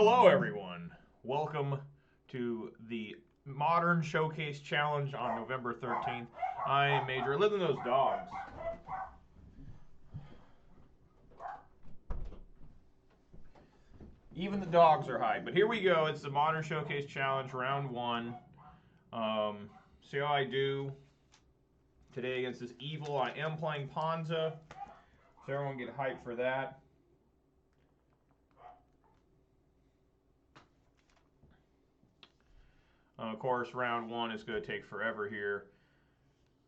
Hello, everyone. Welcome to the Modern Showcase Challenge on November 13th. I am Major. Listen to those dogs. Even the dogs are hyped. But here we go. It's the Modern Showcase Challenge, round one. See how I do today against this evil. I am playing Ponza, so everyone get hyped for that. Of course, round one is going to take forever here.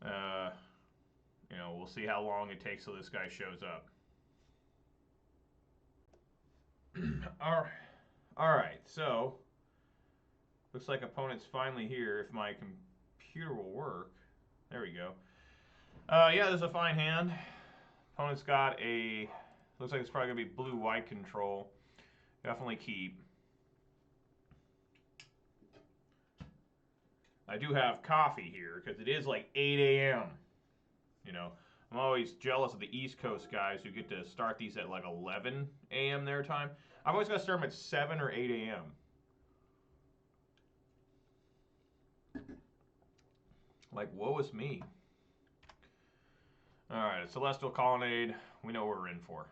We'll see how long it takes till this guy shows up. All right, so looks like opponent's finally here. If my computer will work, there we go. Yeah, this is a fine hand. Opponent's got a, looks like it's probably gonna be blue-white control. Definitely keep. I do have coffee here because it is like 8 a.m. You know, I'm always jealous of the East Coast guys who get to start these at like 11 a.m. their time. I've always got to start them at 7 or 8 a.m. Like, woe is me. All right, Celestial Colonnade. We know what we're in for.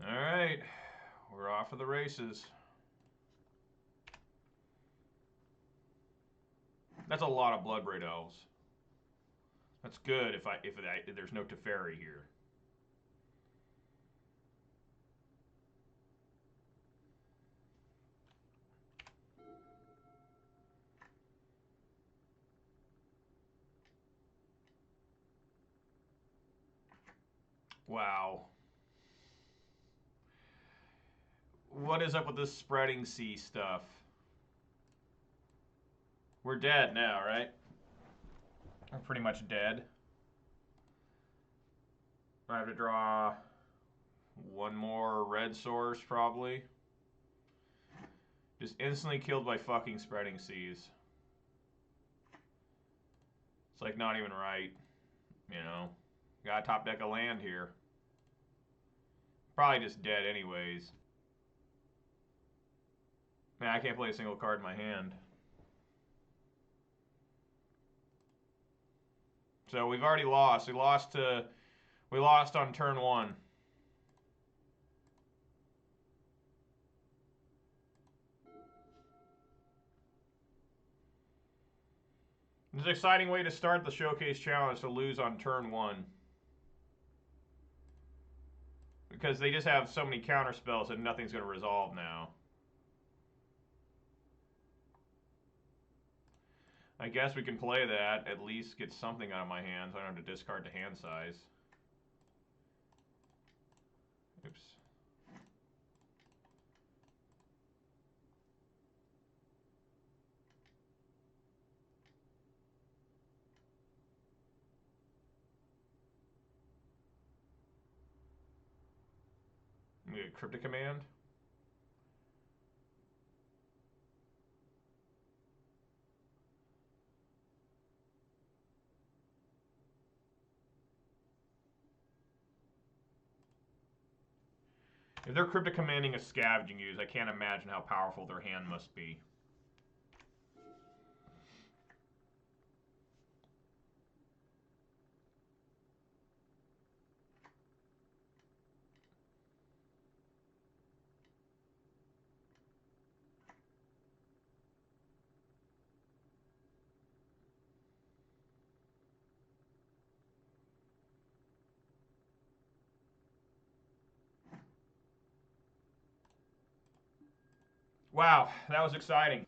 All right, we're off for the races. That's a lot of Bloodbraid Elves. That's good if there's no Teferi here. Wow. What is up with this spreading sea stuff? We're dead now, right? We're pretty much dead. I have to draw one more red source, probably. Just instantly killed by fucking spreading seas. It's like not even right. You know? Got a top deck of land here. Probably just dead anyways. Man, I can't play a single card in my hand. So we've already lost. We lost on turn one. It's an exciting way to start the Showcase Challenge to lose on turn one. Because they just have so many counter spells that nothing's going to resolve now. I guess we can play that, at least get something out of my hands. I don't have to discard the hand size. Oops. We get Cryptic Command. If they're Cryptic Commanding a Scavenging Ooze, I can't imagine how powerful their hand must be. Wow, that was exciting.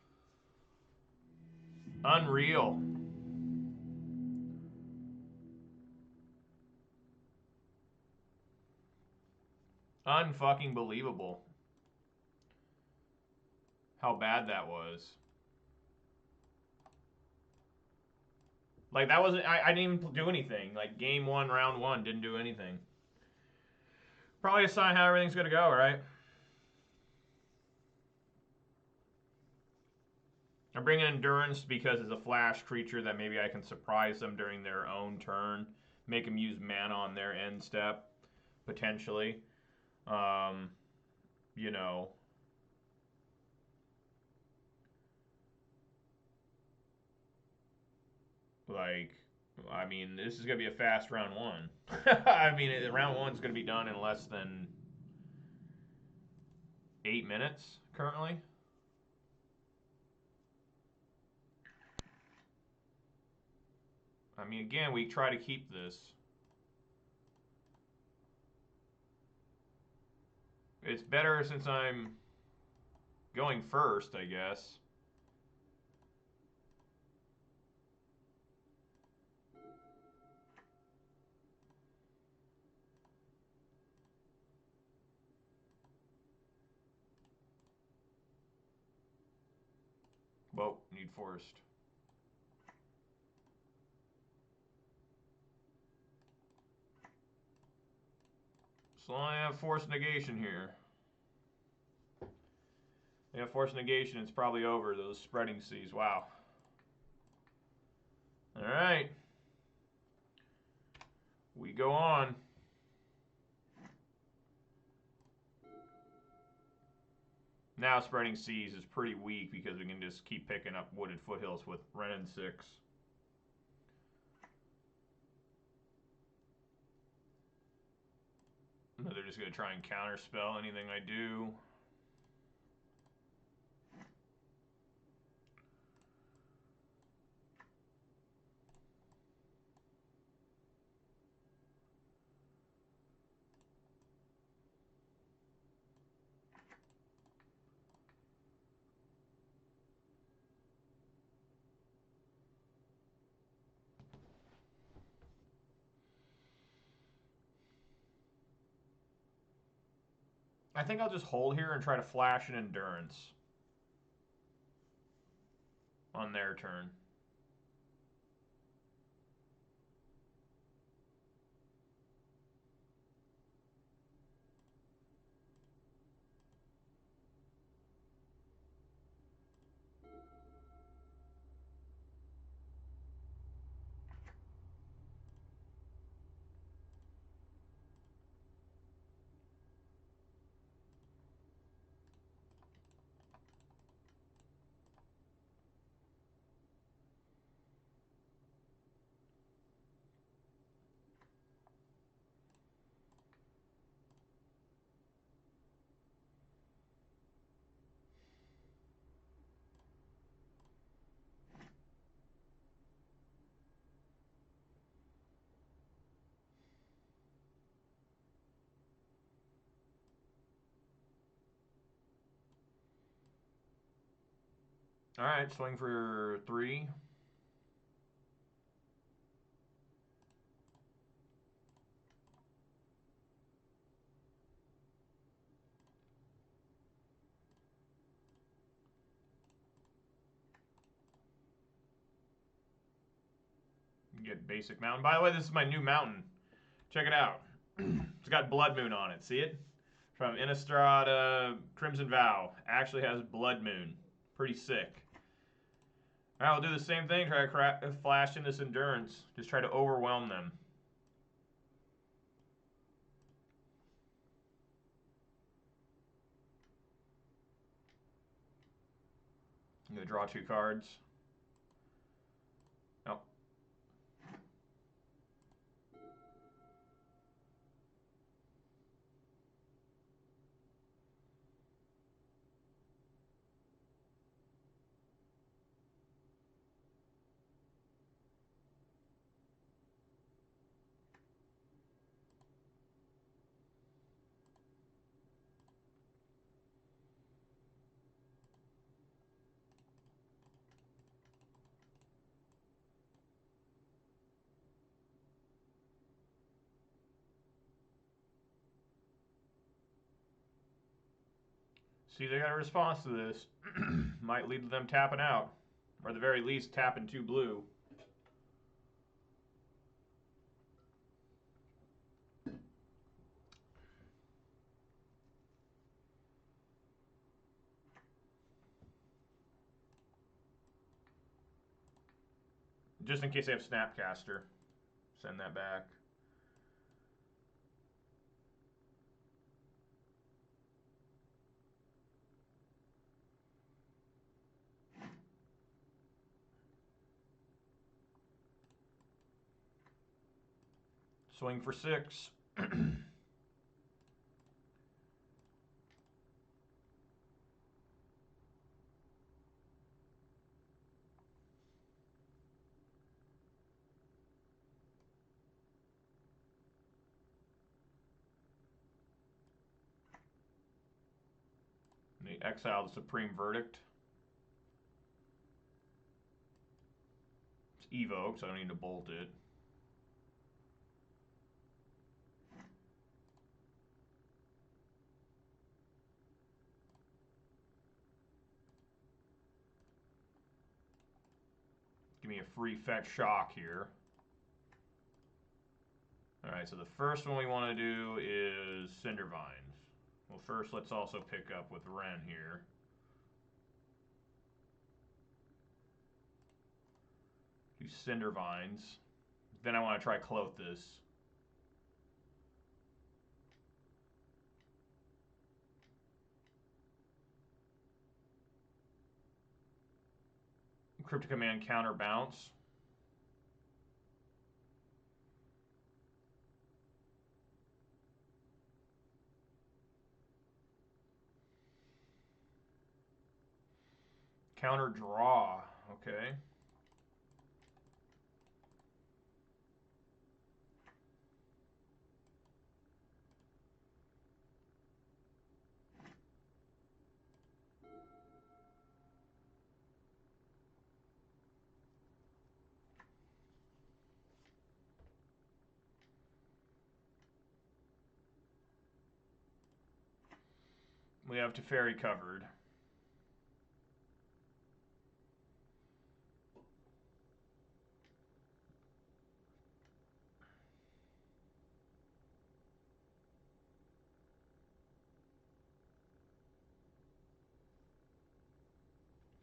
Unreal. Unfucking believable. How bad that was. Like, that wasn't... I didn't even do anything. Like, game one, round one, didn't do anything. Probably a sign how everything's gonna go, right? I'm bringing Endurance because it's a flash creature that maybe I can surprise them during their own turn. Make them use mana on their end step, potentially. You know. Like, I mean, this is going to be a fast round one. I mean, round one's going to be done in less than 8 minutes currently. I mean, again, we try to keep this. It's better since I'm going first, I guess. Whoa, need forced. So I have forced negation here. Yeah, forced negation, it's probably over, those spreading seas. Wow. Alright. We go on. Now spreading seas is pretty weak because we can just keep picking up wooded foothills with Renin 6. They're just going to try and counterspell anything I do. I think I'll just hold here and try to flash an Endurance on their turn. Alright, swing for 3. Get basic mountain. By the way, this is my new mountain. Check it out. It's got Blood Moon on it. See it? From Innistrad Crimson Vow. Actually has Blood Moon. Pretty sick. Alright, we'll do the same thing. Try to flash in this Endurance. Just try to overwhelm them. I'm going to draw 2 cards. Oh. See, they got a response to this. Might lead to them tapping out. Or at the very least, tapping 2 blue. Just in case they have Snapcaster. Send that back. Swing for 6. They exile the Supreme Verdict. It's Evoke, so I don't need to bolt it. Give me a free fetch shock here. Alright, so the first one we want to do is Cindervines. Well, first let's also pick up with Wren here. Do Cindervines. Then I want to try Clothis. Cryptic Command counter bounce. Counter draw. Okay. We have Teferi covered.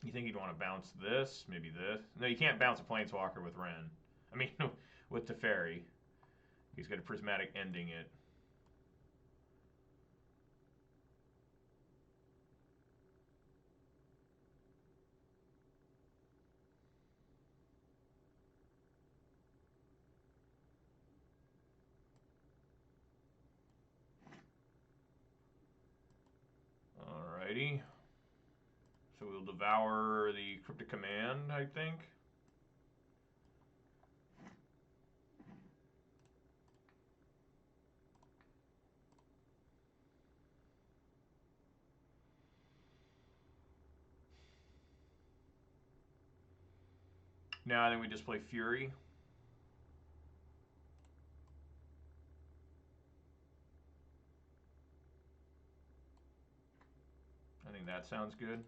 You think you'd want to bounce this? Maybe this? No, you can't bounce a Planeswalker with Wren. I mean, with Teferi. He's got a Prismatic ending it. Alrighty. So we'll devour the Cryptic Command, I think. Now I think we just play Fury. I think that sounds good.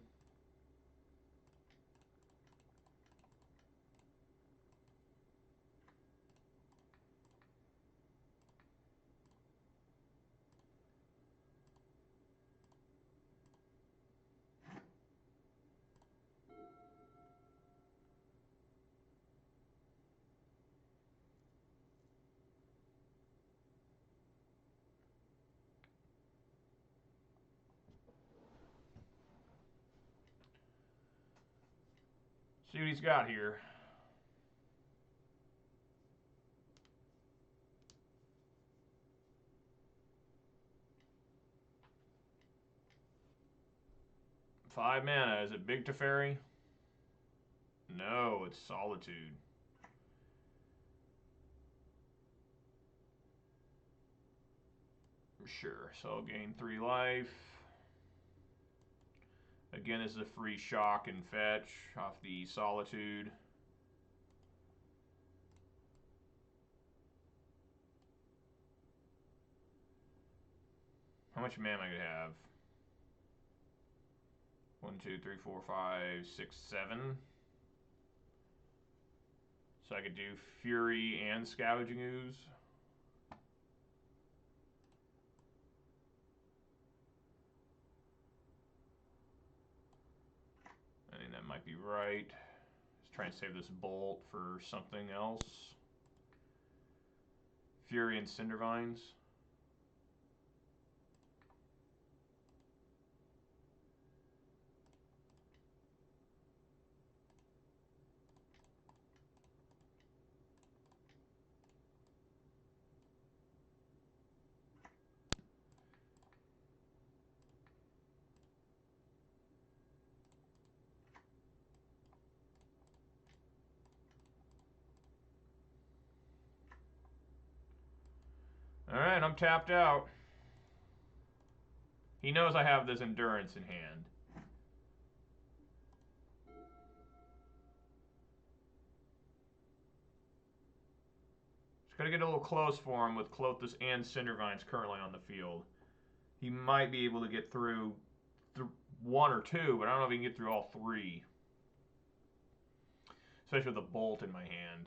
See what he's got here. Five mana. Is it Big Teferi? No, it's Solitude. Sure, so I'll gain 3 life. Again, this is a free shock and fetch off the Solitude. How much mana am I going to have? 1, 2, 3, 4, 5, 6, 7. So I could do Fury and Scavenging Ooze. I think that might be right. try and save this bolt for something else. Fury and Cindervines. Alright, I'm tapped out. He knows I have this endurance in hand. Just gotta get a little close for him with Clothis and Cindervines currently on the field. He might be able to get through one or two, but I don't know if he can get through all three. Especially with a bolt in my hand.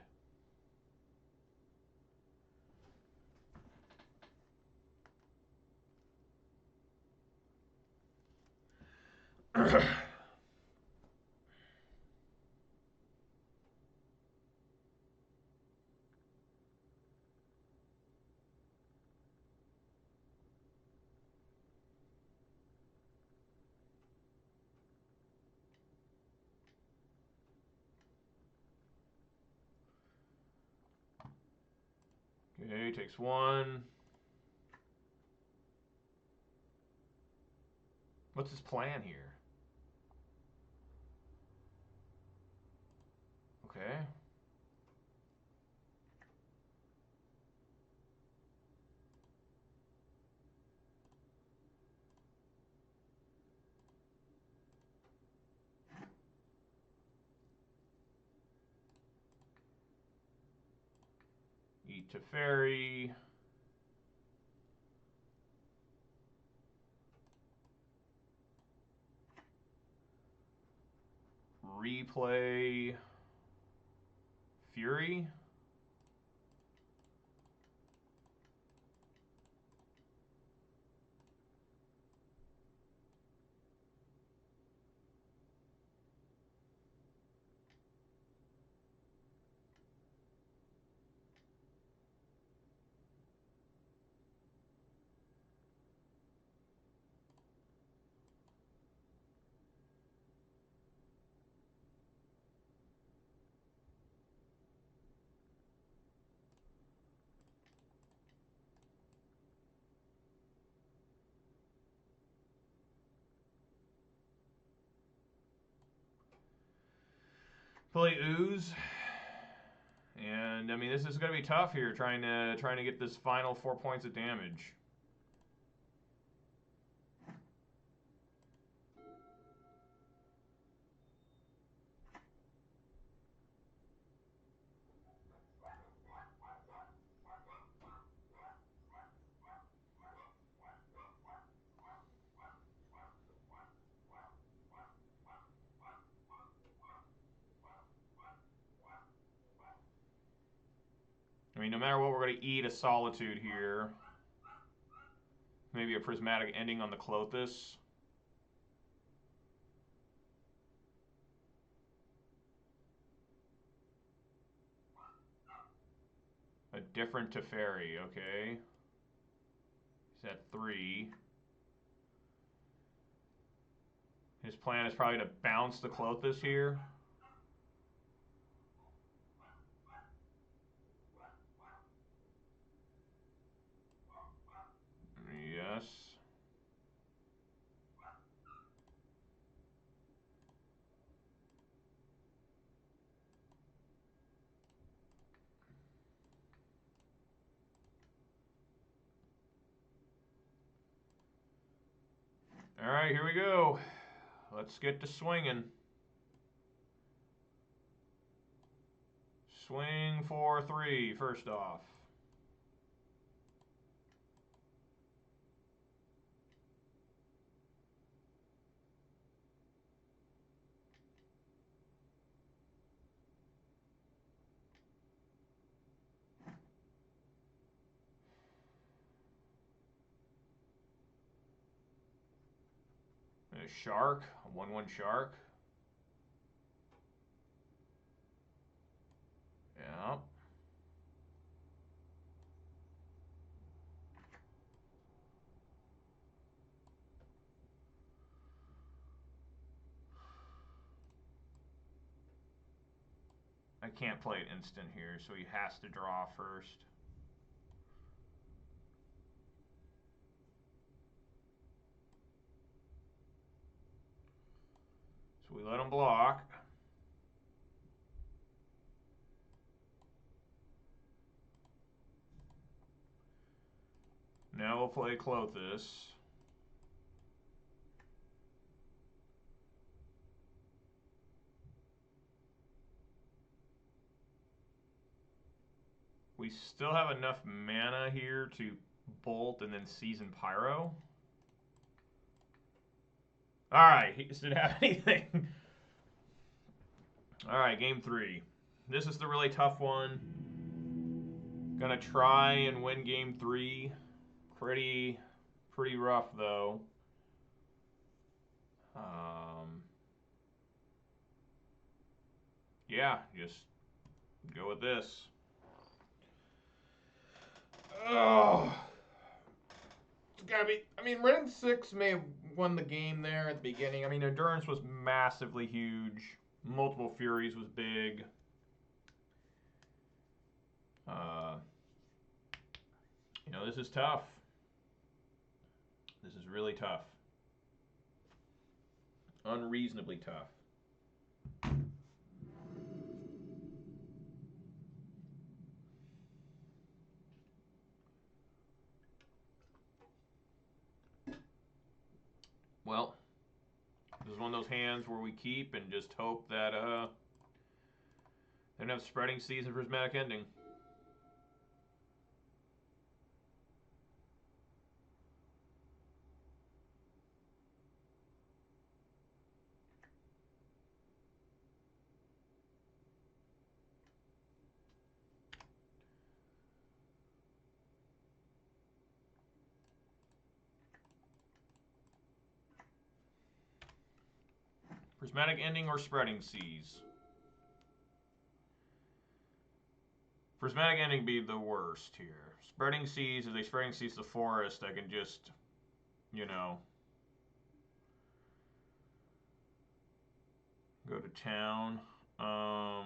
Okay, takes one. What's his plan here? Okay. Eat to Fairy. Replay Fury. Play Ooze. And I mean, this is going to be tough here, trying to get this final 4 points of damage. I mean, no matter what, we're going to eat a Solitude here. Maybe a Prismatic Ending on the Clothis. A different Teferi, okay. He's at 3. His plan is probably to bounce the Clothis here. Yes. All right, here we go. Let's get to swinging. Swing for 3, first off. A shark, a 1/1 shark. I can't play it instant here, so he has to draw first. So we let him block. Now we'll play Clothis. We still have enough mana here to bolt and then Season Pyro. Alright, he just didn't have anything. Alright, game 3. This is the really tough one. Gonna try and win game 3. Pretty rough though. Yeah, just go with this. Oh, it's gotta be. I mean, Ren 6 may have won the game there at the beginning. I mean, Endurance was massively huge. Multiple Furies was big. You know, this is tough. This is really tough. Unreasonably tough. Well, this is one of those hands where we keep and just hope that they don't have Spreading Seas and Prismatic Ending. Prismatic Ending or Spreading Seas? Prismatic Ending be the worst here. Spreading Seas, if they Spreading Seas the forest, I can just, you know, go to town. I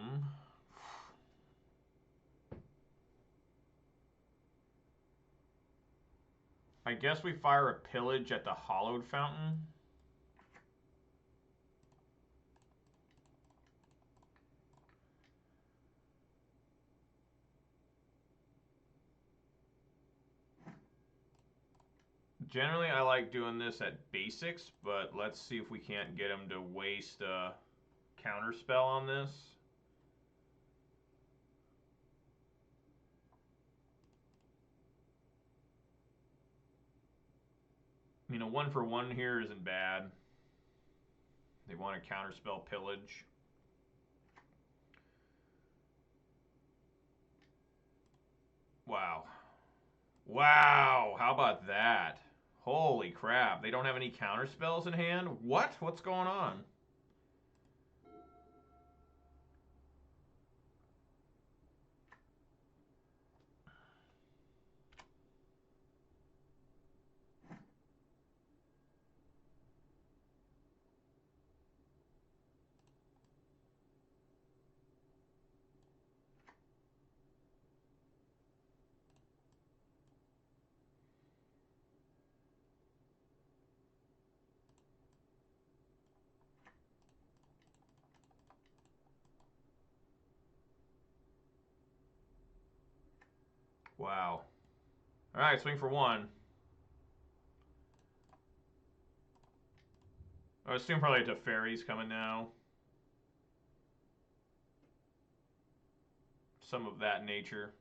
guess we fire a Pillage at the Hollowed Fountain. Generally, I like doing this at basics, but let's see if we can't get him to waste a counter spell on this. I mean, a 1-for-1 here isn't bad. They want to counterspell Pillage. Wow. Wow, how about that? Holy crap, they don't have any counterspells in hand? What? What's going on? Wow. Alright, swing for 1. I assume probably the fairies coming now. Some of that nature.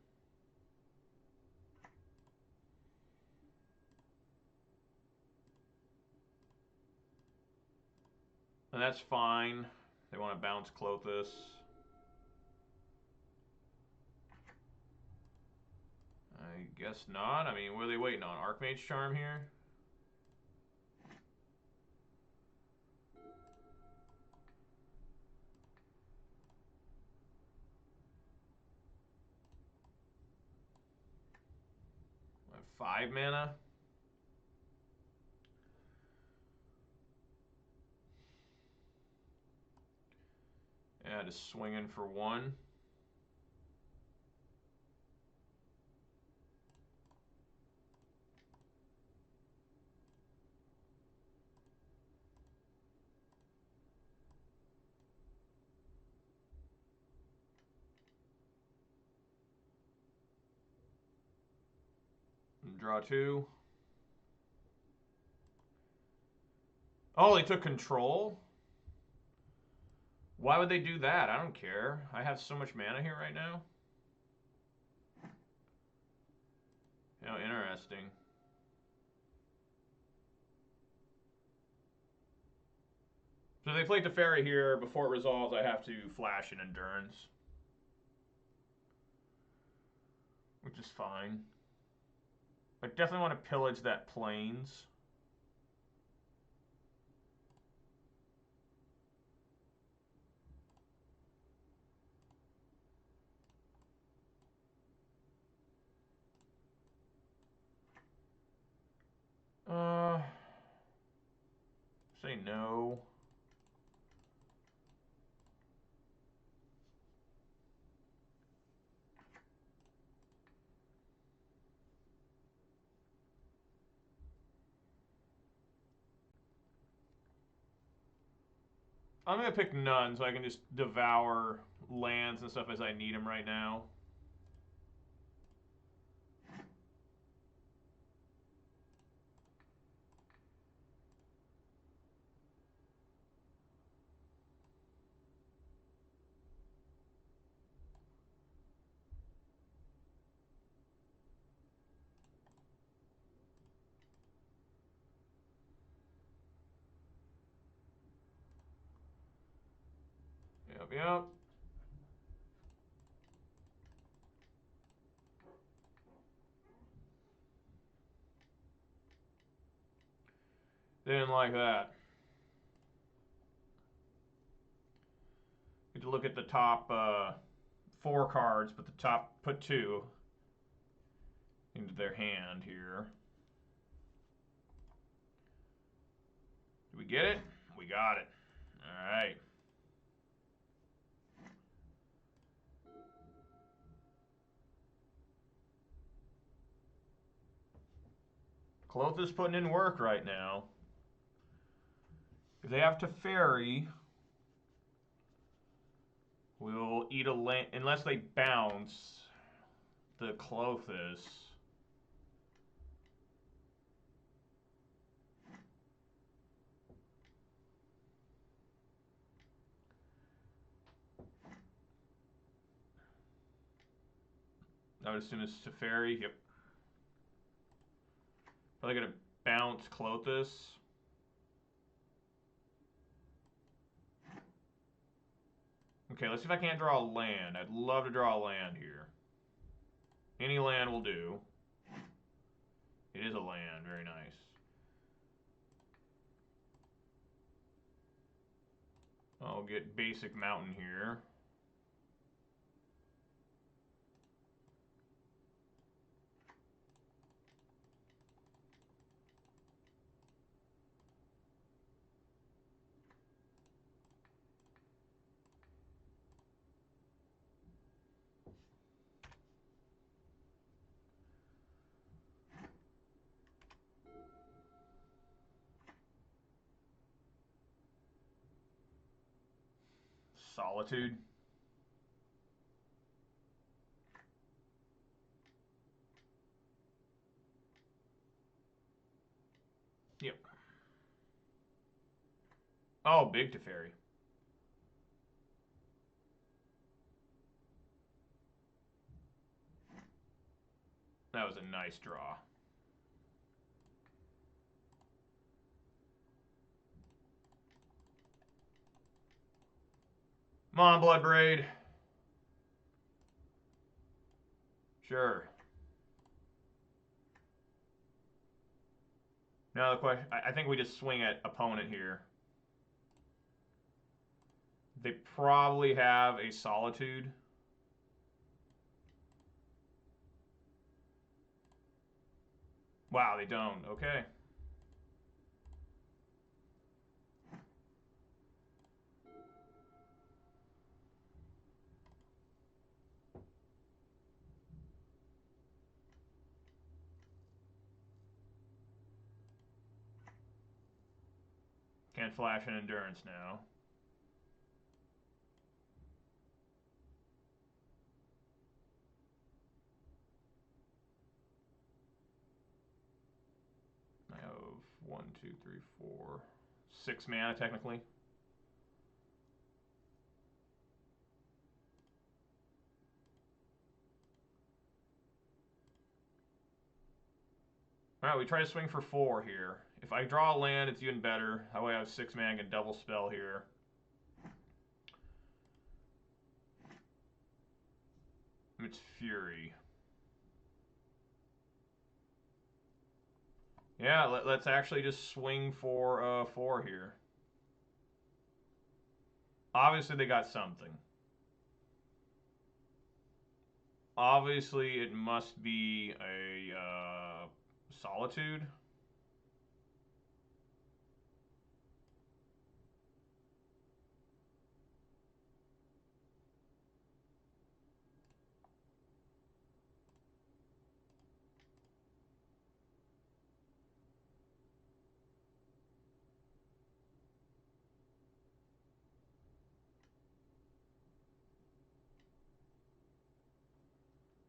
And that's fine. They want to bounce Clothis. I guess not. I mean, what are they waiting on? Archmage Charm here? I have 5 mana. Yeah, just swinging for 1. Draw 2. Oh, they took control? Why would they do that? I don't care. I have so much mana here right now. Oh, interesting. So they played the fairy here. Before it resolves, I have to flash an endurance. Which is fine. I definitely want to pillage that plains. Say no. I'm going to pick none so I can just devour lands and stuff as I need them right now. Yep. Didn't like that. Get to look at the top 4 cards, but the top, put 2 into their hand here. Did we get it? We got it. All right. Clotha's putting in work right now. If they have Teferi, we'll eat a land unless they bounce the Clothis. I would assume it's Teferi. Yep. Probably gonna bounce Clothis. Okay, let's see if I can't draw a land. I'd love to draw a land here. Any land will do. It is a land. Very nice. I'll get basic mountain here. Solitude. Yep. Oh, big Teferi. That was a nice draw. Come on, Bloodbraid. Sure. Now the question, I think we just swing at opponent here. They probably have a Solitude. Wow, they don't. Okay. Can't flash an endurance now. 1, 2, 3, 4, 6 mana technically. Alright, we try to swing for 4 here. If I draw a land, it's even better. That way I have 6 mana and can double spell here. It's Fury. Yeah, let's actually just swing for 4 here. Obviously, they got something. Obviously, it must be a Solitude.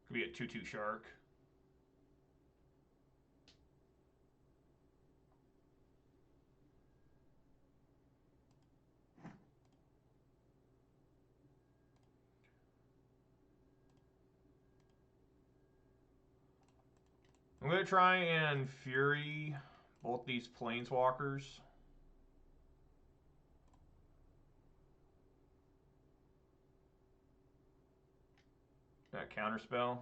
Could be a 2/2 shark. I'm going to try and Fury both these Planeswalkers. That counterspell.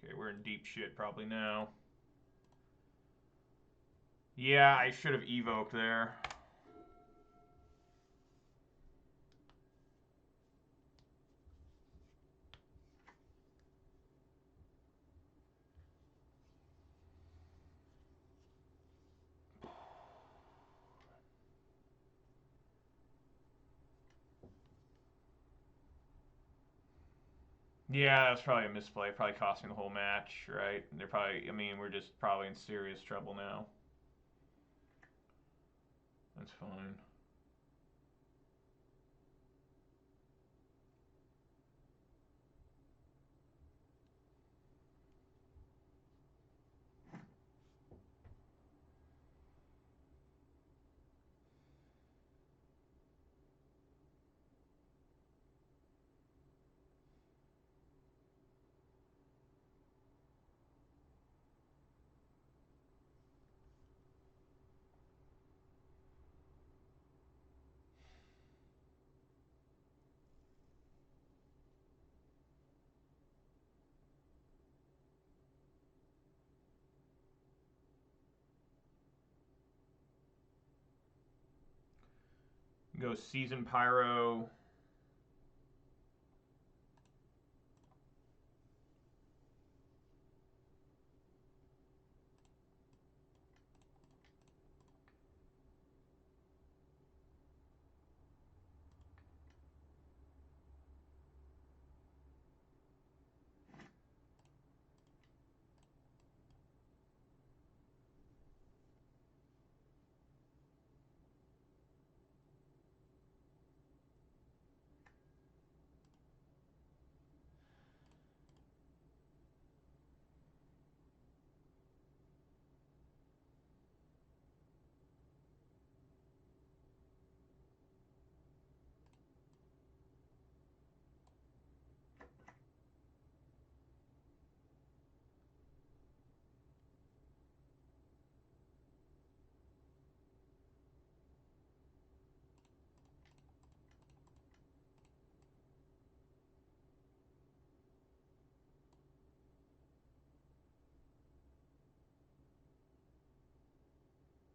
Okay, we're in deep shit probably now. Yeah, I should have evoked there. Yeah, that's probably a misplay. Probably costing the whole match, right? They're probably, I mean, we're just probably in serious trouble now. That's fine. Go Season Pyro.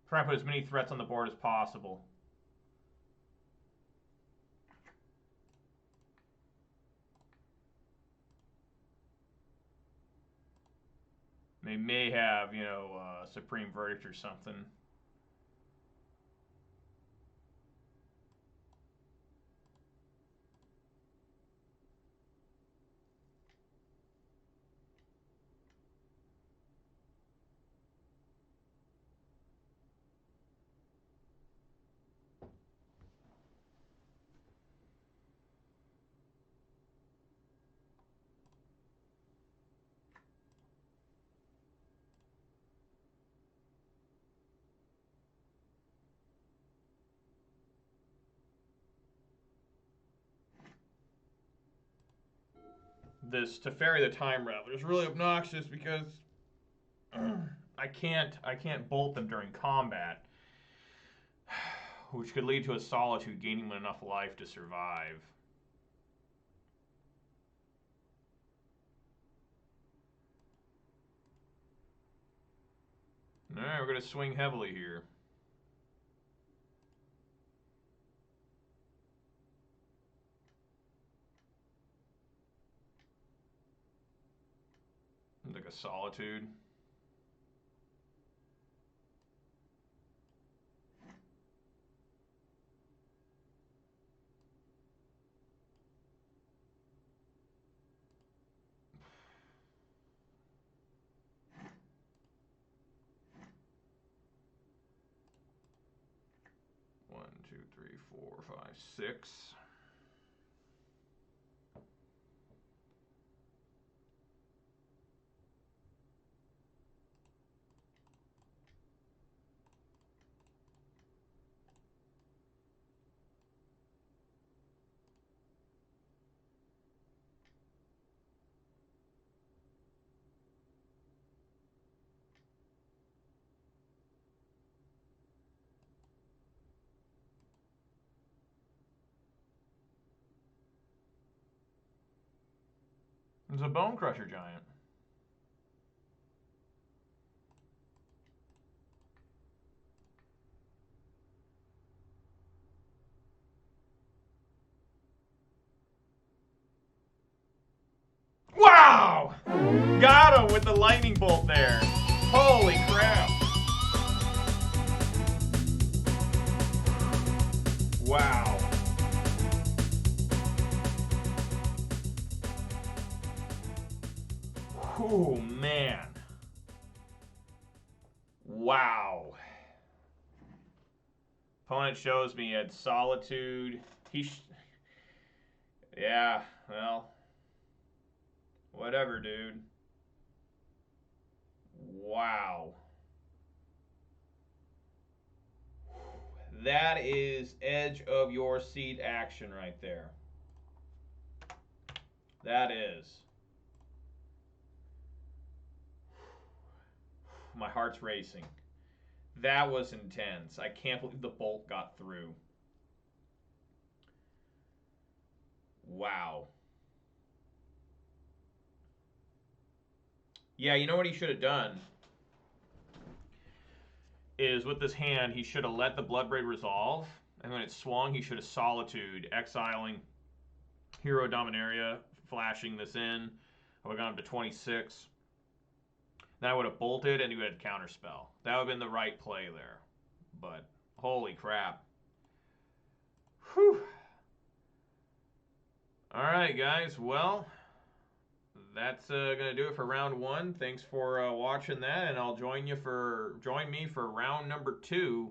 Try and put as many threats on the board as possible. They may have, you know, Supreme Verdict or something. this Teferi the Time Raveler is really obnoxious because I can't bolt them during combat, which could lead to a Solitude gaining enough life to survive. Alright, we're going to swing heavily here. Like a Solitude. One, two, three, four, five, six. It's a Bone Crusher Giant. Wow! Got him with the lightning bolt there. Holy crap. Wow. Oh, man. Wow. Opponent shows me he had Solitude. Yeah, well. Whatever, dude. Wow. That is edge of your seat action right there. That is. My heart's racing. That was intense. I can't believe the bolt got through. Wow. Yeah, you know what he should have done? Is with this hand, he should have let the Bloodbraid resolve, and when it swung, he should have Solitude, exiling Hero Dominaria, flashing this in. I would have gone up to 26. Then I would have bolted, and he would have counterspell. That would have been the right play there. But, holy crap. Whew. Alright, guys. Well, that's going to do it for round one. Thanks for watching that, and I'll join me for round number 2.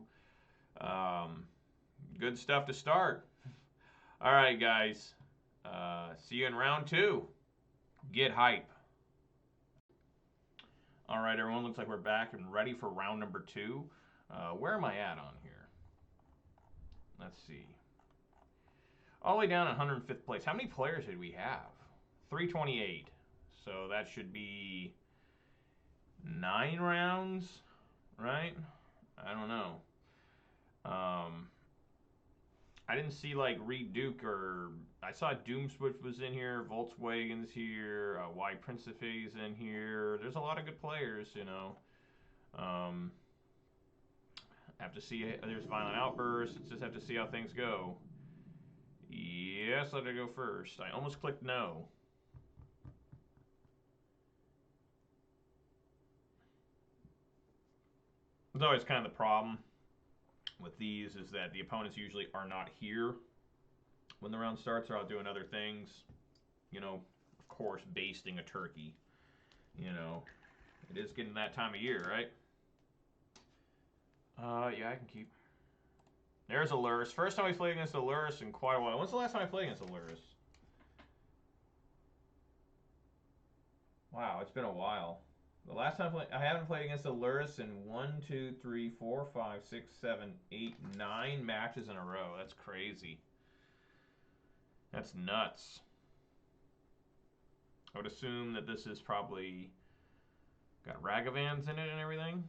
Good stuff to start. Alright, guys. See you in round 2. Get hype. Alright, everyone. Looks like we're back and ready for round number 2. Where am I at on here? Let's see. All the way down at 105th place. How many players did we have? 328. So that should be 9 rounds, right? I don't know. I didn't see like Reed Duke, or I saw Doomswitch was in here, Volkswagen's here, Y Principe's in here. There's a lot of good players, you know. Have to see. There's Violent Outburst. Just have to see how things go. Yes, let her go first. I almost clicked no. It's always kind of the problem with these is that the opponents usually are not here when the round starts. They're out doing other things. You know, of course, basting a turkey. You know, it is getting that time of year, right? Yeah, I can keep. There's a Lurrus. First time I played against a Lurrus in quite a while. When's the last time I played against a Lurrus? Wow, it's been a while. The last time I haven't played against a Lurrus in 1, 2, 3, 4, 5, 6, 7, 8, 9 matches in a row. That's crazy. That's nuts. I would assume that this is probably got Ragavans in it and everything.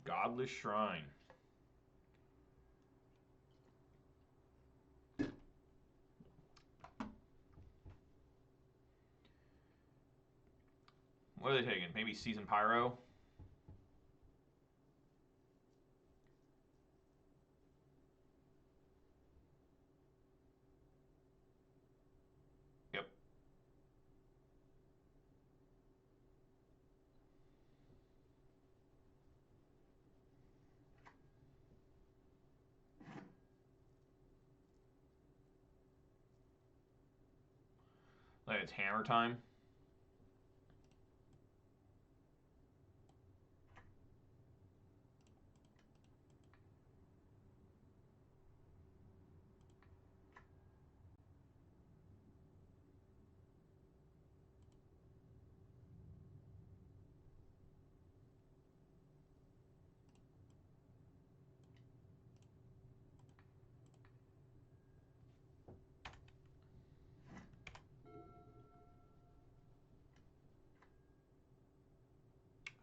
Godless Shrine. What are they taking? Maybe Season Pyro? Yep. Like it's hammer time.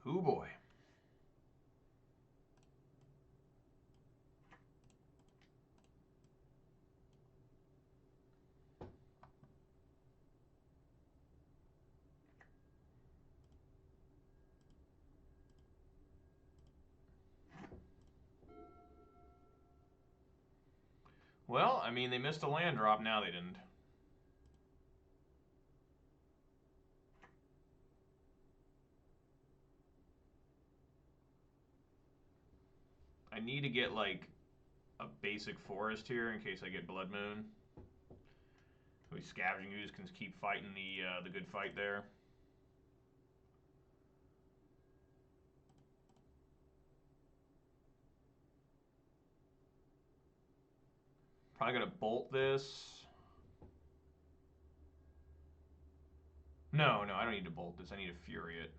Ooh boy. Well, I mean, they missed a land drop. Now they didn't. I need to get, like, a basic forest here in case I get Blood Moon. So Scavenging Ooze can keep fighting the good fight there. Probably gonna bolt this. No, I don't need to bolt this. I need to Fury it.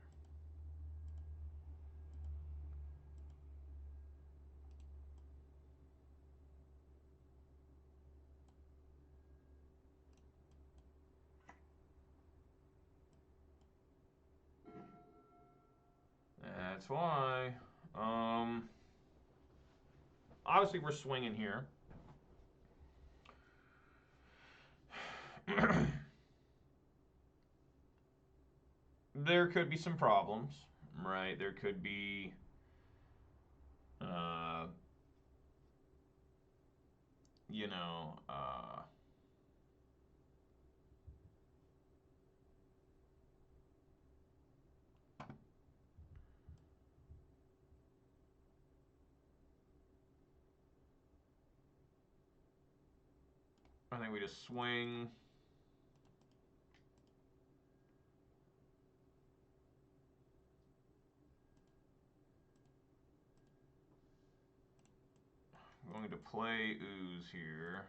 That's why. Obviously we're swinging here. There could be some problems, right? There could be, you know, I think we just swing. I'm going to play Ooze here.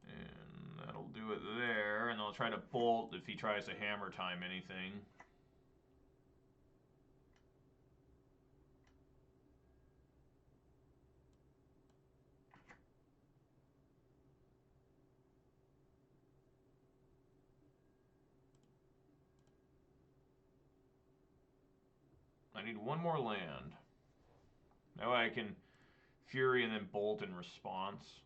And that'll do it there. And I'll try to bolt if he tries to hammer time anything. I need one more land. That way I can Fury and then bolt in response.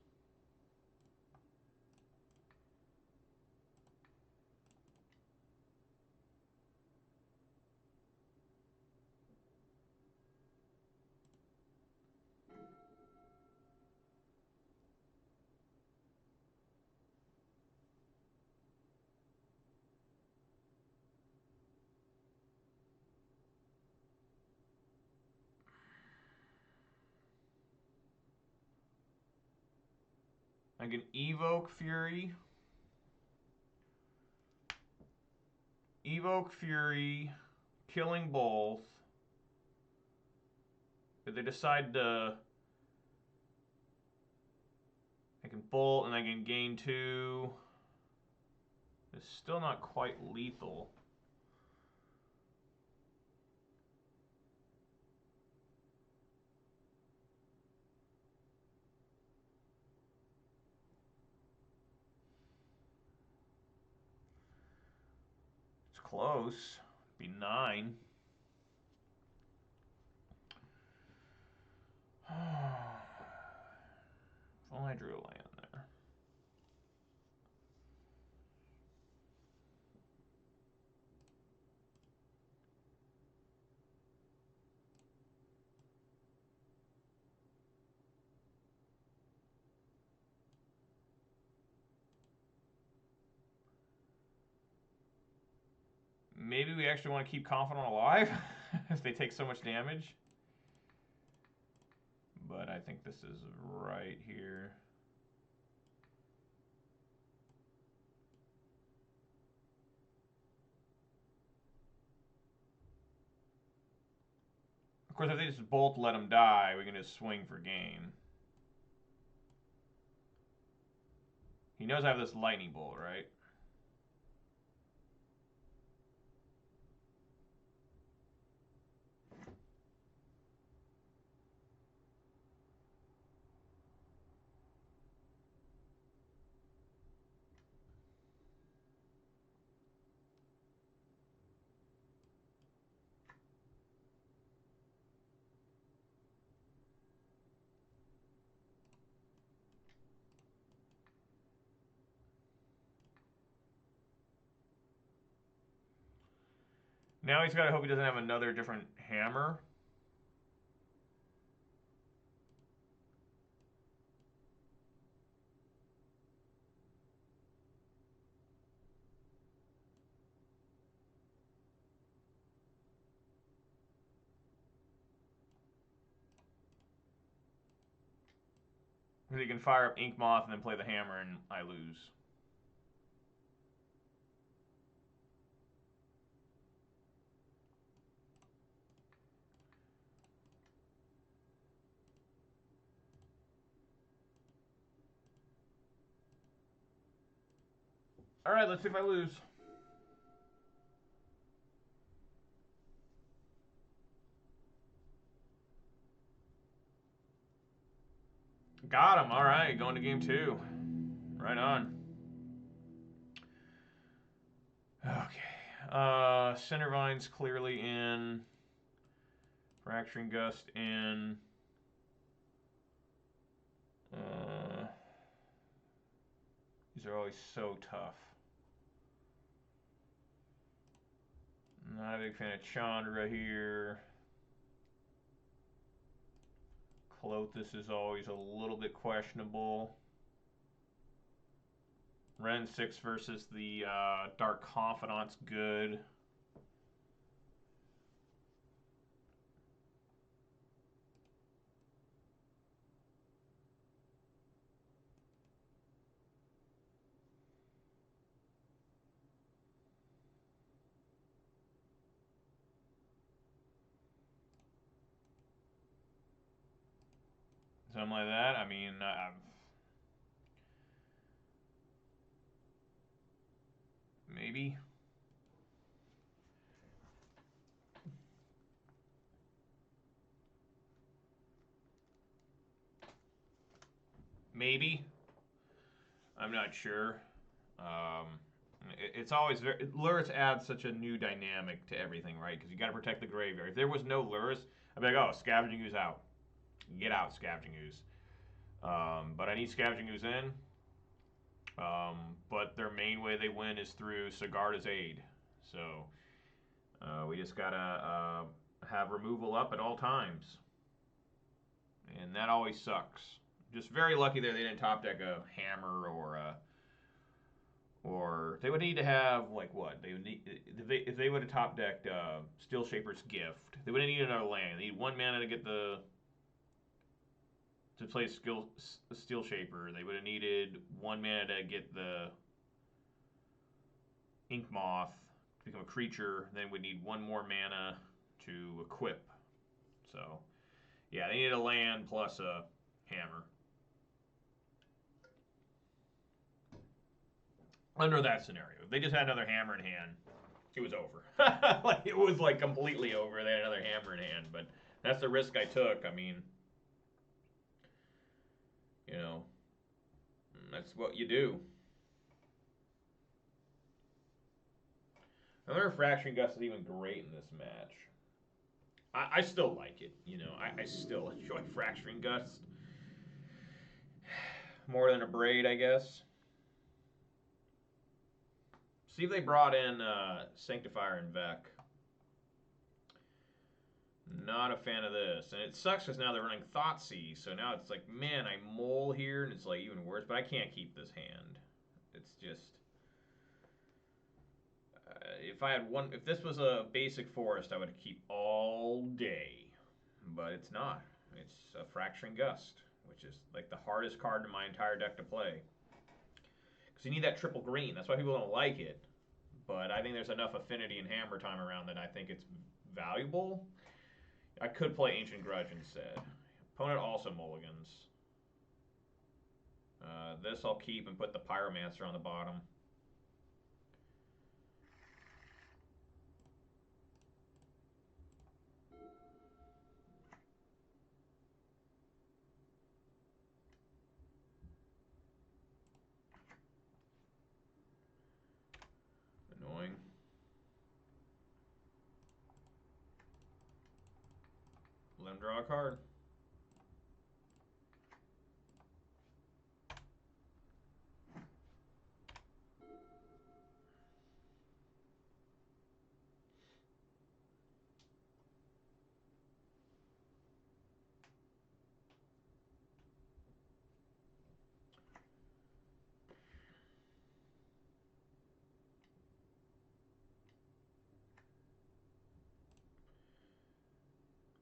I can evoke Fury. Evoke Fury, killing both. if they decide to, I can bolt and I can gain 2. It's still not quite lethal. It's close. Be 9. If only I drew a land there. Maybe we actually want to keep Confidant alive if they take so much damage. But I think this is right here. Of course, if they just bolt let him die, we can just swing for game. He knows I have this lightning bolt, right? Now he's got to hope he doesn't have another different hammer. Because he can fire up Ink Moth and then play the hammer and I lose. Alright, let's see if I lose. Got him. Alright, going to game 2. Right on. Okay. Centervine's clearly in. Fracturing Gust in. These are always so tough. Not a big fan of Chandra here. Clothis is always a little bit questionable. Ren 6 versus the Dark Confidant's good. Something like that. I mean, maybe. Maybe. I'm not sure. It's always very. Lurrus adds such a new dynamic to everything, right? Because you got to protect the graveyard. If there was no Lurrus, I'd be like, oh, Scavenging Ooze out. Get out, Scavenging Ooze. But I need Scavenging Ooze in. But their main way they win is through Sigarda's aid. So we just gotta have removal up at all times. And that always sucks. Just very lucky there they didn't top deck a hammer or they would need to have like what? They would need if they would have top decked Steel Shaper's Gift. They would have needed another land. They need 1 mana to get to play Steel Shaper. They would have needed 1 mana to get the Ink Moth to become a creature. Then would need 1 more mana to equip. So Yeah, they needed a land plus a hammer. Under that scenario, if they just had another hammer in hand, it was over. Like it was like completely over. They had another hammer in hand, but that's the risk I took. I mean, you know, that's what you do. I wonder if Fracturing Gust is even great in this match. I still like it. You know, I still enjoy Fracturing Gust more than a Braid, I guess. See if they brought in Sanctifier and Vec. Not a fan of this. And it sucks because now they're running Thoughtseize, so now it's like, man, I mole here, and it's like even worse, but I can't keep this hand. It's just... if this was a basic forest, I would keep all day. But it's not. It's a Fracturing Gust, which is like the hardest card in my entire deck to play. Because you need that triple green. That's why people don't like it. But I think there's enough affinity and hammer time around that I think it's valuable. I could play Ancient Grudge instead. Opponent also mulligans. This I'll keep and put the Pyromancer on the bottom. Annoying. Let him draw a card.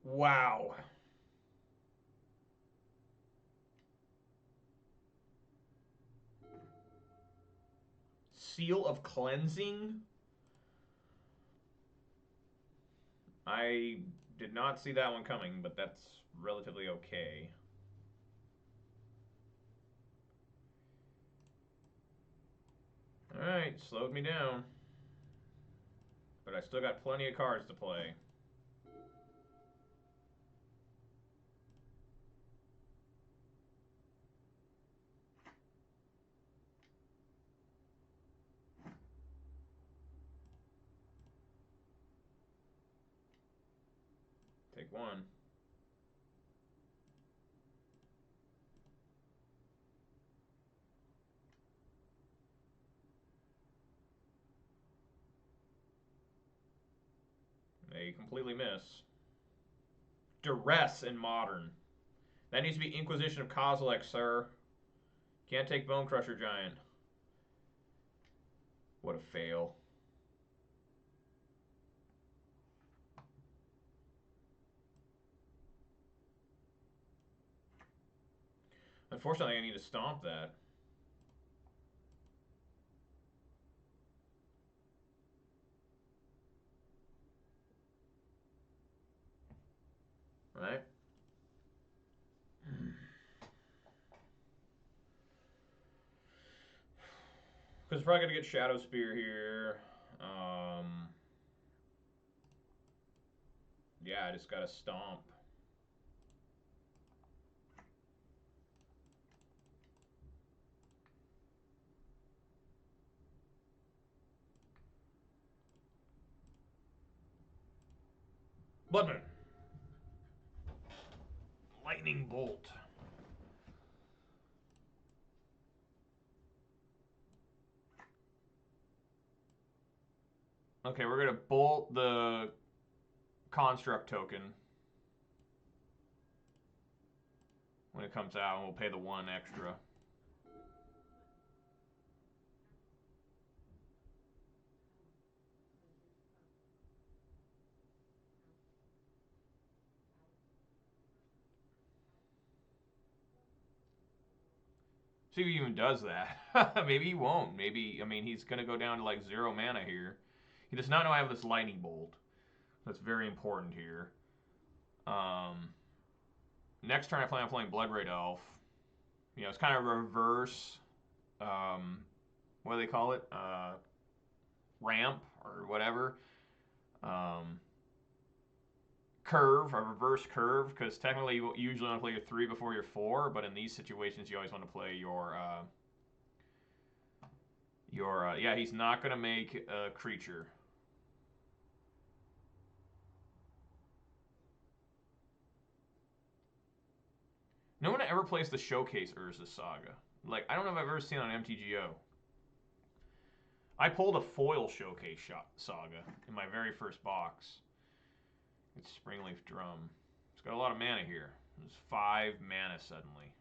Wow. Seal of Cleansing? I did not see that one coming, but that's relatively okay. Alright, slowed me down. But I still got plenty of cards to play. Take one. They completely miss. Duress in Modern. That needs to be Inquisition of Kozilek, sir. Can't take Bone Crusher Giant. What a fail. Unfortunately, I need to stomp that. Right? Because we're probably going to get Shadow Spear here. Yeah, I just got to stomp. Bloodman. Lightning Bolt. Okay, we're going to bolt the Construct token when it comes out, and we'll pay the 1 extra. See if he even does that. Maybe he won't. Maybe, I mean, he's going to go down to like 0 mana here. He does not know I have this Lightning Bolt. That's very important here. next turn I plan on playing Bloodbraid Elf. You know, it's kind of a reverse, what do they call it? Ramp or whatever. Curve, a reverse curve, because technically you usually want to play your 3 before your 4, but in these situations you always want to play your yeah, he's not going to make a creature. No one ever plays the Showcase Urza Saga. Like, I don't know if I've ever seen it on MTGO. I pulled a foil Showcase Saga in my very first box. It's Springleaf Drum. It's got a lot of mana here. There's 5 mana suddenly.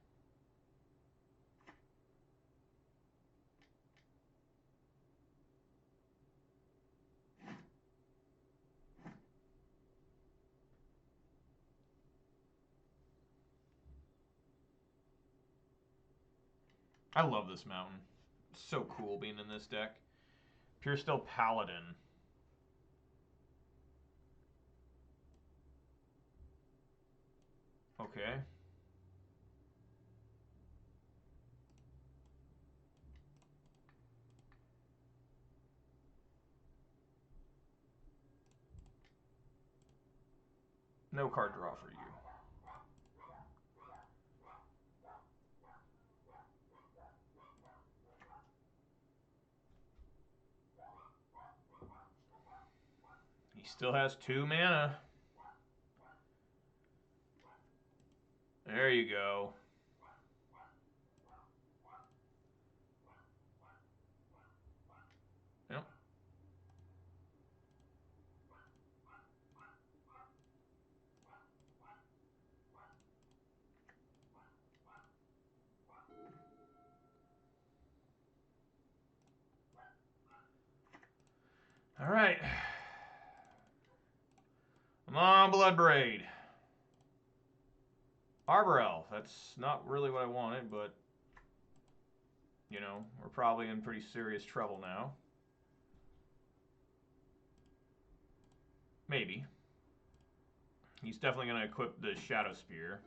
I love this mountain. It's so cool being in this deck. Pure Still Paladin. Okay. No card draw for you. He still has 2 mana. There you go. Yep. All right. Come on, Bloodbraid. Arbor Elf. That's not really what I wanted, but, you know, we're probably in pretty serious trouble now. Maybe. He's definitely going to equip the Shadow Spear.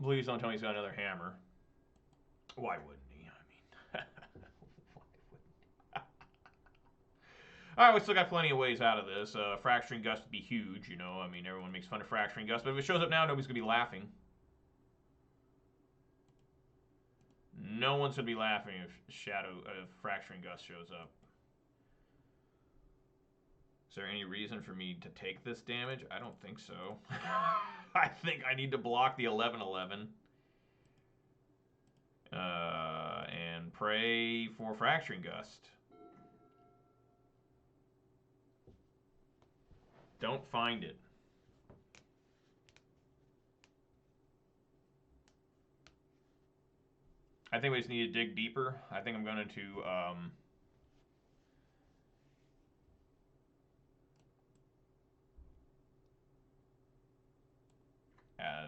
Please don't tell me he's got another hammer. Why wouldn't he? I mean, why wouldn't he? Alright, we still got plenty of ways out of this. Fracturing Gust would be huge, you know. I mean, everyone makes fun of Fracturing Gust, but if it shows up now, nobody's going to be laughing. No one's going to be laughing if Fracturing Gust shows up. Is there any reason for me to take this damage? I don't think so. I think I need to block the 11/11. And pray for Fracturing Gust. Don't find it. I think we just need to dig deeper. I think I'm going to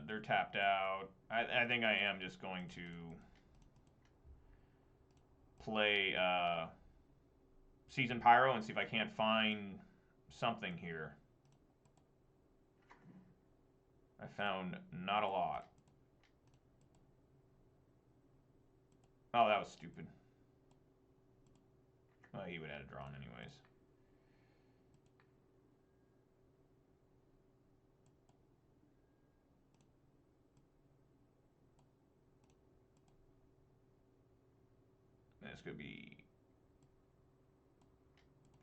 they're tapped out. I think I am just going to play Season Pyro and see if I can't find something here. I found not a lot. Oh, that was stupid. Well, he would have had a drawn anyways. This could be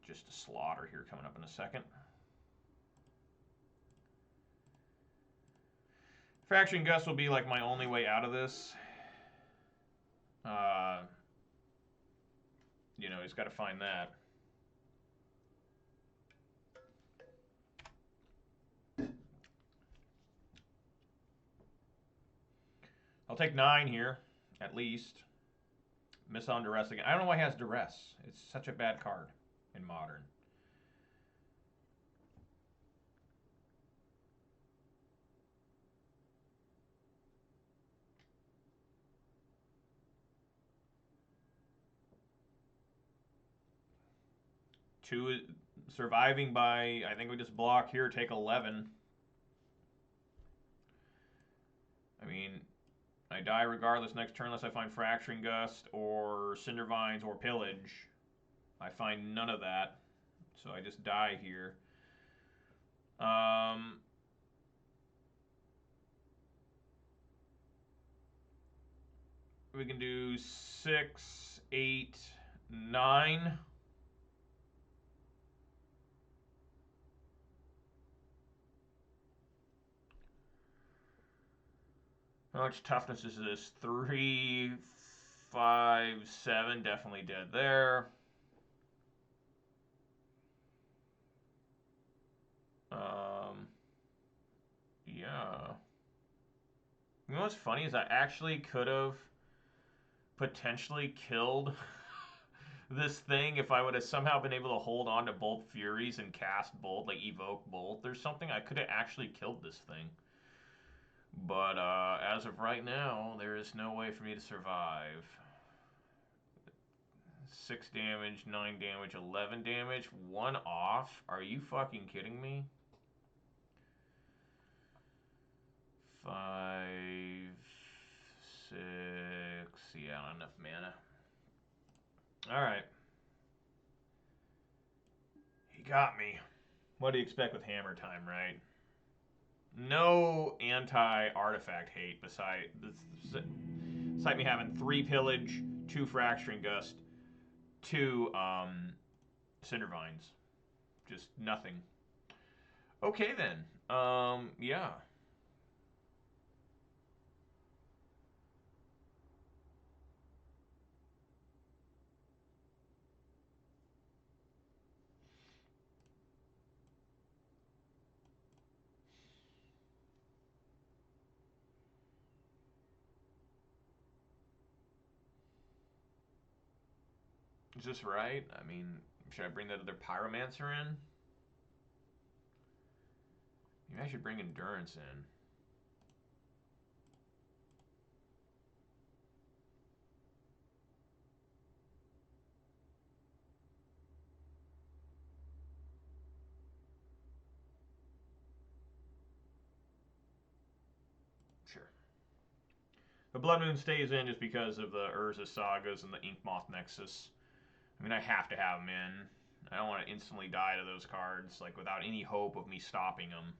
just a slaughter here coming up in a second. Fracturing Gust will be like my only way out of this. You know, he's got to find that. I'll take 9 here, at least. Miss on Duress again. I don't know why he has Duress. It's such a bad card in Modern. 2 surviving by, I think we just block here, take 11. I mean, I die regardless next turn unless I find Fracturing Gust or Cindervines or Pillage. I find none of that, so I just die here. We can do 6, 8, 9. How much toughness is this? 3, 5, 7. Definitely dead there. Yeah. You know what's funny is I actually could have potentially killed this thing if I would have somehow been able to hold on to Bolt Furies and cast Bolt, like evoke Bolt or something. I could have actually killed this thing. But as of right now, there is no way for me to survive. 6 damage, 9 damage, 11 damage, 1 off. Are you fucking kidding me? 5, 6. Yeah, not enough mana. Alright. He got me. What do you expect with Hammer Time, right? No anti-artifact hate beside me having 3 Pillage, 2 Fracturing Gust, 2 Cindervines. Just nothing. Okay then. Yeah. Is this right? I mean, should I bring that other Pyromancer in? Maybe I should bring Endurance in. Sure. The Blood Moon stays in just because of the Urza Sagas and the Inkmoth Nexus. I mean, I have to have them in. I don't want to instantly die to those cards, like, without any hope of me stopping them.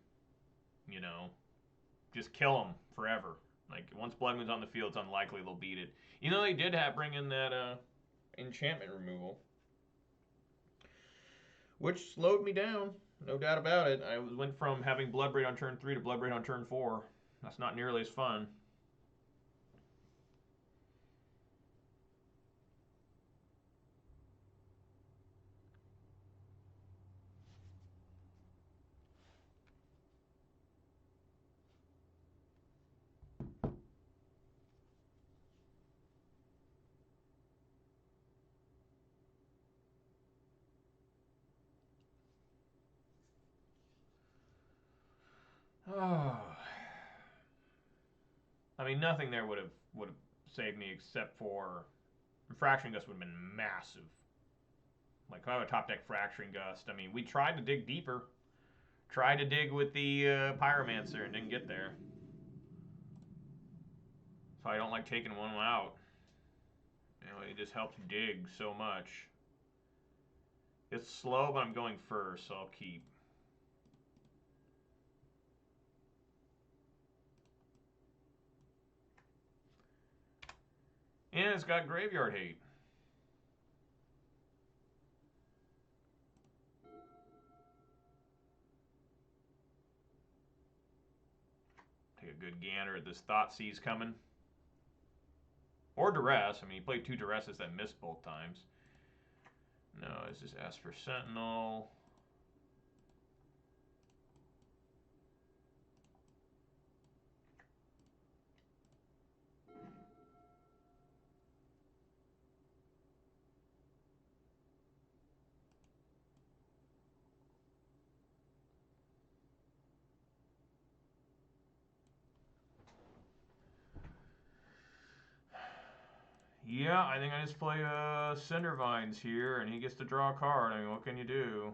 You know? Just kill them forever. Like, once Blood Moon's on the field, it's unlikely they'll beat it. You know, they did bring in that enchantment removal, which slowed me down. No doubt about it. I went from having Bloodbraid on turn 3 to Bloodbraid on turn 4. That's not nearly as fun. Oh. I mean, nothing there would have saved me except for Fracturing Gust would have been massive. Like, if I have a top deck Fracturing Gust, I mean, we tried to dig deeper. Tried to dig with the Pyromancer and didn't get there. So I don't like taking one out. You know, it just helps dig so much. It's slow, but I'm going first, so I'll keep. And it's got Graveyard Hate. Take a good gander at this Thoughtseize coming. Or Duress. I mean, he played 2 Duresses that missed both times. No, it's just Esper Sentinel. Yeah, I think I just play Cinder Vines here, and he gets to draw a card. I mean, what can you do?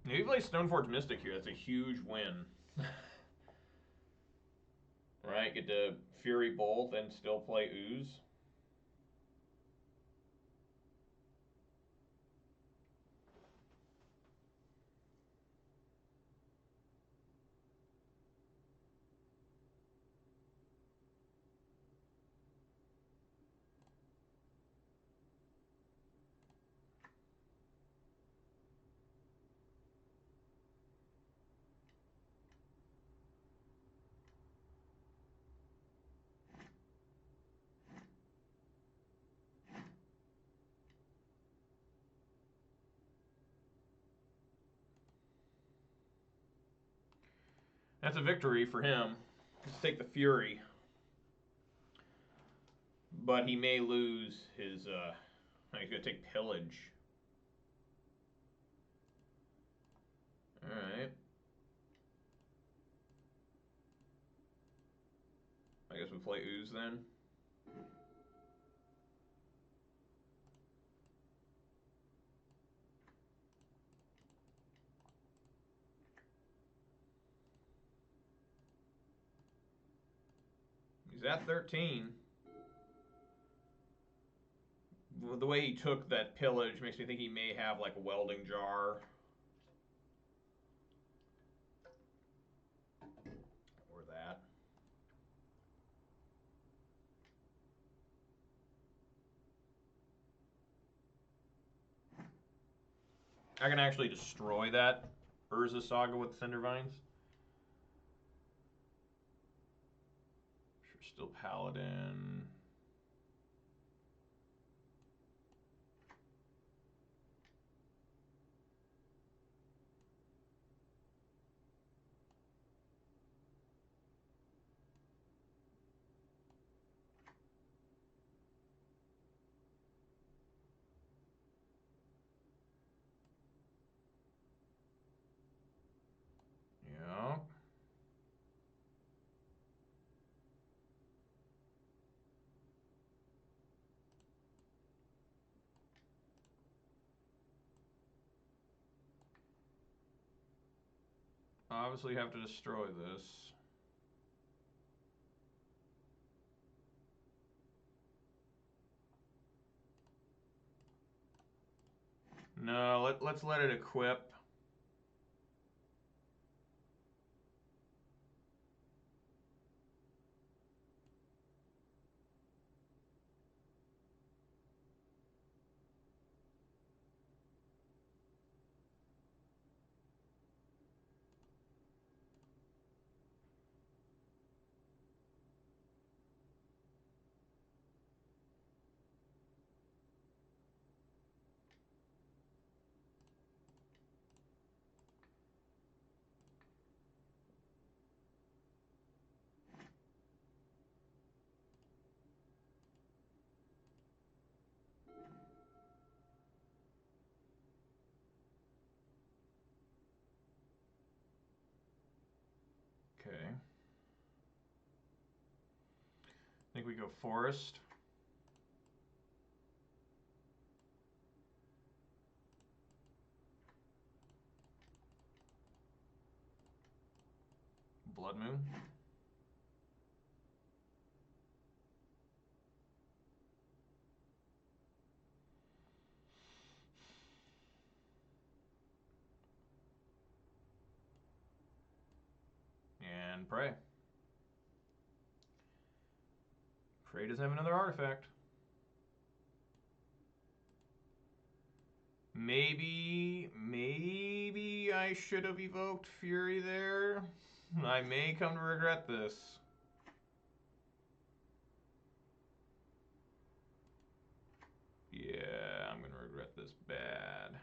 If you play Stoneforge Mystic here, that's a huge win. Right? Get to Fury Bolt and still play Ooze. That's a victory for him. Let's take the Fury. But he may lose his, he's going to take Pillage. Alright. I guess we play Ooze then. He's at 13. The way he took that Pillage makes me think he may have like a Welding Jar. Or that. I can actually destroy that Urza Saga with Cinder Vines. Sure, still Paladin. Yeah. Obviously have to destroy this. No, let's let it equip. Okay. I think we go Forest. Blood Moon. And Prey. Prey does have another artifact. Maybe I should have evoked Fury there. I may come to regret this. Yeah, I'm gonna regret this bad.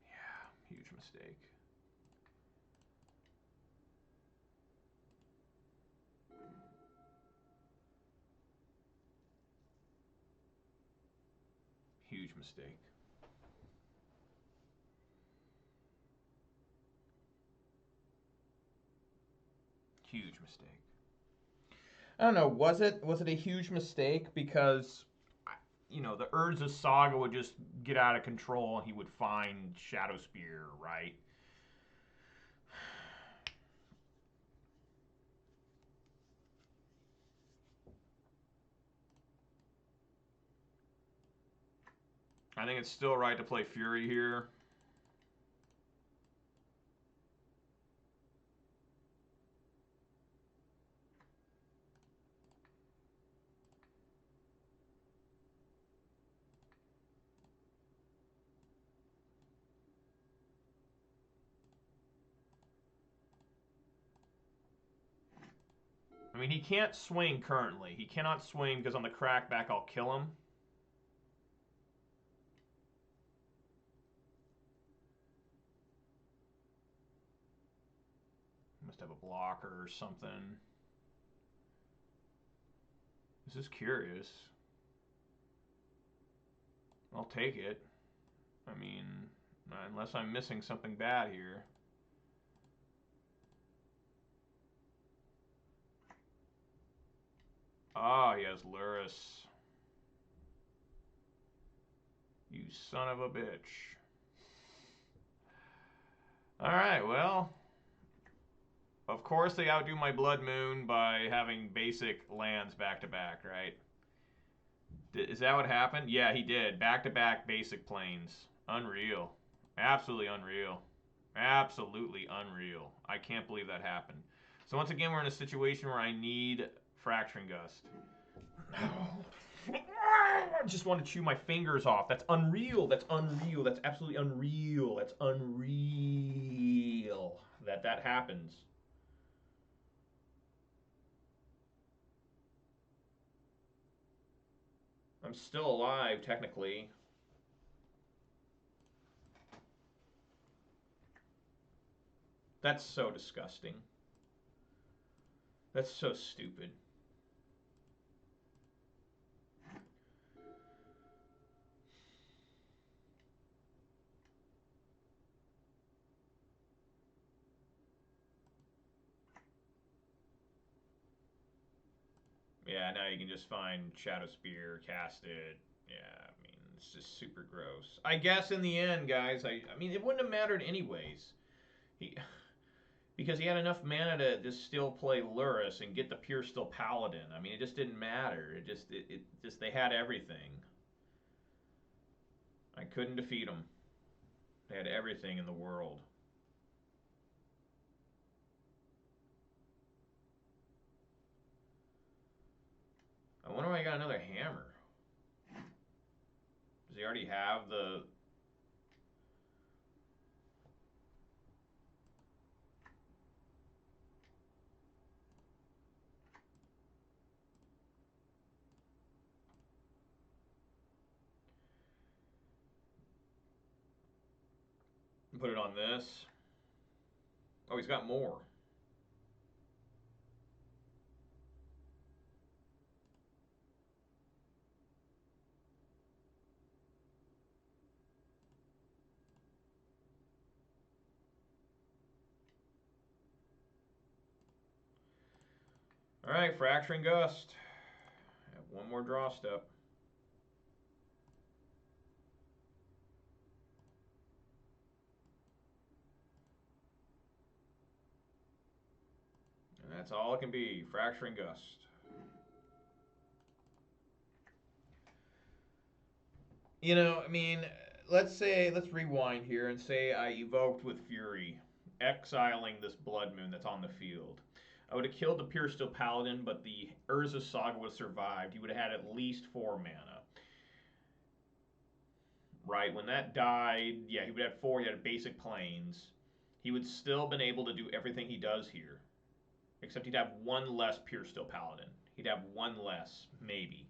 Yeah, huge mistake. Huge mistake. Huge mistake. I don't know. Was it a huge mistake because you know the Urza saga would just get out of control and he would find Shadow Spear, right? I think it's still right to play Fury here. I mean, he can't swing currently. He cannot swing because on the crackback I'll kill him. Must have a blocker or something. This is curious. I'll take it. I mean, unless I'm missing something bad here. Ah, he has Lurrus. You son of a bitch. Alright, well. Of course they outdo my Blood Moon by having basic lands back to back, right? Is that what happened? Yeah, he did. Back to back basic planes. Unreal. Absolutely unreal. Absolutely unreal. I can't believe that happened. So once again, we're in a situation where I need Fracturing Gust. I just want to chew my fingers off. That's unreal. That's unreal. That's absolutely unreal. That's unreal that happens. I'm still alive, technically. That's so disgusting. That's so stupid. Yeah, now you can just find Shadow Spear, cast it. Yeah, I mean, it's just super gross. I guess in the end, guys, I mean, it wouldn't have mattered anyways. He, because he had enough mana to just still play Lurrus and get the pure still Paladin. I mean, it just didn't matter. It just they had everything. I couldn't defeat them. They had everything in the world. I wonder why I got another hammer. Does he already have the... Put it on this? Oh, he's got more. Alright, Fracturing Gust. I have one more draw step. And that's all it can be. Fracturing Gust. You know, I mean, let's rewind here and say I evoked with Fury, exiling this Blood Moon that's on the field. I would have killed the Pure Steel Paladin, but the Urza Saga would have survived. He would have had at least 4 mana. Right, when that died, yeah, he would have 4, he had basic planes. He would still been able to do everything he does here. Except he'd have 1 less Pure Steel Paladin. He'd have 1 less, maybe.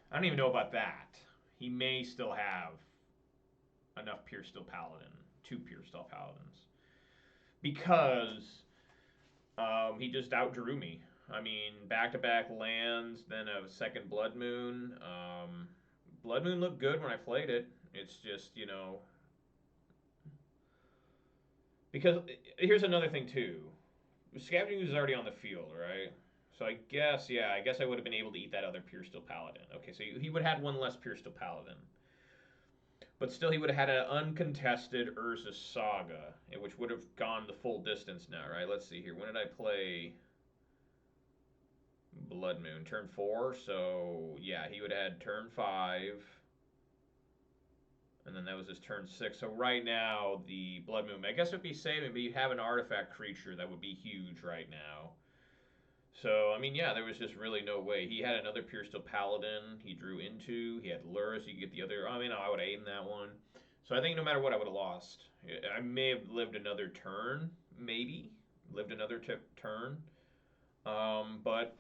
I don't even know about that. He may still have enough Pure Steel Paladin, 2 Pure Steel Paladins. Because he just outdrew me. I mean, back-to-back lands, then a second Blood Moon. Blood Moon looked good when I played it. It's just, you know... Because here's another thing, too. Scavenging is already on the field, right? So I guess, yeah, I guess I would have been able to eat that other Pure Steel Paladin. Okay, so he would have had 1 less Pure Steel Paladin. But still, he would have had an uncontested Urza Saga, which would have gone the full distance now, right? Let's see here. When did I play Blood Moon? Turn 4. So, yeah, he would have had turn 5. And then that was his turn 6. So right now, the Blood Moon, I guess it would be safe, but you have an artifact creature that would be huge right now. So, I mean, yeah, there was just really no way. He had another Pure Steel Paladin he drew into. He had Lurrus. You could get the other. I mean, I would have eaten that one. So I think no matter what, I would have lost. I may have lived another turn, maybe. Lived another turn. But,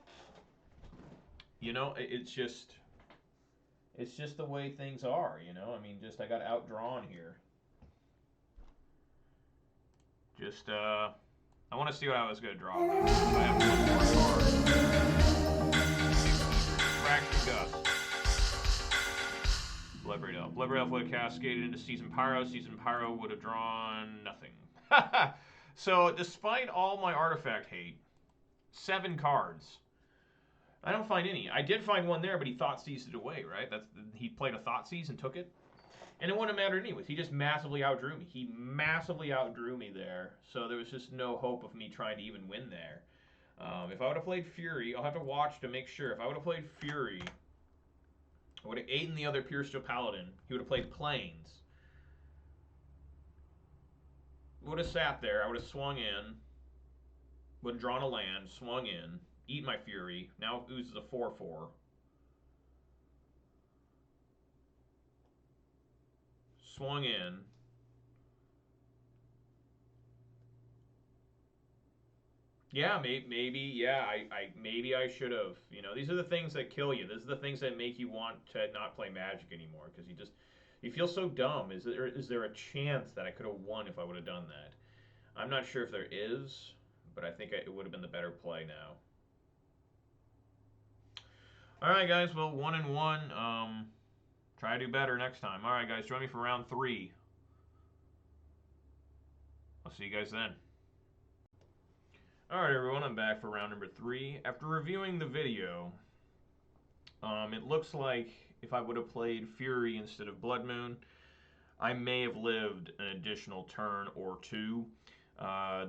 you know, it's just the way things are, you know? I mean, just I got outdrawn here. Just, I want to see what I was going to draw. I have one more card. Fraction Gust. Bloodbraid Elf. Bloodbraid Elf would have cascaded into Season Pyro. Season Pyro would have drawn nothing. So, despite all my artifact hate, 7 cards. I don't find any. I did find one there, but he Thoughtseized it away, right? He played a Thoughtseized and took it. And it wouldn't have mattered anyways. He just massively outdrew me. He massively outdrew me there. So there was just no hope of me trying to even win there. If I would have played Fury, I'll have to watch to make sure. If I would have played Fury, I would have eaten the other Pure Steel Paladin. He would have played Plains. Would have sat there. I would have swung in. Would have drawn a land, swung in, eat my Fury. Now it oozes a 4/4. Swung in. Yeah, maybe. Yeah, maybe I should have. You know, these are the things that kill you. These are the things that make you want to not play Magic anymore because you feel so dumb. Is there a chance that I could have won if I would have done that? I'm not sure if there is, but I think it would have been the better play now. All right, guys. Well, 1-1. Try to do better next time. All right, guys. Join me for round 3. I'll see you guys then. Alright everyone, I'm back for round number 3. After reviewing the video, it looks like if I would have played Fury instead of Blood Moon, I may have lived an additional turn or 2.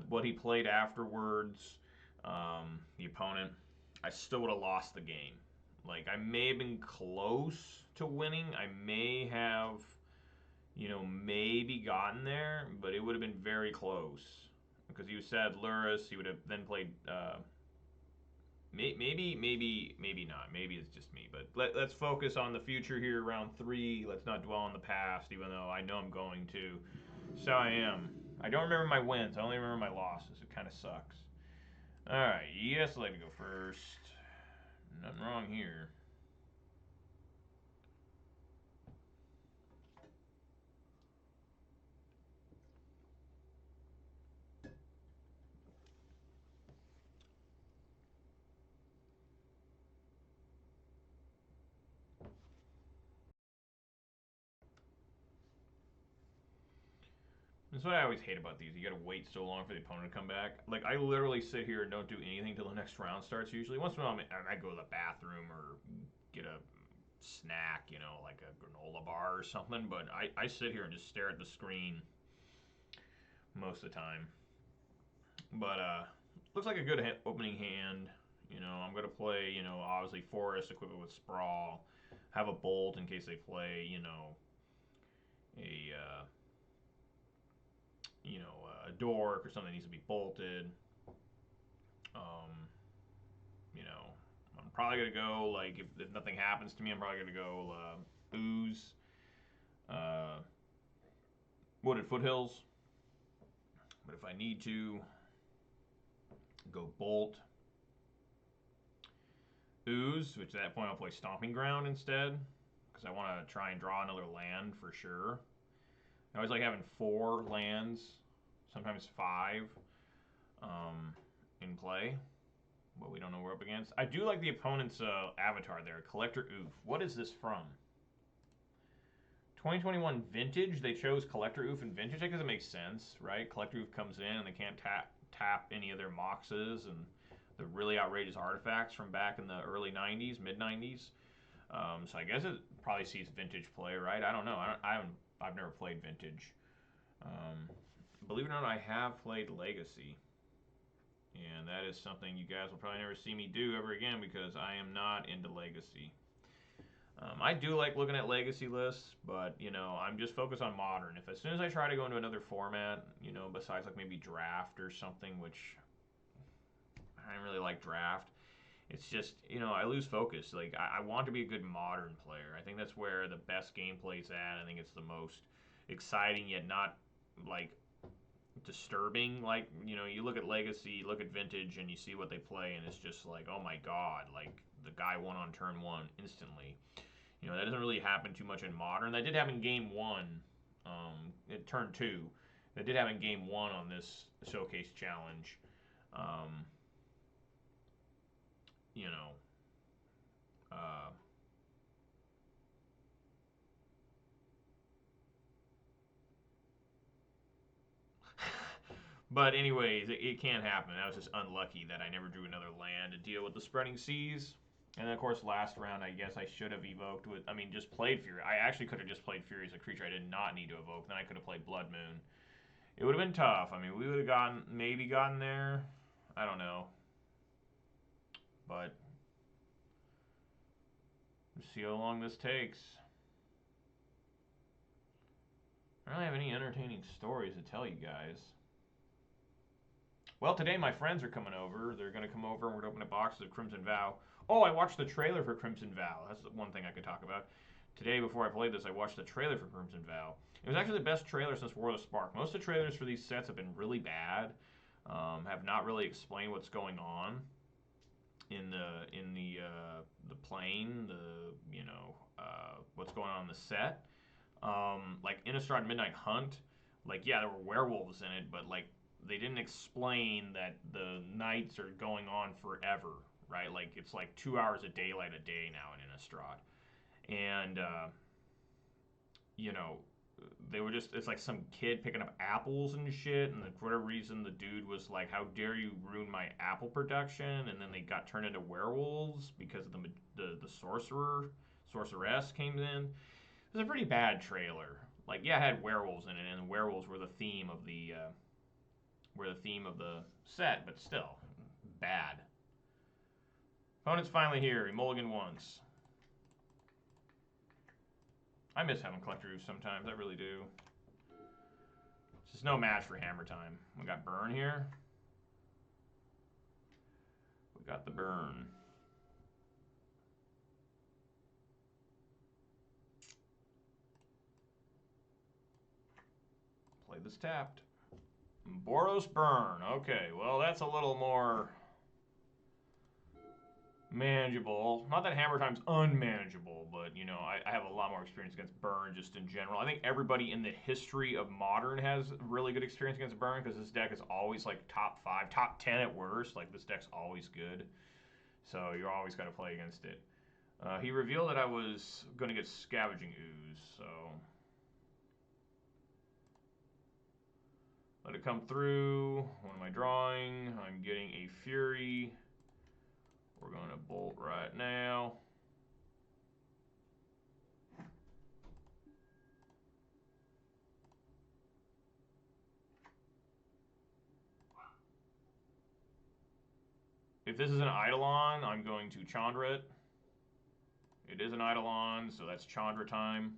What he played afterwards, the opponent, I still would have lost the game. Like, I may have been close to winning. I may have, you know, maybe gotten there, but it would have been very close. Because you said Lurrus, he would have then played. Maybe not. Maybe it's just me. But let's focus on the future here, round 3. Let's not dwell on the past, even though I know I'm going to. So I am. I don't remember my wins. I only remember my losses. It kind of sucks. All right. Yes, I'd like to go first. Nothing wrong here. That's what I always hate about these. You gotta wait so long for the opponent to come back. Like, I literally sit here and don't do anything till the next round starts usually. Once in a while, I might go to the bathroom or get a snack, you know, like a granola bar or something. But I sit here and just stare at the screen most of the time. But, looks like a good opening hand. You know, I'm gonna play, you know, obviously Forest, equip it with Sprawl. Have a Bolt in case they play, you know, a a dork or something that needs to be bolted. Um, I'm probably gonna go like if nothing happens to me, I'm probably gonna go ooze, uh, wooded foothills. But if I need to, go bolt, ooze, which at that point I'll play stomping ground instead because I want to try and draw another land for sure. I always like having 4 lands, sometimes 5, um, in play. But we don't know what we're up against. I do like the opponent's avatar there, Collector Oof. What is this from? 2021 Vintage. They chose Collector Oof and Vintage because it makes sense, right? Collector Oof comes in and they can't tap any of their moxes and the really outrageous artifacts from back in the early 90s, mid 90s. So I guess it probably sees Vintage play, right? I don't know. I've never played Vintage. Um, believe it or not, I have played Legacy. And that is something you guys will probably never see me do ever again because I am not into Legacy. I do like looking at Legacy lists, but I'm just focused on Modern. If as soon as I try to go into another format, besides like maybe Draft or something, which I don't really like Draft, it's just I lose focus. Like I want to be a good Modern player. I think that's where the best gameplay's at. I think it's the most exciting yet not like disturbing. Like you look at Legacy, you look at Vintage, and you see what they play, and it's just like, oh my god, like the guy won on turn 1 instantly. That doesn't really happen too much in Modern. That did happen in game 1, turn 2. That did happen in game 1 on this showcase challenge. Um, you know, uh, but anyways, it can happen. I was just unlucky that I never drew another land to deal with the spreading seas. And then, of course, last round, I guess I should have evoked with. I mean, just played Fury. I actually could have just played Fury as a creature I did not need to evoke. Then I could have played Blood Moon. It would have been tough. I mean, we would have maybe gotten there. I don't know. But we'll see how long this takes. I don't really have any entertaining stories to tell you guys. Well, today my friends are coming over. They're going to come over and we're going to open a box of Crimson Vow. Oh, I watched the trailer for Crimson Vow. That's one thing I could talk about. Today, before I played this, I watched the trailer for Crimson Vow. It was actually the best trailer since World of Spark. Most of the trailers for these sets have been really bad, have not really explained what's going on in the plane, what's going on in the set. Like Innistrad Midnight Hunt, like yeah, there were werewolves in it, but like they didn't explain that the nights are going on forever, right? Like it's like 2 hours of daylight a day now in Innistrad, and you know they were just it's like some kid picking up apples and shit, and for whatever reason the dude was like, "How dare you ruin my apple production?" And then they got turned into werewolves because of the sorceress came in. It was a pretty bad trailer. Like, yeah, it had werewolves in it, and werewolves were the theme of the set, but still bad. Opponent's finally here. He mulligan once. I miss having collector roofs sometimes. I really do. It's just no match for Hammer Time. We got burn here. We got the burn. Play this tapped. Boros burn. Okay, well that's a little more manageable. Not that Hammer Time's unmanageable, but I have a lot more experience against burn just in general. I think everybody in the history of Modern has really good experience against burn because this deck is always like top 5, top 10 at worst. Like this deck's always good, so you're always going to play against it. He revealed that I was going to get Scavenging Ooze, so let it come through. What am I drawing? I'm getting a Fury. We're going to bolt right now. If this is an Eidolon, I'm going to Chandra it. It is an Eidolon, so that's Chandra time.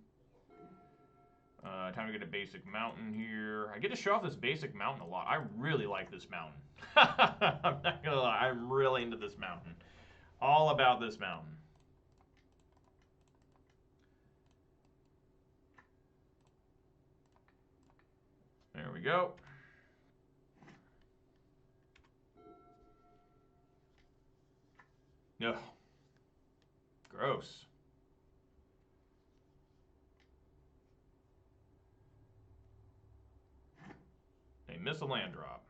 Time to get a basic mountain here. I get to show off this basic mountain a lot. I really like this mountain. I'm not gonna lie, I'm really into this mountain. All about this mountain. There we go. No. Gross. They miss a land drop.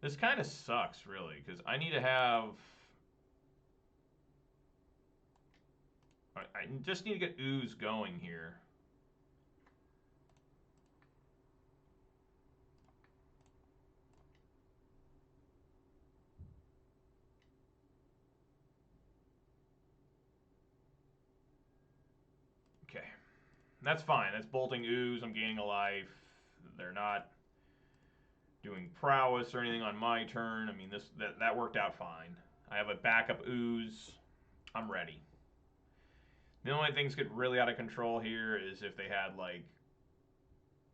This kind of sucks, really, because I need to have... I just need to get ooze going here. Okay. That's fine. That's bolting ooze. I'm gaining a life. They're not doing prowess or anything on my turn. I mean, that worked out fine. I have a backup ooze. I'm ready. The only things get really out of control here is if they had, like,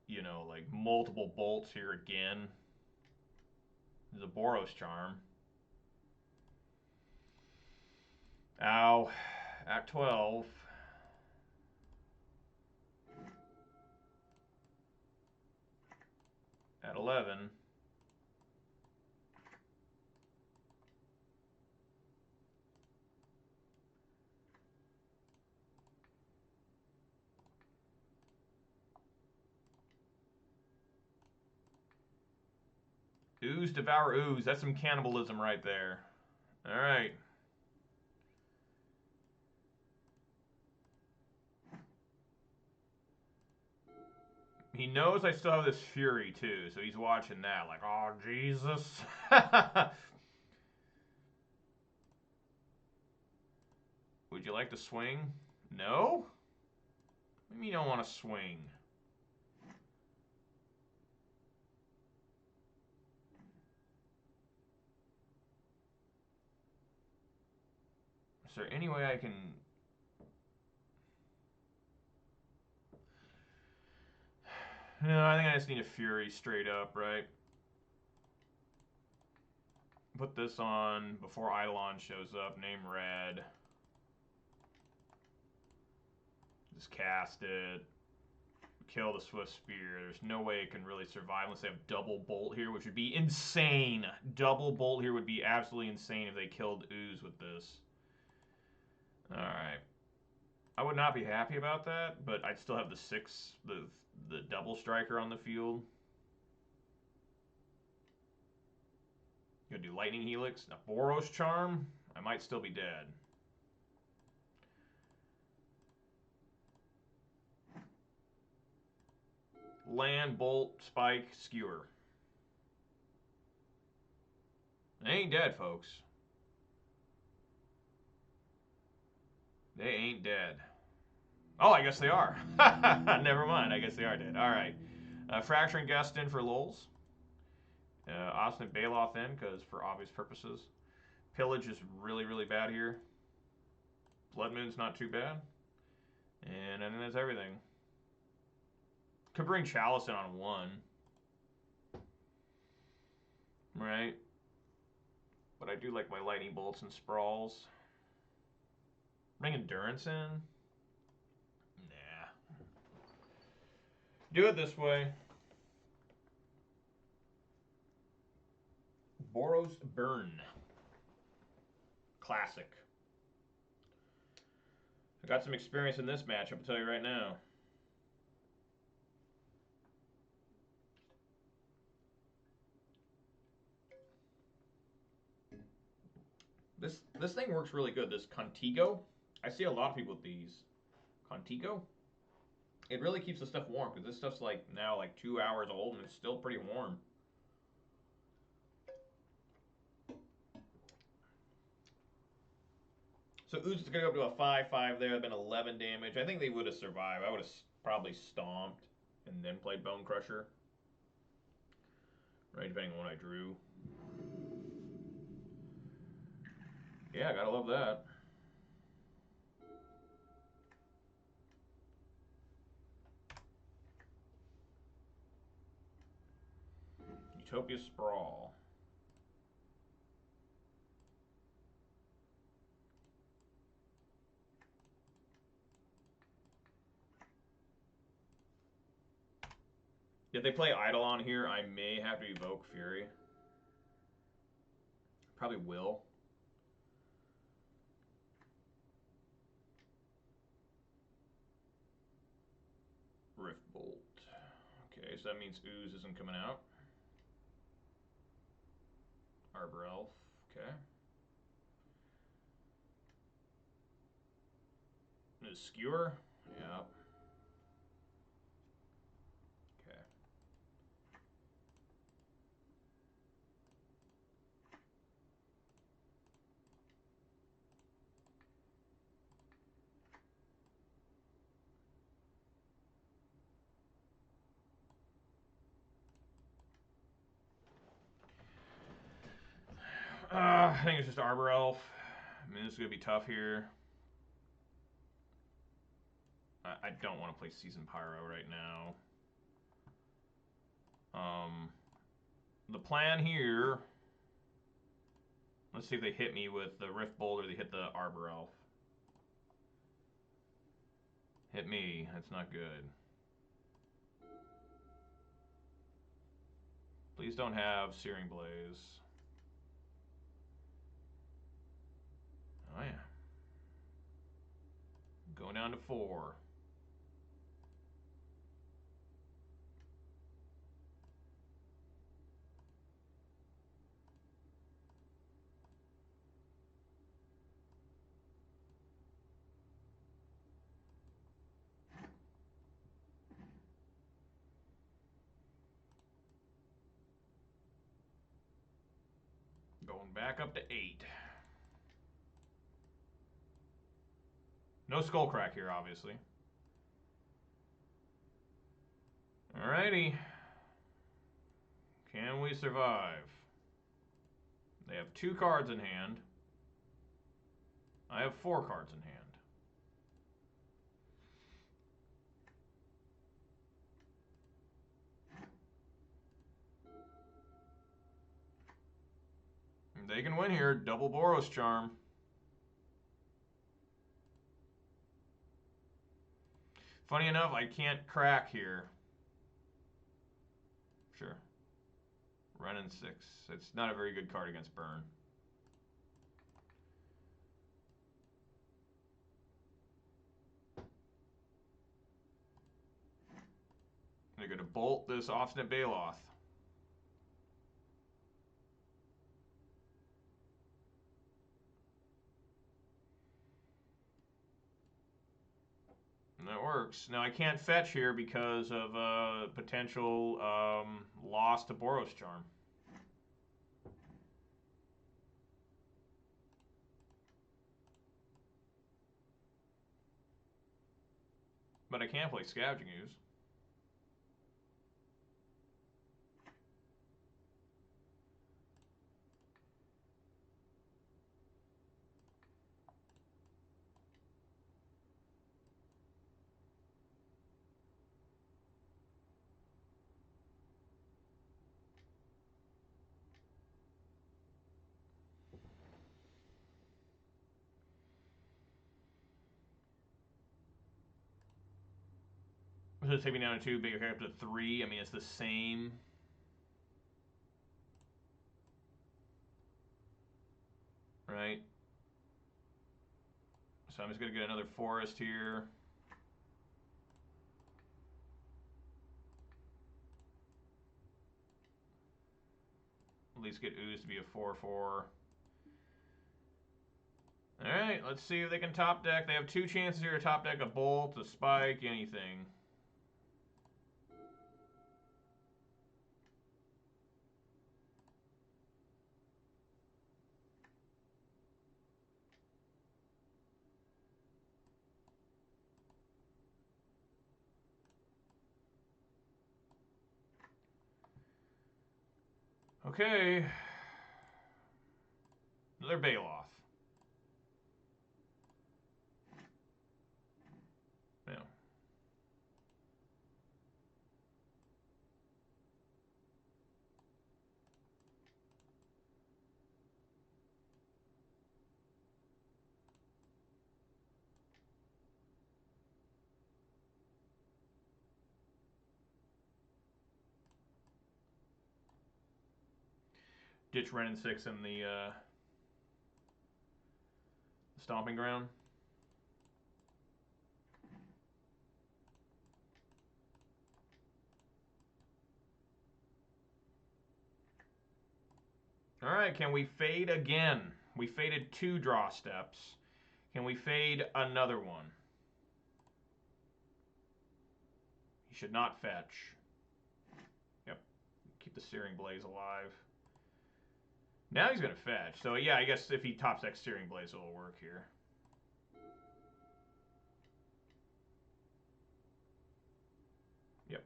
you know, like multiple bolts here again. There's a Boros charm. Ow. At 12. At 11. Ooze, devour ooze. That's some cannibalism right there. All right. He knows I still have this fury too, so he's watching that like, oh, Jesus. Would you like to swing? No? Maybe you don't want to swing. Is there any way I can... No, I think I just need a fury straight up, right? Put this on before Eidolon shows up. Name red. Just cast it. Kill the Swift Spear. There's no way it can really survive unless they have double bolt here, which would be insane. Double bolt here would be absolutely insane if they killed ooze with this. Alright. I would not be happy about that, but I'd still have the the double striker on the field. Gonna do Lightning Helix. Now Boros Charm. I might still be dead. Land, Bolt, Spike, Skewer. They ain't dead, folks. They ain't dead. Oh, I guess they are. Never mind. I guess they are dead. All right. Fracturing Gust in for lulz. Obstinate Baloth in, because for obvious purposes. Pillage is really, really bad here. Blood Moon's not too bad. And then that's everything. Could bring Chalice in on 1. Right? But I do like my Lightning Bolts and Sprawls. Bring Endurance in? Nah. Do it this way. Boros Burn. Classic. I got some experience in this matchup, I'll tell you right now. This thing works really good. This Contigo. I see a lot of people with these. Contigo. It really keeps the stuff warm because this stuff's like now like 2 hours old and it's still pretty warm. So Ooze is going to go up to a 5-5 there. That'd been 11 damage. I think they would have survived. I would have probably stomped and then played Bone Crusher. right? Depending on what I drew. Yeah, gotta love that. Utopia Sprawl. If they play Eidolon here, I may have to evoke Fury. Probably will. Rift Bolt. Okay, so that means Ooze isn't coming out. Arbor Elf. Okay. Is Skewer? Yeah. Okay. I think it's just Arbor Elf. I mean, this is going to be tough here. I don't want to play Season Pyro right now. The plan here... Let's see if they hit me with the Rift Bolt or they hit the Arbor Elf. Hit me. That's not good. Please don't have Searing Blaze. Oh, yeah. Going down to 4. Going back up to 8. No Skullcrack here, obviously. Alrighty. Can we survive? They have 2 cards in hand. I have 4 cards in hand. They can win here. Double Boros Charm. Funny enough, I can't crack here. Sure. Running 6. It's not a very good card against Burn. They're going to bolt this Obstinate Baloth. And that works. Now I can't fetch here because of potential loss to Boros Charm. But I can play Scavenging Ooze. So it's taking me down to 2, bigger up to 3. I mean, it's the same. Right? So I'm just going to get another forest here. At least get Ooze to be a 4/4. Alright, let's see if they can top deck. They have 2 chances here to top deck a Bolt, a Spike, anything. Okay. Another Bailoff. Yeah. Ditch Ren and 6 in the stomping ground. All right, can we fade again? We faded 2 draw steps. Can we fade another one? He should not fetch. Yep. Keep the Searing Blaze alive. Now he's going to fetch. So yeah, I guess if he top decks Searing Blaze, it'll work here. Yep.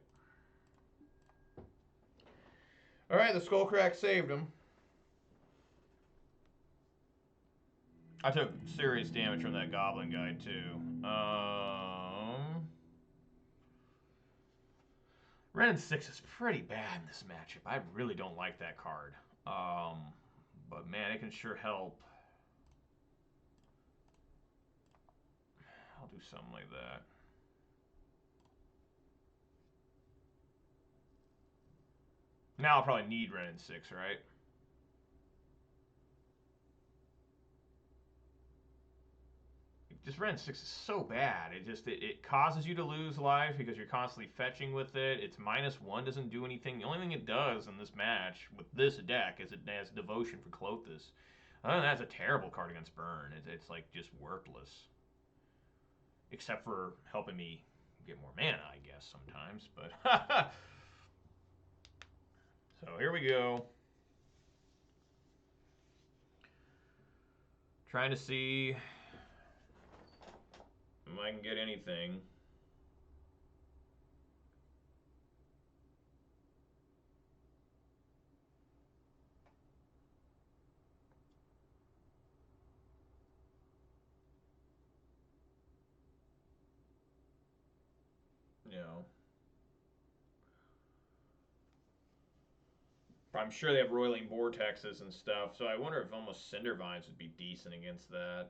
All right, the Skullcrack saved him. I took serious damage from that Goblin guy too. Ren and 6 is pretty bad in this matchup. I really don't like that card. But man, it can sure help. I'll do something like that. Now I'll probably need Ren and 6, right? Just Ren 6 is so bad. It causes you to lose life because you're constantly fetching with it. It's -1, doesn't do anything. The only thing it does in this match with this deck is it has Devotion for Clothis. Other than that, it's a terrible card against Burn. It's like just worthless. Except for helping me get more mana, I guess, sometimes. But so here we go. Trying to see if I can get anything. You know. I'm sure they have Roiling Vortexes and stuff, so I wonder if almost Cindervines would be decent against that.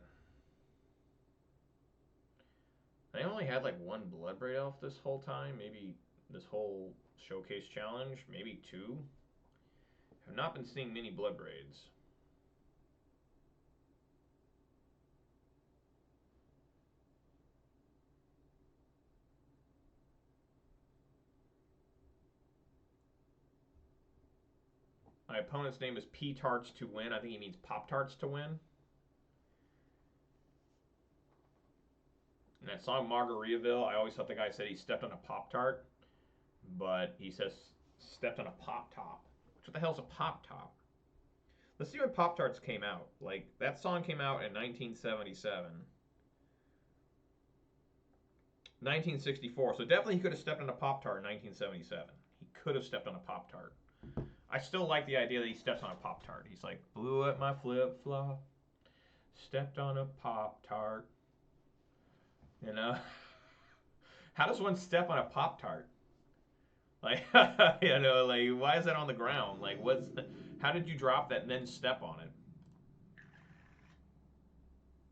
I only had like 1 Bloodbraid Elf this whole time, maybe this whole showcase challenge, maybe 2. Have not been seeing many Bloodbraids. My opponent's name is P-Tarts to win. I think he means Pop-Tarts to win. In that song Margaritaville, I always thought the guy said he stepped on a Pop-Tart, but he says stepped on a Pop-Top. What the hell's a Pop-Top? Let's see when Pop-Tarts came out. Like, that song came out in 1977. 1964. So definitely he could have stepped on a Pop-Tart in 1977. He could have stepped on a Pop-Tart. I still like the idea that he steps on a Pop-Tart. He's like, blew at my flip-flop, stepped on a Pop-Tart. You know? How does one step on a Pop-Tart? Like, you know, like, why is that on the ground? Like, how did you drop that and then step on it?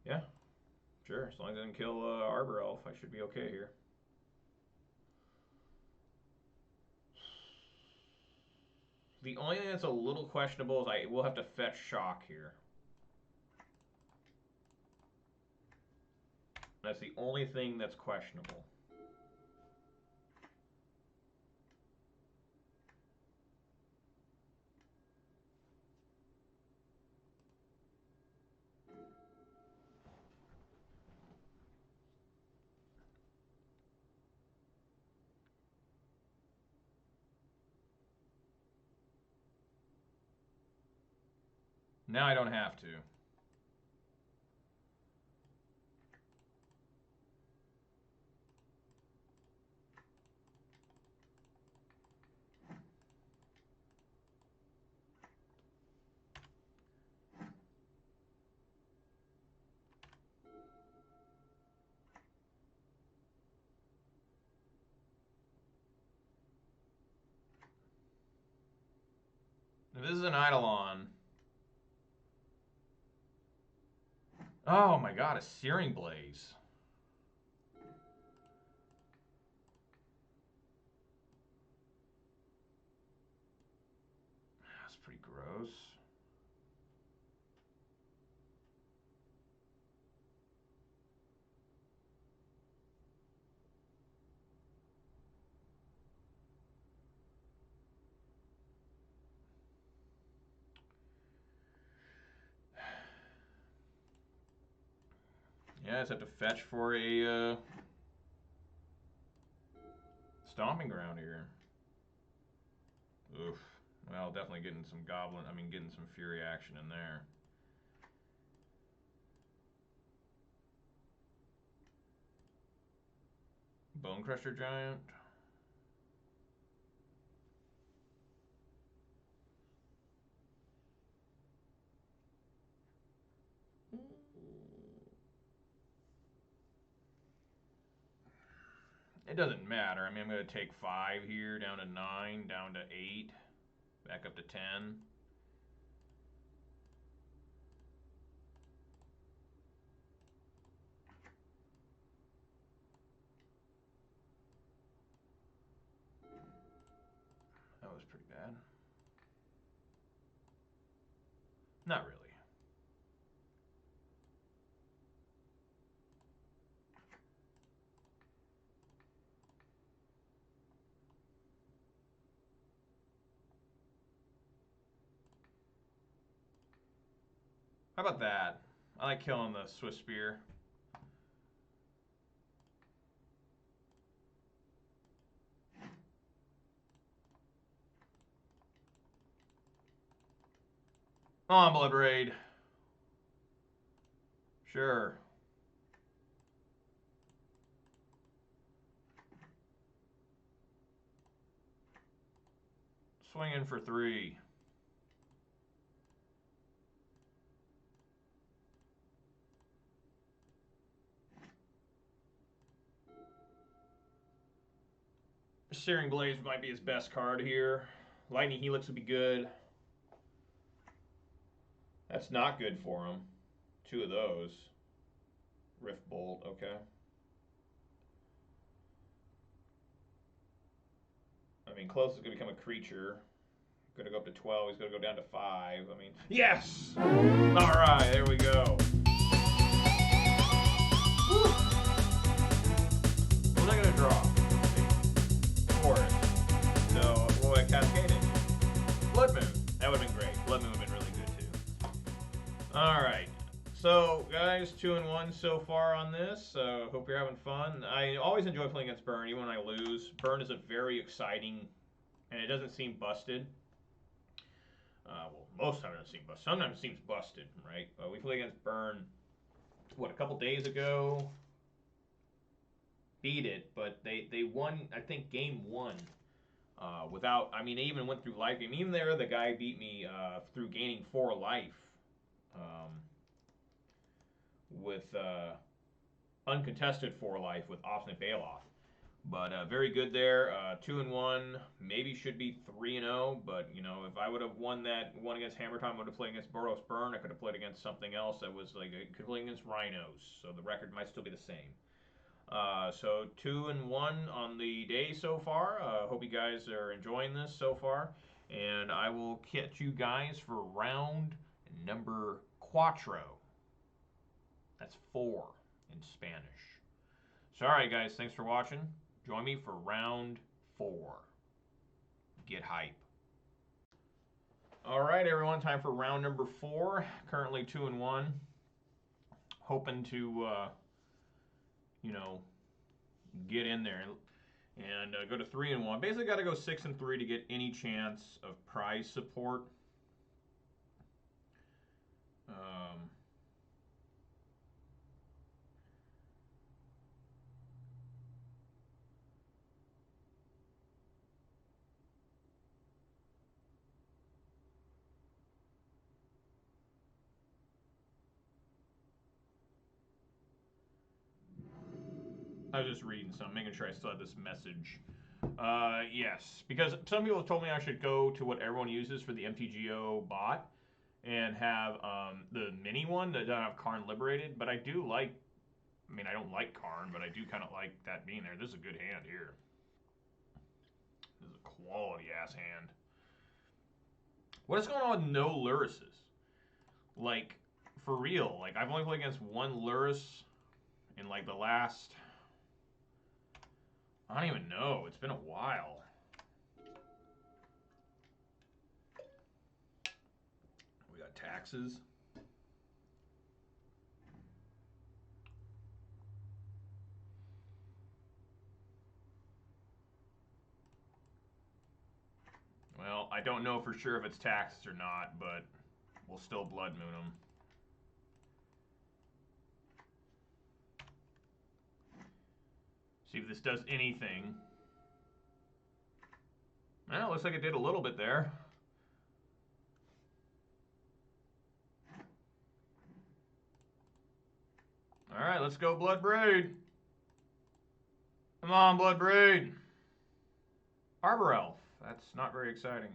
Yeah, sure. As long as it didn't kill Arbor Elf, I should be okay here. The only thing that's a little questionable is I will have to fetch Shock here. That's the only thing that's questionable. Now I don't have to. this is an Eidolon. Oh my god, a Searing Blaze. That's pretty gross. Yeah, I just have to fetch for a stomping ground here. Oof. Well, definitely getting some getting some Fury action in there. Bone Crusher Giant. It doesn't matter. I mean, I'm going to take 5 here, down to 9, down to 8, back up to 10. That was pretty bad. Not really. How about that? I like killing the Swiss Spear. On Blood Raid. Sure. Swinging for 3. Searing Blaze might be his best card here. Lightning Helix would be good. That's not good for him. 2 of those. Rift Bolt, okay. I mean, close is going to become a creature. Going to go up to 12. He's going to go down to 5. I mean, yes! All right, there we go. Woo. What's I going to draw? Forest. So, what would I cascade into? Blood Moon. That would have been great. Blood Moon would have been really good, too. All right. So, guys, 2-1 so far on this. Hope you're having fun. I always enjoy playing against Burn, even when I lose. Burn is a very exciting, and it doesn't seem busted. Well, most of the time it doesn't seem busted. Sometimes it seems busted, right? We played against Burn, what, a couple days ago? Beat it, but they won, I think, game 1. Without, I mean, they even went through life game. Even there, the guy beat me through gaining 4 life. With uncontested 4 life with Obstinate Bailoff. But very good there. 2-1, maybe should be 3-0. But you know, if I would have won that one against Hammer Time, I would have played against Boros Burn. I could have played against something else that was like I could play against Rhinos. So the record might still be the same. So 2-1 on the day so far. Hope you guys are enjoying this so far, and I will catch you guys for round number cuatro. That's 4 in Spanish. So, alright guys, thanks for watching. Join me for round 4. Get hype. Alright everyone, time for round number 4. Currently 2-1. Hoping to, you know, get in there and go to 3-1. Basically got to go 6-3 to get any chance of prize support. I was just reading something, making sure I still had this message Yes, because some people have told me I should go to what everyone uses for the MTGO bot and have the mini one that doesn't have Karn liberated. But I do like. I mean, I don't like Karn, but I do kind of like that being there. This is a good hand here. This is a quality ass hand. What is going on with no Lurruses? Like, for real. Like, I've only played against one Lurrus in like the last. I don't even know. It's been a while. We got taxes. Well, I don't know for sure if it's taxes or not, but we'll still Blood Moon them. See if this does anything. Well, looks like it did a little bit there. Alright, let's go Blood Braid. Come on, Blood Braid. Arbor Elf. That's not very exciting.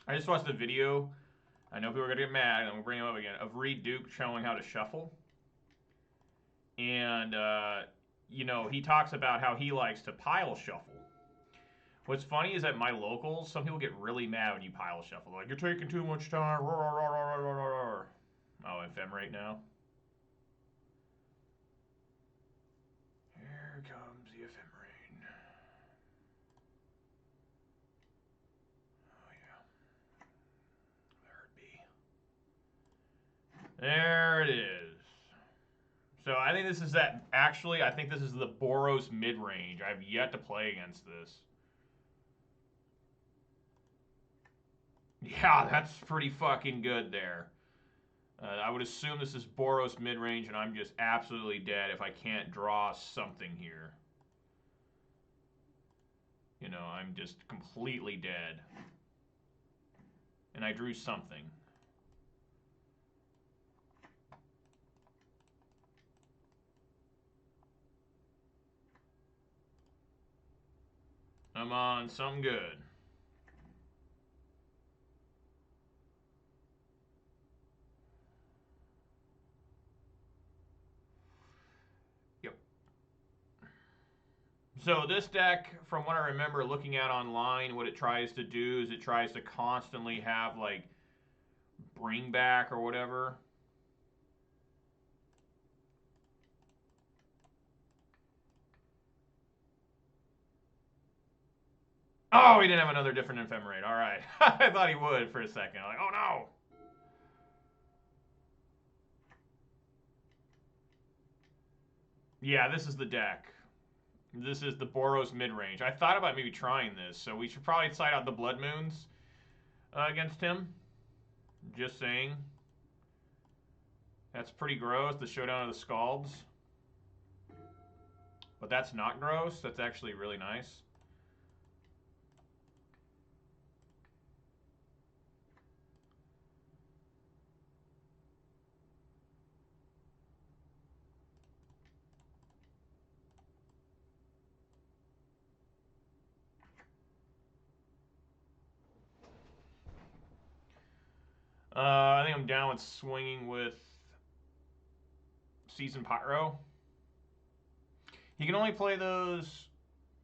I just watched the video. I know people are going to get mad. I'm going to bring him up again. Of Reed Duke showing how to shuffle. And, you know, he talks about how he likes to pile shuffle. What's funny is that my locals, some people get really mad when you pile shuffle. Like, you're taking too much time. Oh, ephemerate now. Here comes the ephemerate. Oh, yeah. There it is. So I think this is that. Actually, I think this is the Boros Midrange. I've yet to play against this. Yeah, that's pretty fucking good there. I would assume this is Boros Midrange, and I'm just absolutely dead if I can't draw something here. You know, I'm just completely dead. And I drew something. I'm on something good. Yep. So this deck, from what I remember looking at online, what it tries to do is it tries to constantly have, like, bring back or whatever. Oh, he didn't have another different ephemerate. All right. I thought he would for a second. I'm like, oh no. Yeah, this is the deck. This is the Boros midrange. I thought about maybe trying this, so we should probably side out the Blood Moons against him. Just saying. That's pretty gross, the Showdown of the Scalds. But that's not gross. That's actually really nice. I think I'm down with swinging with Season Pyro. You can only play those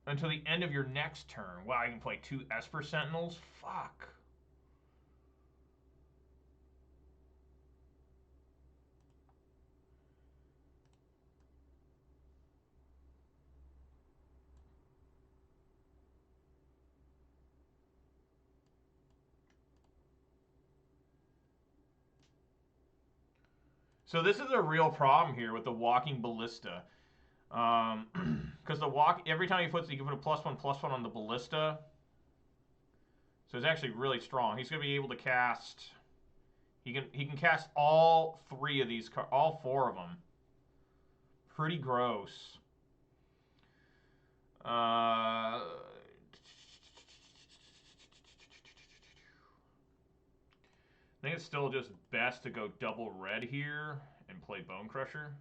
until the end of your next turn. Wow, you can play 2 Esper Sentinels? Fuck. So this is a real problem here with the Walking Ballista. Because the walk, every time he puts, you can put a +1/+1 on the Ballista. So it's actually really strong. He's going to be able to cast. He can cast all 3 of these, all 4 of them. Pretty gross. I think it's still just best to go double red here and play Bone Crusher.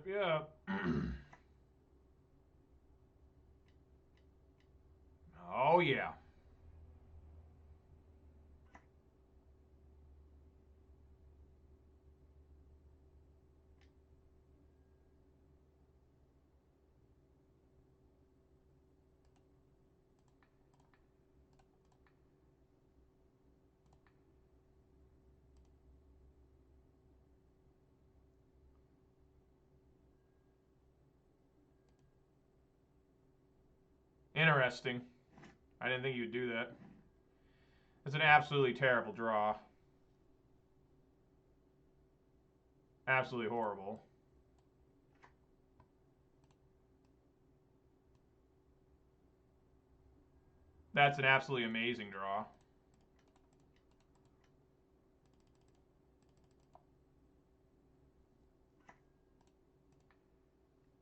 Yep. Oh, yeah. Interesting. I didn't think you'd do that. It's an absolutely terrible draw. Absolutely horrible. That's an absolutely amazing draw.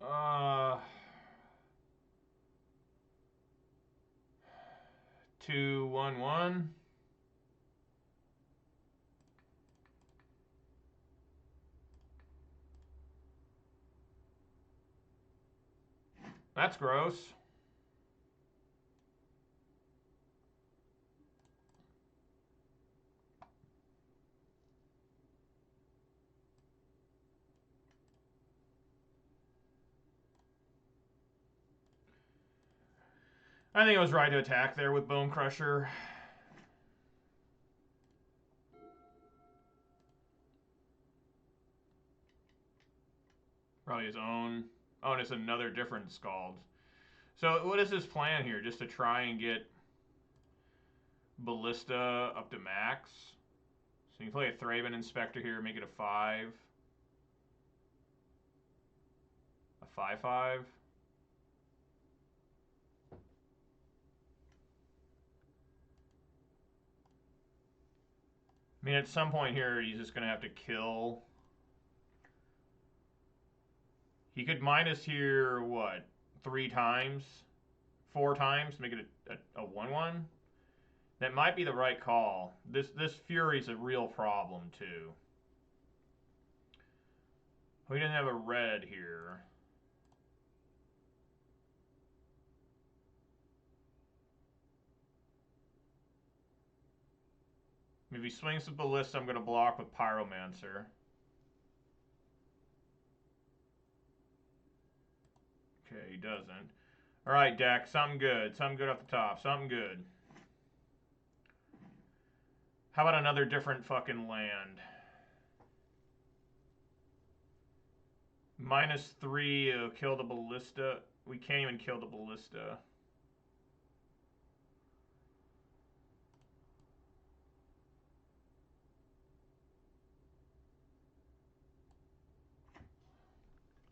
Uh, 2-1-1. That's gross. I think it was right to attack there with Bone Crusher. Probably his own. Oh, and it's another different Scald. So what is his plan here? Just to try and get Ballista up to max? So you can play a Thraben Inspector here, make it a 5. A 5-5. I mean, at some point here, he's just going to have to kill. He could minus here, what, 3 times? 4 times? Make it a 1-1? That might be the right call. This Fury's a real problem, too. We didn't have a red here. If he swings the Ballista, I'm going to block with Pyromancer. Okay, he doesn't. Alright, deck. Something good. Something good off the top. Something good. How about another different fucking land? -3, kill the Ballista. We can't even kill the Ballista.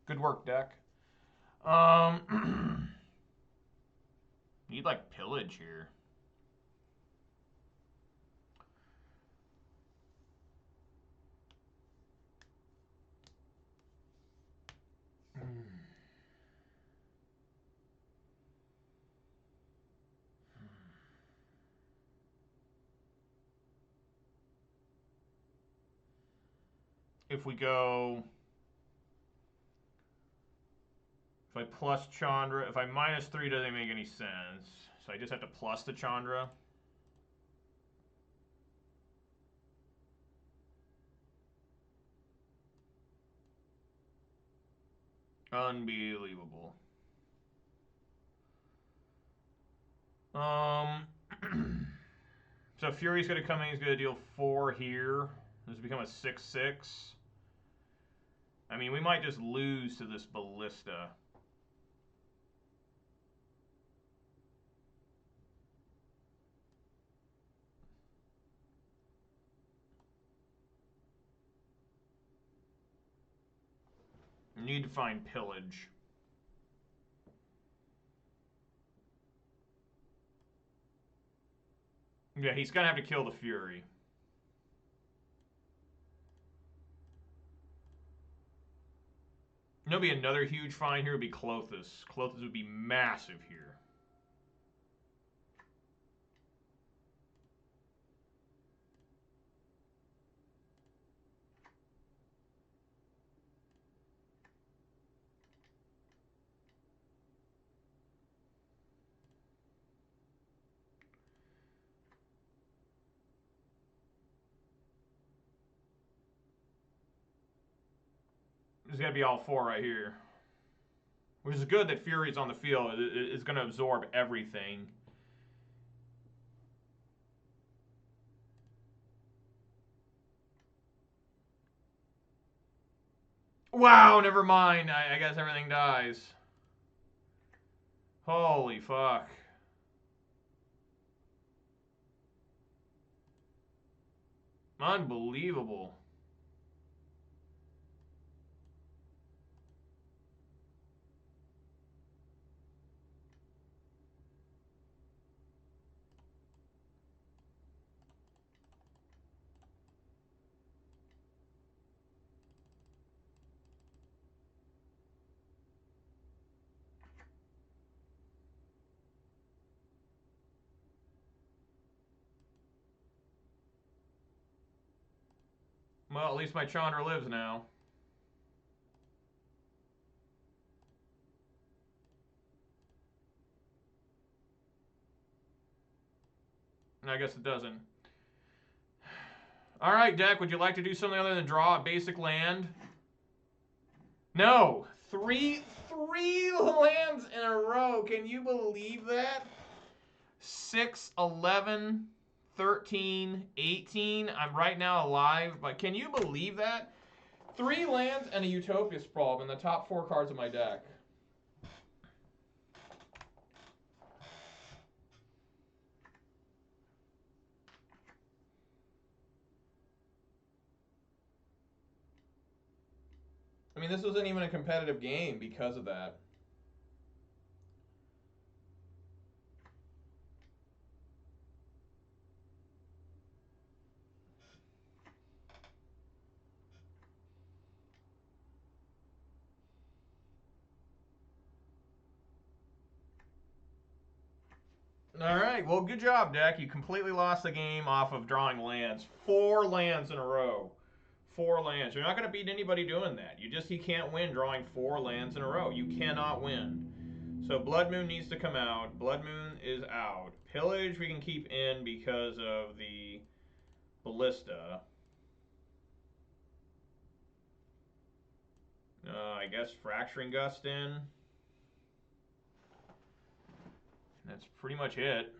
Good work, deck. Need like pillage here. If we go, if I plus Chandra, if I -3 doesn't make any sense. So I just have to plus the Chandra. Unbelievable. So Fury's going to come in. He's going to deal 4 here. This has become a 6-6. I mean, we might just lose to this Ballista. Need to find pillage. Yeah, he's gonna have to kill the Fury. You know, be another huge find here would be Klothys. Klothys would be massive here. There's got to be all four right here. Which is good that Fury's on the field. It's going to absorb everything. Wow, never mind. I guess everything dies. Holy fuck. Unbelievable. Well, at least my Chandra lives now. I guess it doesn't. All right, deck, would you like to do something other than draw a basic land? No. Three lands in a row. Can you believe that? 6, 11, 13, 18. I'm right now alive, but can you believe that? 3 lands and a Utopia Sprawl in the top 4 cards of my deck. I mean, this wasn't even a competitive game because of that. All right, well, good job, deck. You completely lost the game off of drawing lands. 4 lands in a row. 4 lands. You're not going to beat anybody doing that. You can't win drawing 4 lands in a row. You cannot win. So Blood Moon needs to come out. Blood Moon is out. Pillage we can keep in because of the Ballista. I guess Fracturing Gust in. That's pretty much it.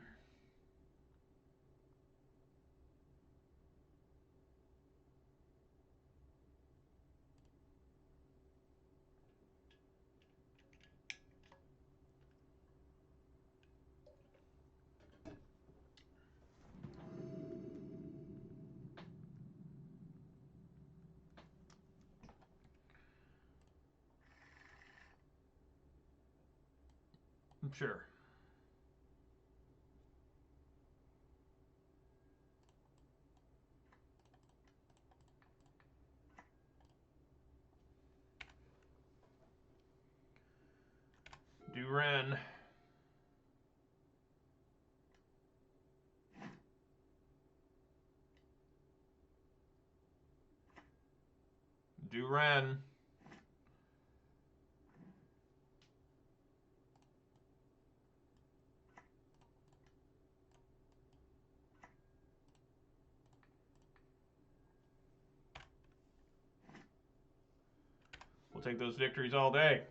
Sure. Duren. Duren. We'll take those victories all day.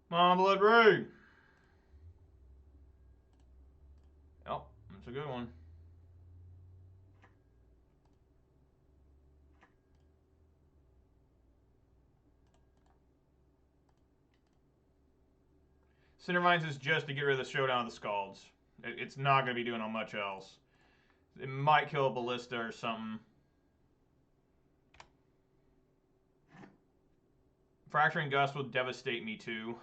Come on, Blood Ray. Oh, that's a good one. Cindermines is just to get rid of the Showdown of the Scalds. It's not going to be doing on much else. It might kill a Ballista or something. Fracturing Gust will devastate me too.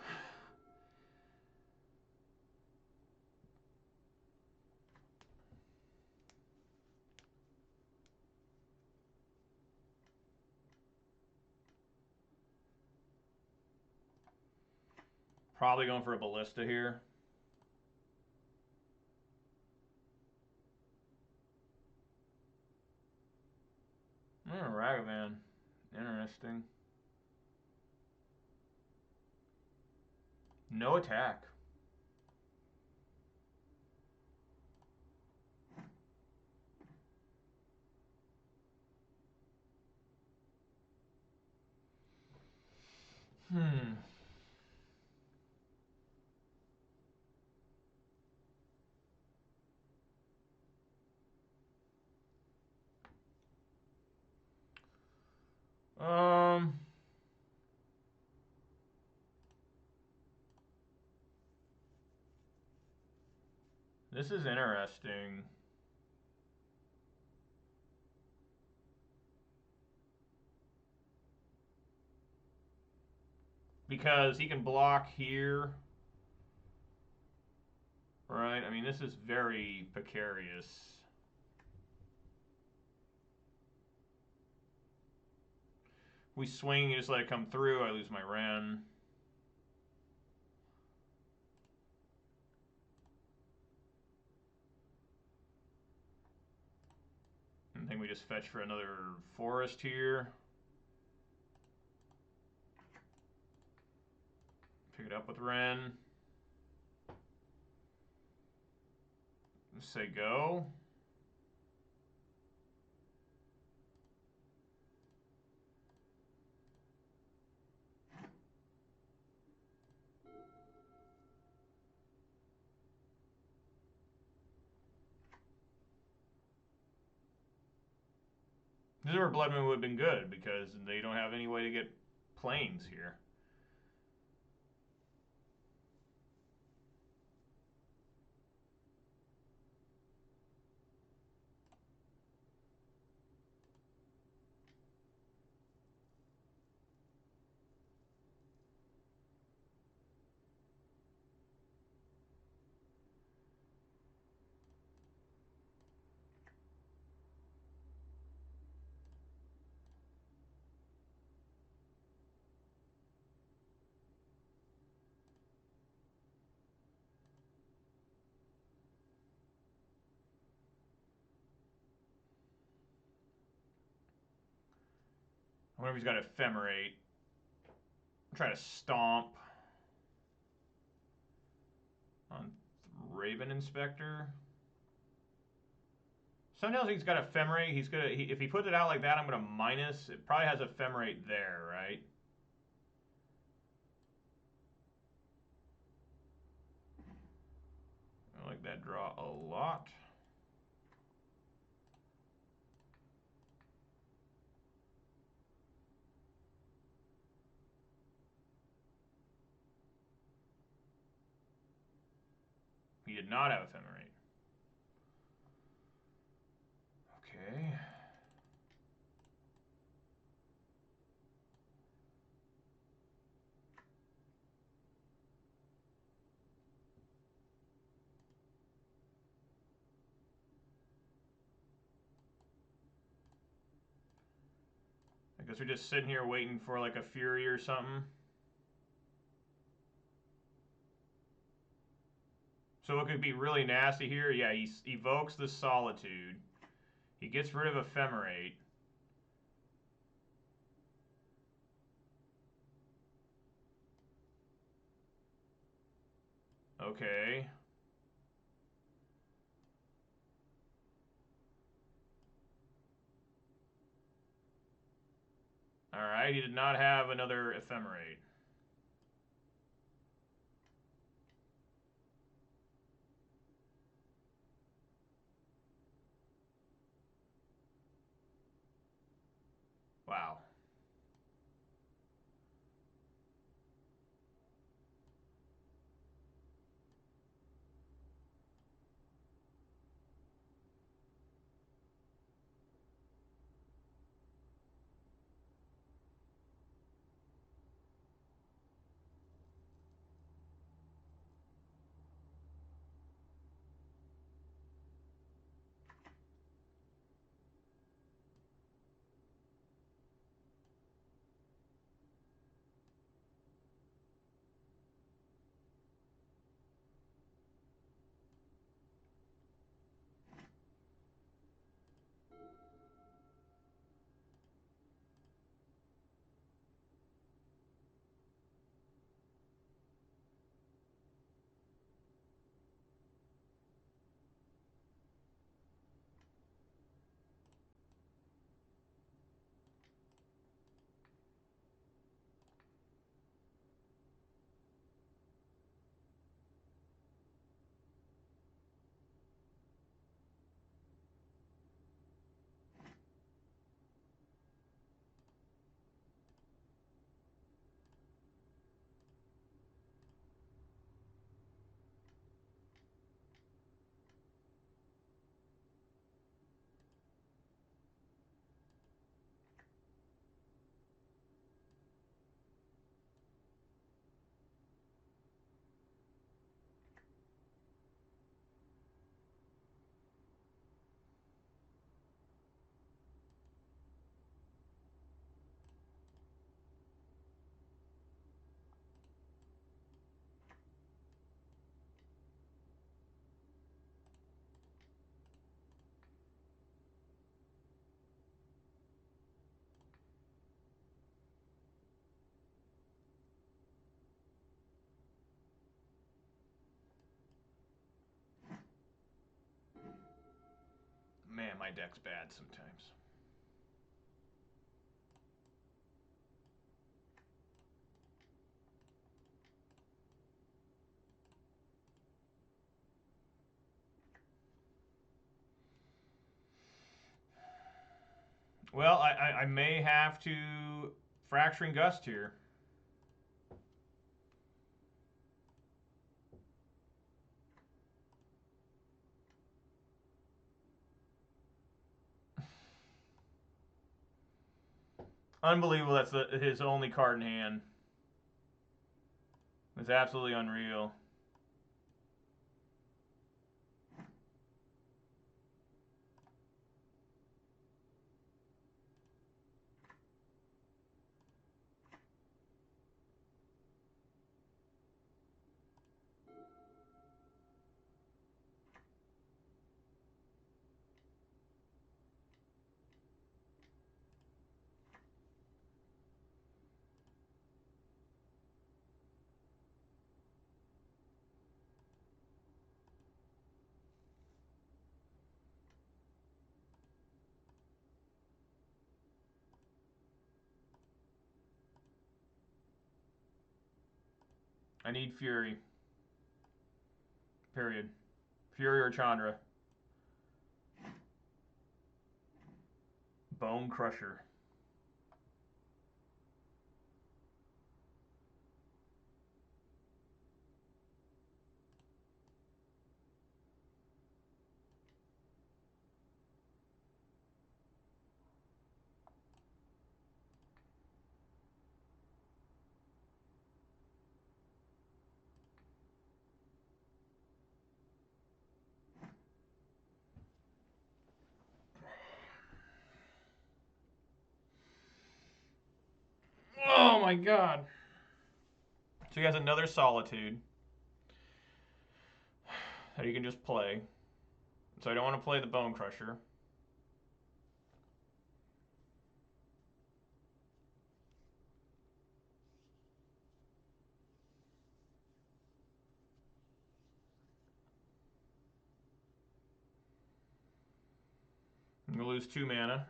Probably going for a Ballista here. Ragavan. Interesting. No attack. This is interesting. Because he can block here. Right? I mean, this is very precarious. We swing, you just let it come through, I lose my Ren. I think we just fetch for another forest here. Pick it up with Ren. Say go. This is where Blood Moon would have been good because they don't have any way to get planes here. I wonder if he's got Ephemerate. Try to stomp on Raven Inspector. Sometimes he's got Ephemerate. He's gonna if he puts it out like that, I'm gonna minus. It probably has Ephemerate there, right? I like that draw a lot. He did not have Ephemerate. Okay. I guess we're just sitting here waiting for like a Fury or something. So it could be really nasty here. Yeah, he evokes the Solitude. He gets rid of Ephemerate. Okay. Alright, he did not have another Ephemerate. Wow. my deck's bad sometimes. Well, I may have to Fracturing Gust here. Unbelievable that's his only card in hand. It's absolutely unreal. I need Fury. Period. Fury or Chandra. Bone Crusher. Oh my god. So he has another Solitude that he can just play. So I don't want to play the Bone Crusher. I'm going to lose 2 mana.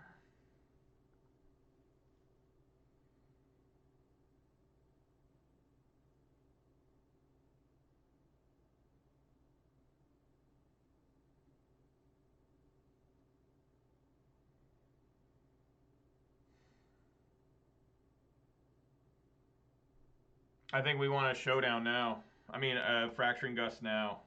I think we want a Showdown now. I mean, Fracturing Gust now.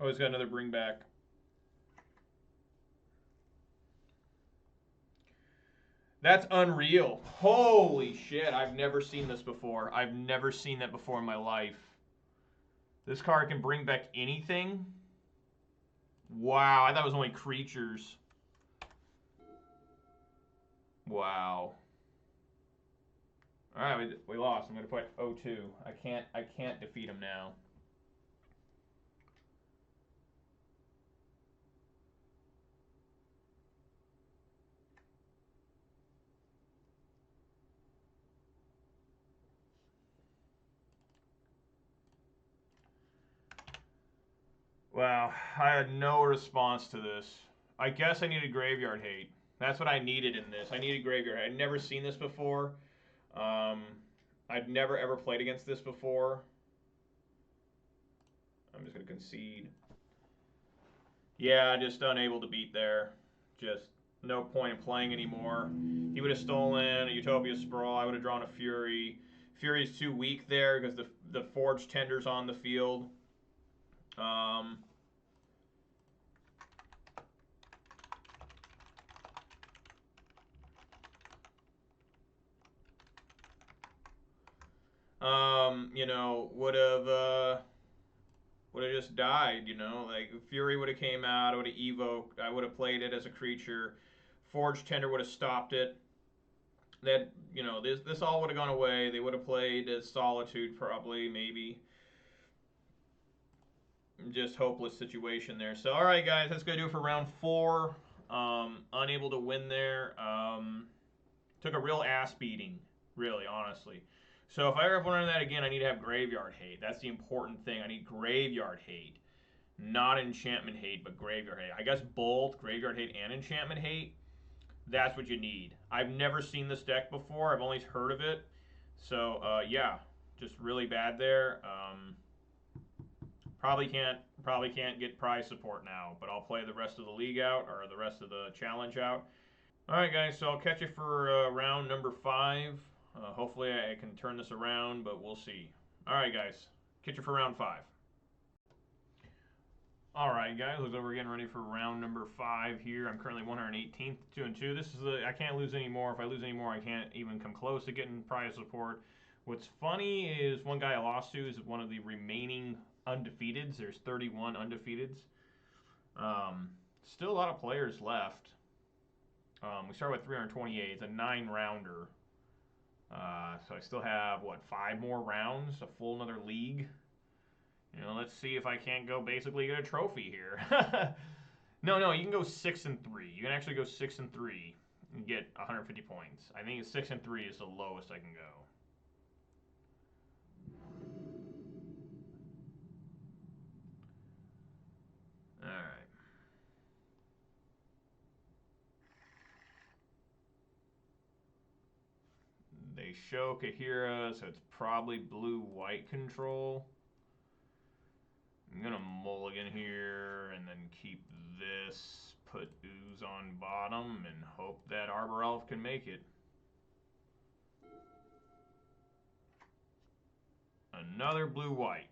Oh, he's got another Bring Back. That's unreal. Holy shit, I've never seen this before. I've never seen that before in my life. This card can bring back anything? Wow, I thought it was only creatures. Wow. All right, we lost. I'm going to put 0-2. I can't defeat him now. Wow, I had no response to this. I guess I needed Graveyard Hate. That's what I needed in this. I needed Graveyard Hate. I'd never seen this before. I'd never ever played against this before. I'm just going to concede. Yeah, just unable to beat there. Just no point in playing anymore. He would have stolen a Utopia Sprawl. I would have drawn a Fury. Fury's too weak there because the Forge Tender's on the field. You know, would have just died. You know, like Fury would have came out, I would have evoked, I would have played it as a creature. Forge Tender would have stopped it. That, you know, this all would have gone away. They would have played as Solitude probably, maybe. Just hopeless situation there. So all right, guys, that's gonna do it for round 4. Unable to win there. Took a real ass beating, really, honestly. So if I ever run that again, I need to have Graveyard Hate. That's the important thing. I need Graveyard Hate. Not Enchantment Hate, but Graveyard Hate. I guess both Graveyard Hate and Enchantment Hate. That's what you need. I've never seen this deck before. I've only heard of it. So, yeah, just really bad there. Probably can't get prize support now, but I'll play the rest of the league out, or the rest of the challenge out. Alright guys, so I'll catch you for round number 5. Hopefully I can turn this around, but we'll see. Alright guys, catch you for round 5. Alright guys, looks like we're getting ready for round number 5 here. I'm currently 118th, 2-2. This is I can't lose anymore. If I lose anymore, I can't even come close to getting prize support. What's funny is one guy I lost to is one of the remaining undefeateds. There's 31 undefeateds. Still a lot of players left. We start with 328. It's a 9-rounder. So I still have, what, 5 more rounds? A full another league? You know, let's see if I can't go basically get a trophy here. No, you can go 6-3. You can actually go 6-3 and get 150 points. I think 6-3 is the lowest I can go. Alright. They show Kahira, so it's probably blue-white control. I'm gonna mulligan here and then keep this, put Ooze on bottom, and hope that Arbor Elf can make it. Another blue-white.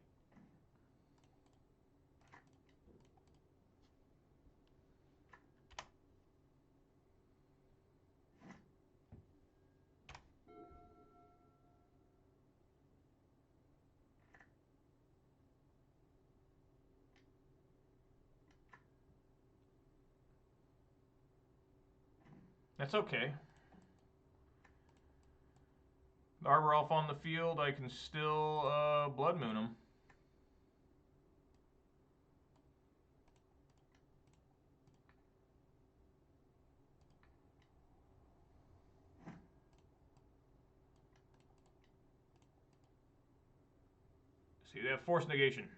That's okay. The Arbor Elf on the field, I can still Blood Moon him. See, they have Force Negation.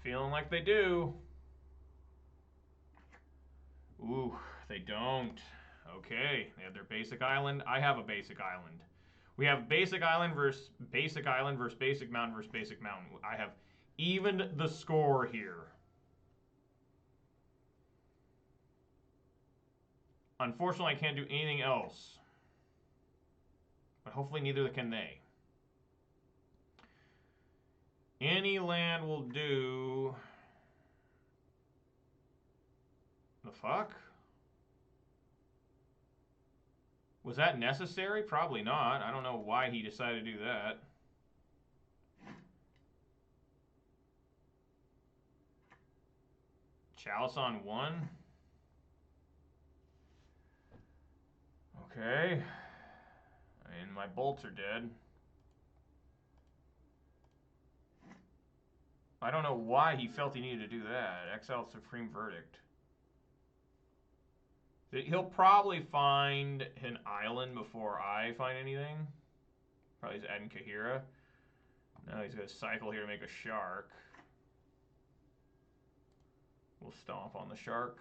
Feeling like they do. Ooh, they don't. Okay, they have their basic island. I have a basic island. We have basic island versus basic island versus basic mountain versus basic mountain. I have evened the score here. Unfortunately, I can't do anything else. But hopefully neither can they. Any land will do. The fuck? Was that necessary? Probably not. I don't know why he decided to do that. Chalice on 1. Okay. And my bolts are dead. I don't know why he felt he needed to do that. Exile Supreme Verdict. He'll probably find an island before I find anything. Probably just adding Kahira. Now he's going to cycle here to make a shark. We'll stomp on the shark.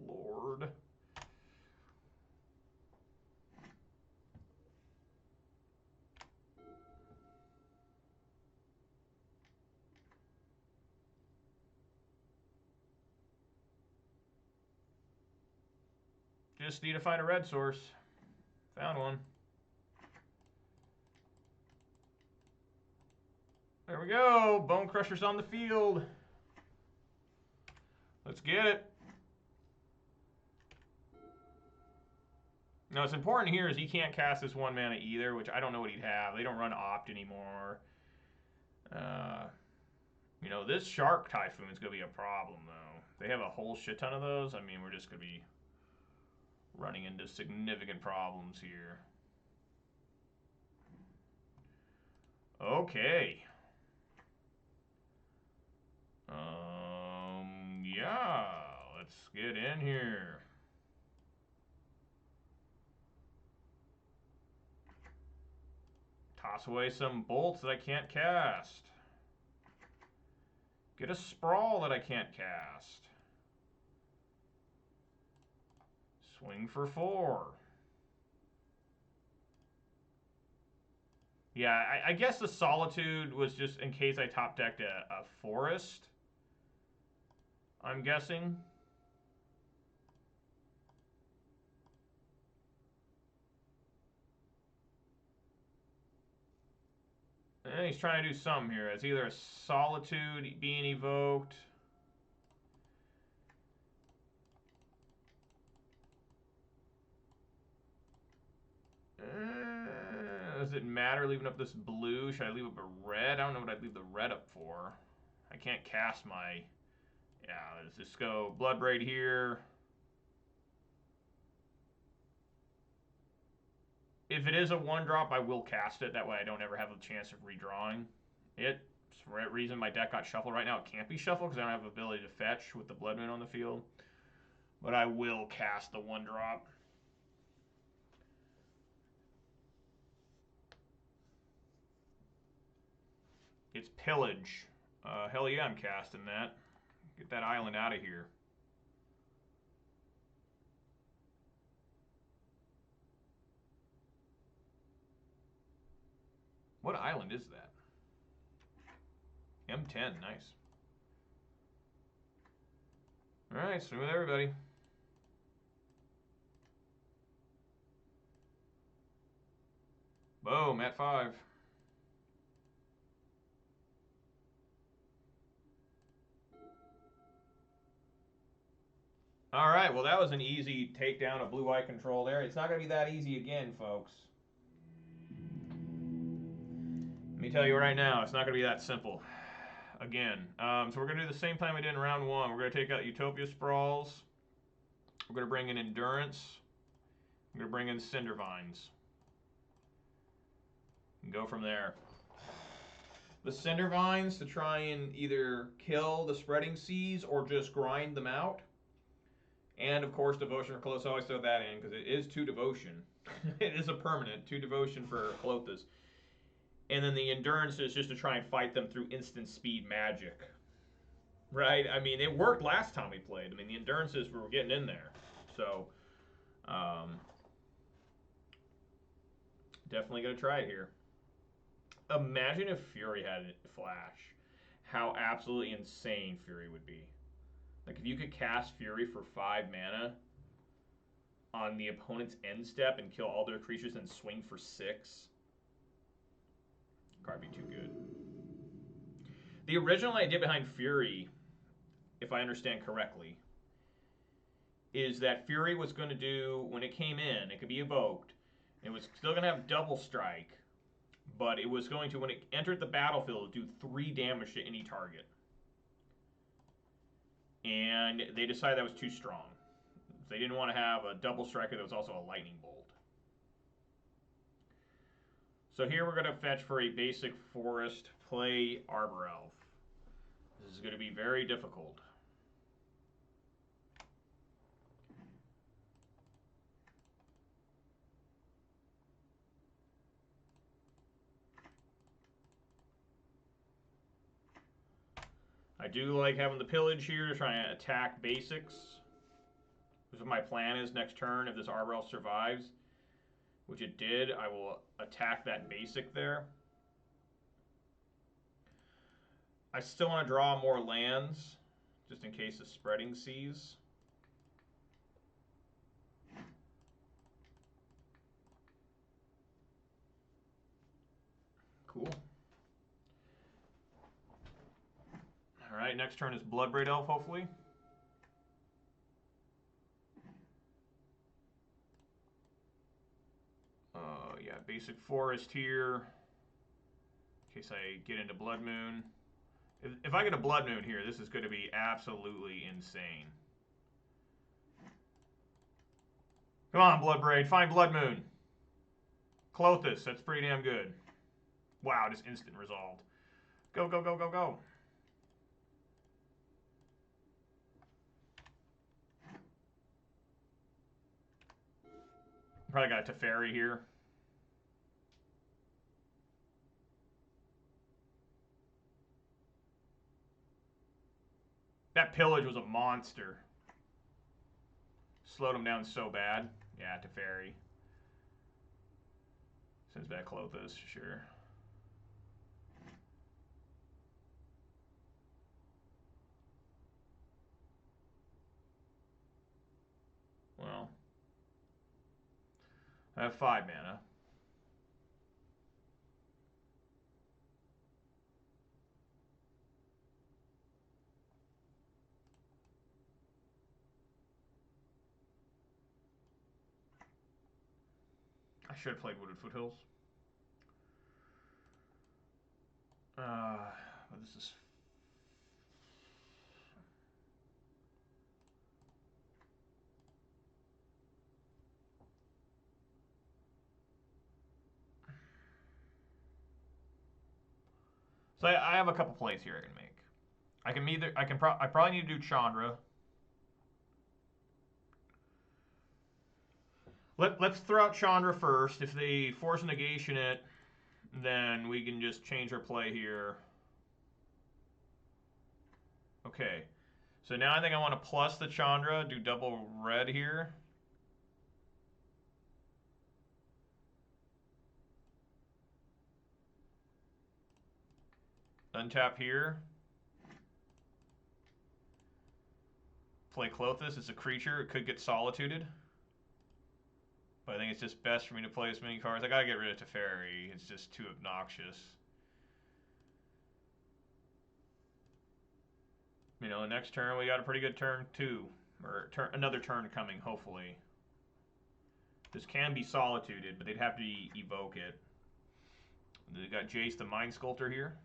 Lord. Just need to find a red source. Found one. There we go. Bone Crusher's on the field. Let's get it. Now, what's important here is he can't cast this 1 mana either, which I don't know what he'd have. They don't run Opt anymore. You know, this Shark Typhoon is going to be a problem, though. They have a whole shit ton of those. I mean, we're just going to be running into significant problems here. Okay. Yeah, let's get in here. Toss away some bolts that I can't cast. Get a sprawl that I can't cast. Swing for 4. Yeah, I guess the Solitude was just in case I top decked a forest. I'm guessing. And he's trying to do something here. It's either a Solitude being evoked. Does it matter leaving up this blue? Should I leave up a red? I don't know what I'd leave the red up for. I can't cast my... Yeah, let's just go Bloodbraid here. If it is a 1-drop, I will cast it. That way I don't ever have a chance of redrawing it. For that reason, my deck got shuffled. Right now, it can't be shuffled because I don't have the ability to fetch with the Blood Moon on the field. But I will cast the 1-drop. It's Pillage. Hell yeah, I'm casting that. Get that island out of here. What island is that? M10, nice. Alright, swing with everybody. Boom, at 5. Alright, well that was an easy takedown of blue-white control there. It's not going to be that easy again, folks. Let me tell you right now, it's not going to be that simple. Again. So we're going to do the same time we did in round 1. We're going to take out Utopia Sprawls. We're going to bring in Endurance. I'm going to bring in Cindervines. And go from there. The Cindervines to try and either kill the Spreading Seas or just grind them out. And of course, Devotion for Close. I always throw that in because it is 2 Devotion. It is a permanent 2 Devotion for Clothis. And then the Endurance is just to try and fight them through instant speed magic. Right? I mean, it worked last time we played. I mean, the Endurances were getting in there. So, definitely going to try it here. Imagine if Fury had Flash. How absolutely insane Fury would be. Like, if you could cast Fury for 5 mana on the opponent's end step and kill all their creatures and swing for 6. Card be too good. The original idea behind Fury, if I understand correctly, is that Fury was going to do, when it came in, it could be evoked, it was still going to have double strike, but it was going to, when it entered the battlefield, do 3 damage to any target. And they decided that was too strong. They didn't want to have a double striker that was also a lightning bolt. So here we're going to fetch for a basic forest, play Arbor Elf. This is going to be very difficult. I do like having the Pillage here to try and attack basics. This is what my plan is next turn. If this Arbor Elf survives, which it did, I will attack that basic there. I still want to draw more lands, just in case of Spreading Seas. Cool. All right, next turn is Bloodbraid Elf, hopefully. Yeah, basic forest here. In case I get into Blood Moon. If I get a Blood Moon here, this is going to be absolutely insane. Come on, Bloodbraid, find Blood Moon. Clothis, that's pretty damn good. Wow, just instant resolved. Go, go, go, go, go. Probably got a Teferi here. That pillage was a monster. Slowed him down so bad. Yeah, Teferi. Sends back Clothis, sure. Well, I have 5 mana. I should have played Wooded Foothills. But this is... So I have a couple plays here I can make. I probably need to do Chandra. Let's throw out Chandra first. If they force negation it, then we can just change our play here. Okay. So now I think I want to plus the Chandra, do double red here. Untap here. Play Clothis. It's a creature. It could get solituded. But I think it's just best for me to play as many cards. I gotta get rid of Teferi. It's just too obnoxious. You know, next turn we got a pretty good turn too. Or another turn coming, hopefully. This can be solituded, but they'd have to evoke it. They got Jace the Mind Sculptor here.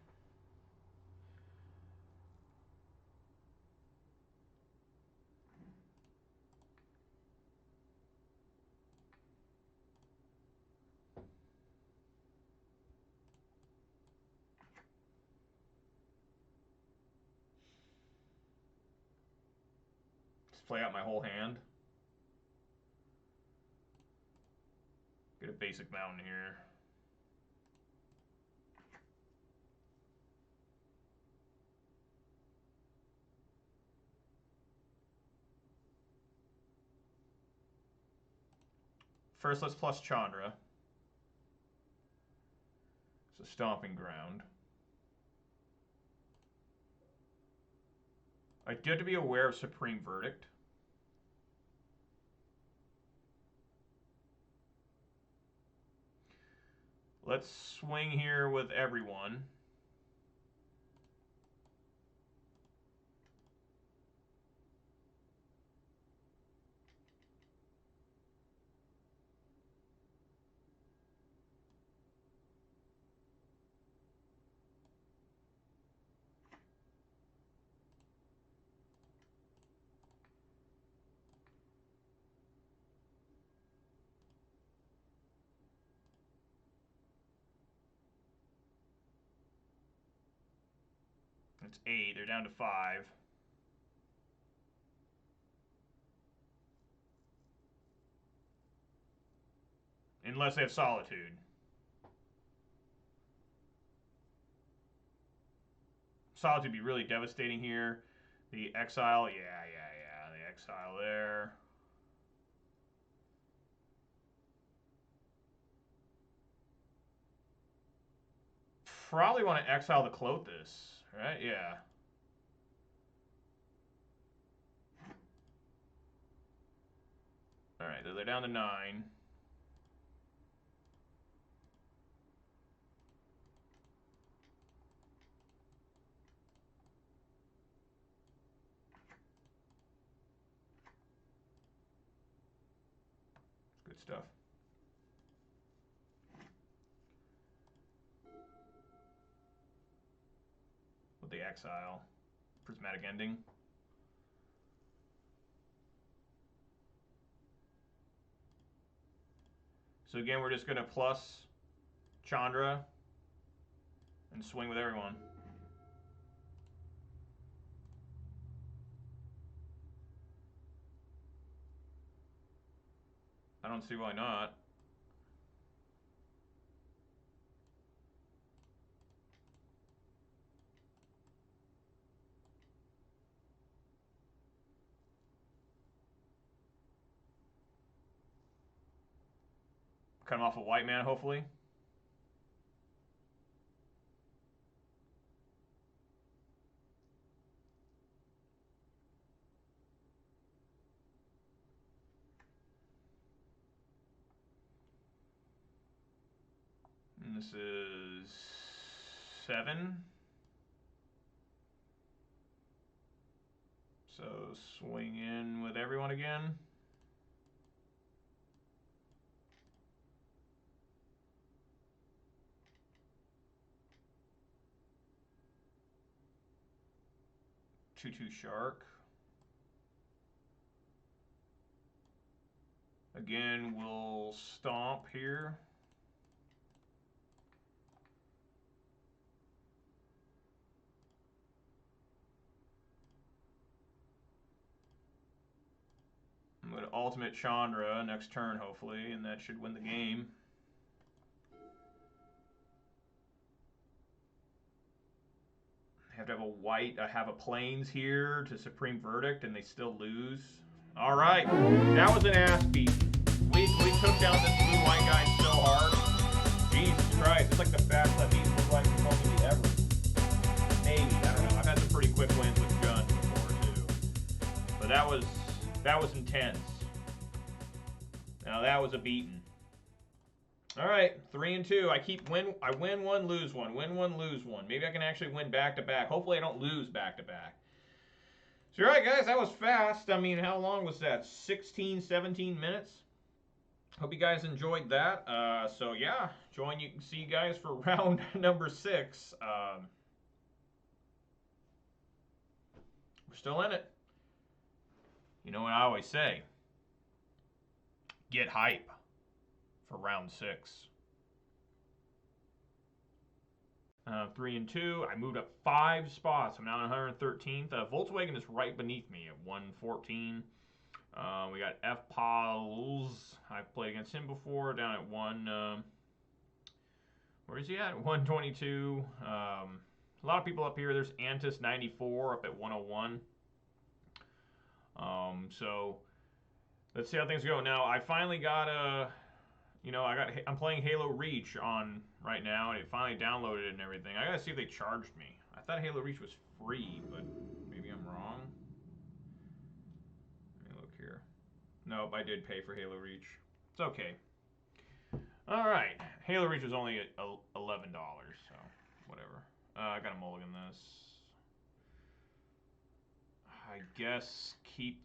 Just play out my whole hand. Get a basic mountain here. First, let's plus Chandra. It's a stomping ground. I do have to be aware of Supreme Verdict. Let's swing here with everyone. It's 8. They're down to 5. Unless they have Solitude. Solitude would be really devastating here. The Exile, yeah. The Exile there. Probably want to exile the Clothis, right? Yeah. All right, they're down to 9. stuff. With the exile, prismatic ending. So again, we're just going to plus Chandra and swing with everyone. I don't see why not. Cut him off a white man, hopefully. And this is 7. So swing in with everyone again. Two shark. Again, we'll stomp here. I'm going to ultimate Chandra next turn, hopefully, and that should win the game. I have to have a white. I have a plains here to Supreme Verdict, and they still lose. All right, that was an ass beat. We took down this blue-white guy so hard. Jesus Christ, it's like the fastest I've beaten blue-white maybe ever. Maybe, I don't know. I've had some pretty quick wins with Gun before too, but that was intense. Now that was a beating. All right, 3-2. I win one, lose one. Win one, lose one. Maybe I can actually win back to back. Hopefully, I don't lose back to back. So, all right, guys, that was fast. I mean, how long was that? 16, 17 minutes. Hope you guys enjoyed that. So yeah, see you guys for round number 6. We're still in it. You know what I always say? Get hype for round 6. 3-2. I moved up 5 spots. I'm now on 113th. Volkswagen is right beneath me at 114. We got F. Pauls. I've played against him before, down at 1. Where is he at? 122. A lot of people up here. There's Antis 94 up at 101. So let's see how things go. Now I finally got I'm playing Halo Reach on right now, and it finally downloaded it and everything. I gotta see if they charged me. I thought Halo Reach was free, but maybe I'm wrong. Let me look here. Nope, I did pay for Halo Reach. It's okay. All right, Halo Reach was only at $11, so whatever. I gotta mulligan this. I guess keep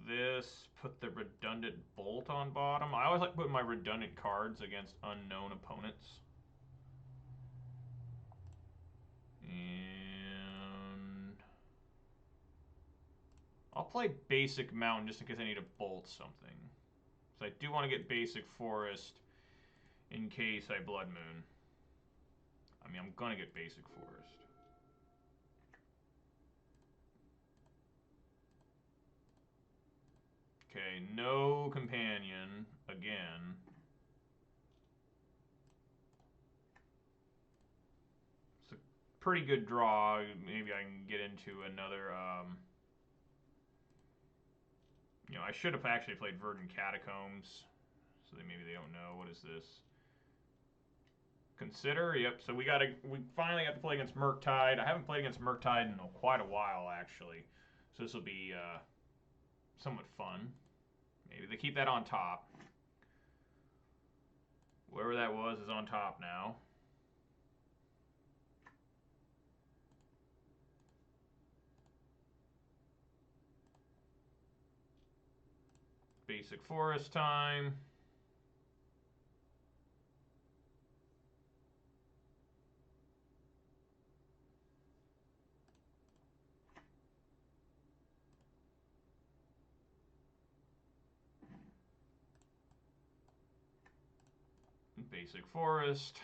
this, put the redundant bolt on bottom. I always like putting my redundant cards against unknown opponents. And I'll play basic mountain just in case I need to bolt something. So I do want to get basic forest in case I blood moon. I mean, I'm gonna get basic forest. Okay, no companion again. It's a pretty good draw. Maybe I can get into another. I should have actually played Verdant Catacombs, so maybe they don't know. What is this? Consider. Yep. So we finally got to play against Murktide. I haven't played against Murktide in quite a while actually, so this will be somewhat fun. Maybe they keep that on top. Wherever that was is on top now. Basic forest time. Basic Forest.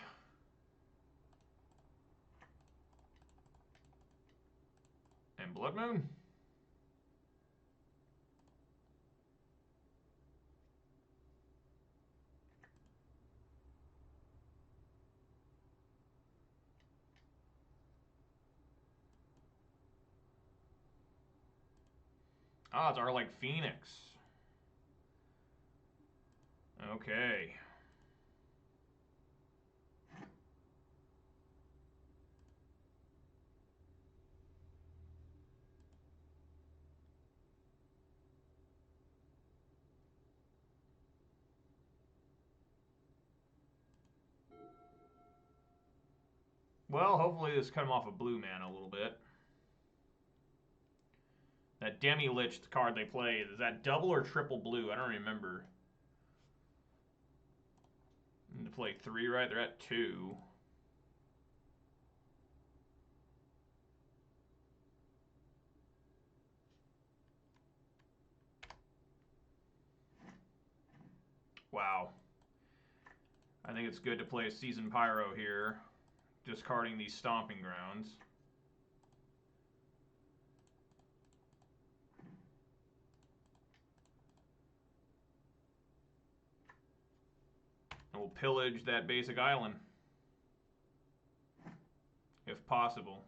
And Blood Moon. Ah, it's our like Phoenix. Okay. Well, hopefully this cut him off a blue mana a little bit. That Demi-Lich card they play, is that double or triple blue? I don't remember. To play 3, right? They're at 2. Wow. I think it's good to play a Seasoned Pyro here, discarding these Stomping Grounds. And we'll pillage that basic island, if possible.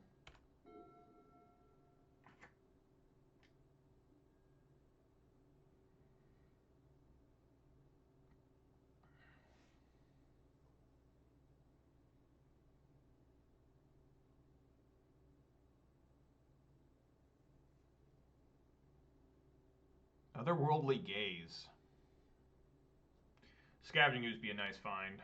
Otherworldly Gaze. Scavenging Ooze would be a nice find.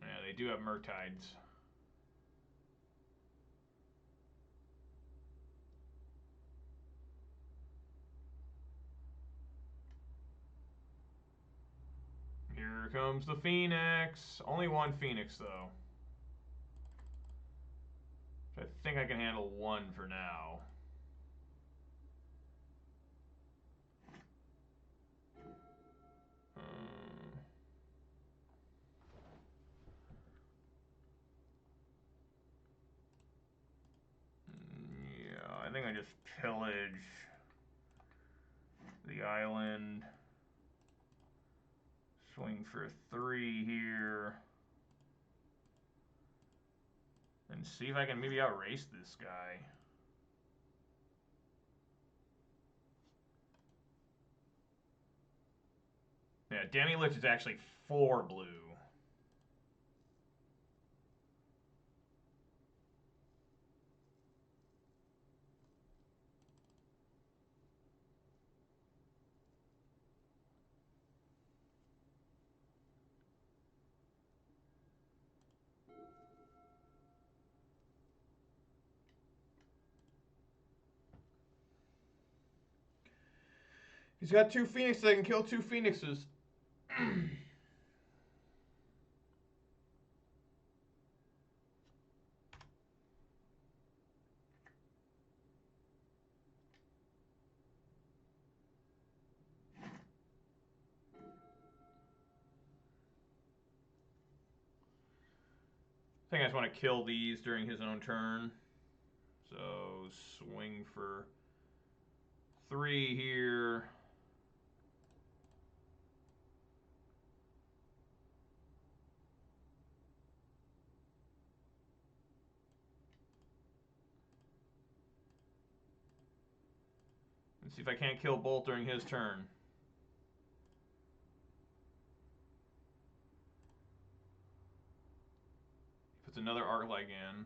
Yeah, they do have Murktides. Here comes the Phoenix. Only one Phoenix, though. I think I can handle one for now. Yeah, I think I just pillage the island. Swing for 3 here. And see if I can maybe outrace this guy. Yeah, Demi-Lich is actually 4 blue. He's got 2 Phoenixes. I can kill 2 Phoenixes. I think I just want to kill these during his own turn. So swing for 3 here. And see if I can't kill both during his turn. Puts another Arclight in.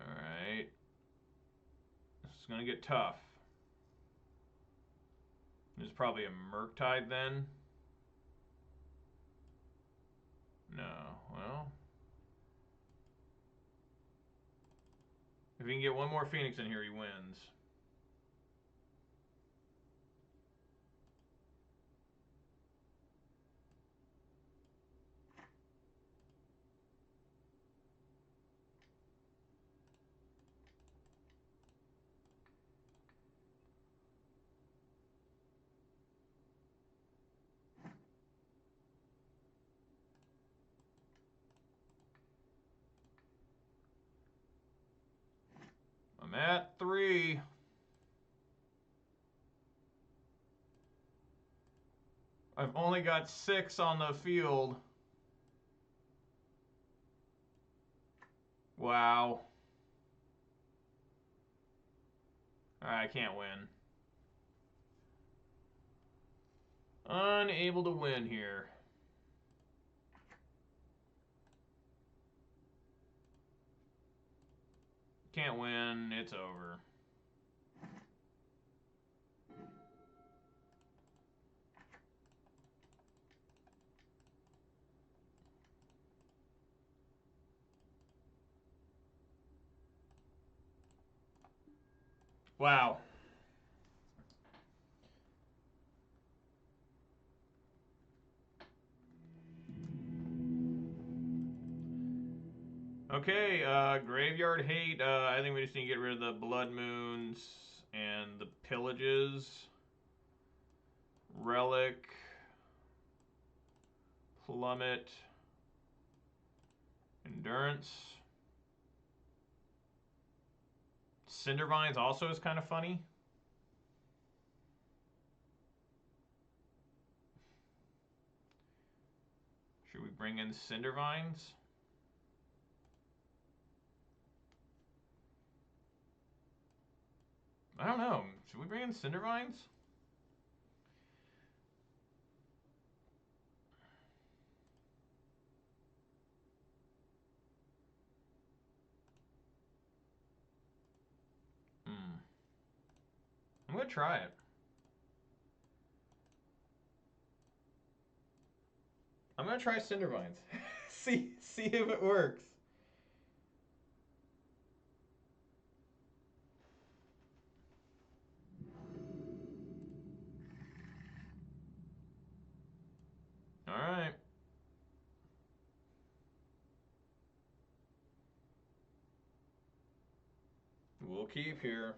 Alright. This is going to get tough. There's probably a Murktide then. No. Well. If he can get one more Phoenix in here, he wins. I'm at 3. I've only got 6 on the field. Wow. I can't win. Unable to win here. Can't win. It's over. Wow. Okay, Graveyard Hate. I think we just need to get rid of the Blood Moons and the Pillages. Relic. Plummet. Endurance. Cindervines also is kind of funny. Should we bring in Cindervines? I don't know. Should we bring in Cindervines? I'm going to try it. I'm going to try Cindervines. see if it works. All right. We'll keep here.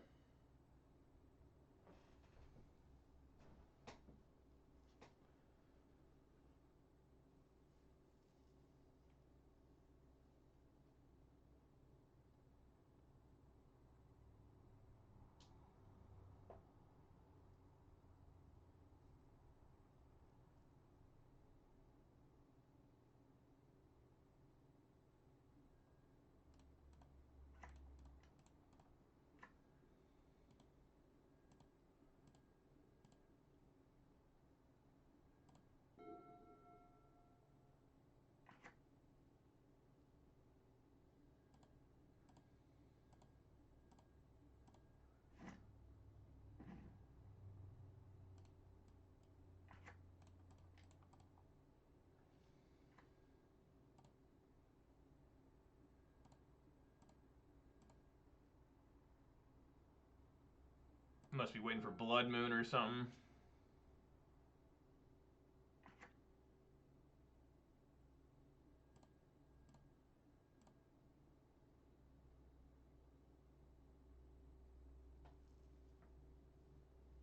Must be waiting for Blood Moon or something.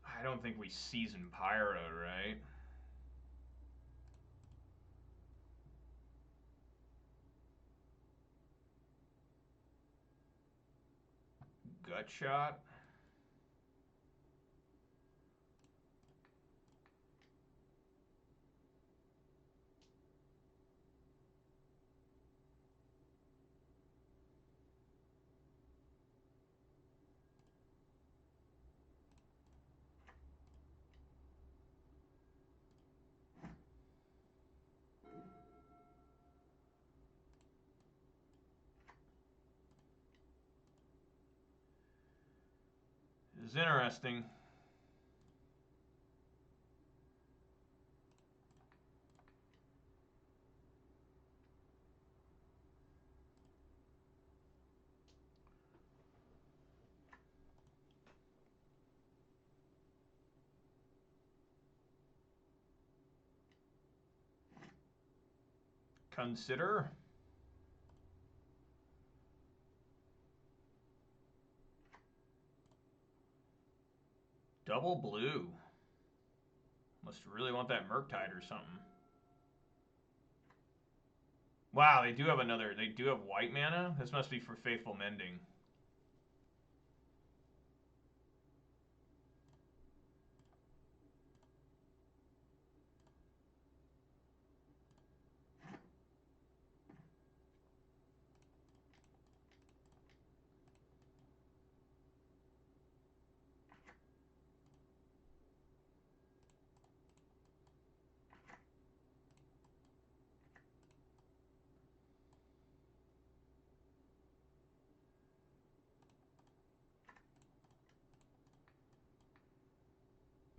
I don't think we season Pyro, right? Gut Shot. Is interesting. Consider. Double blue. Must really want that Murktide or something. Wow, they do have white mana? This must be for Faithful Mending.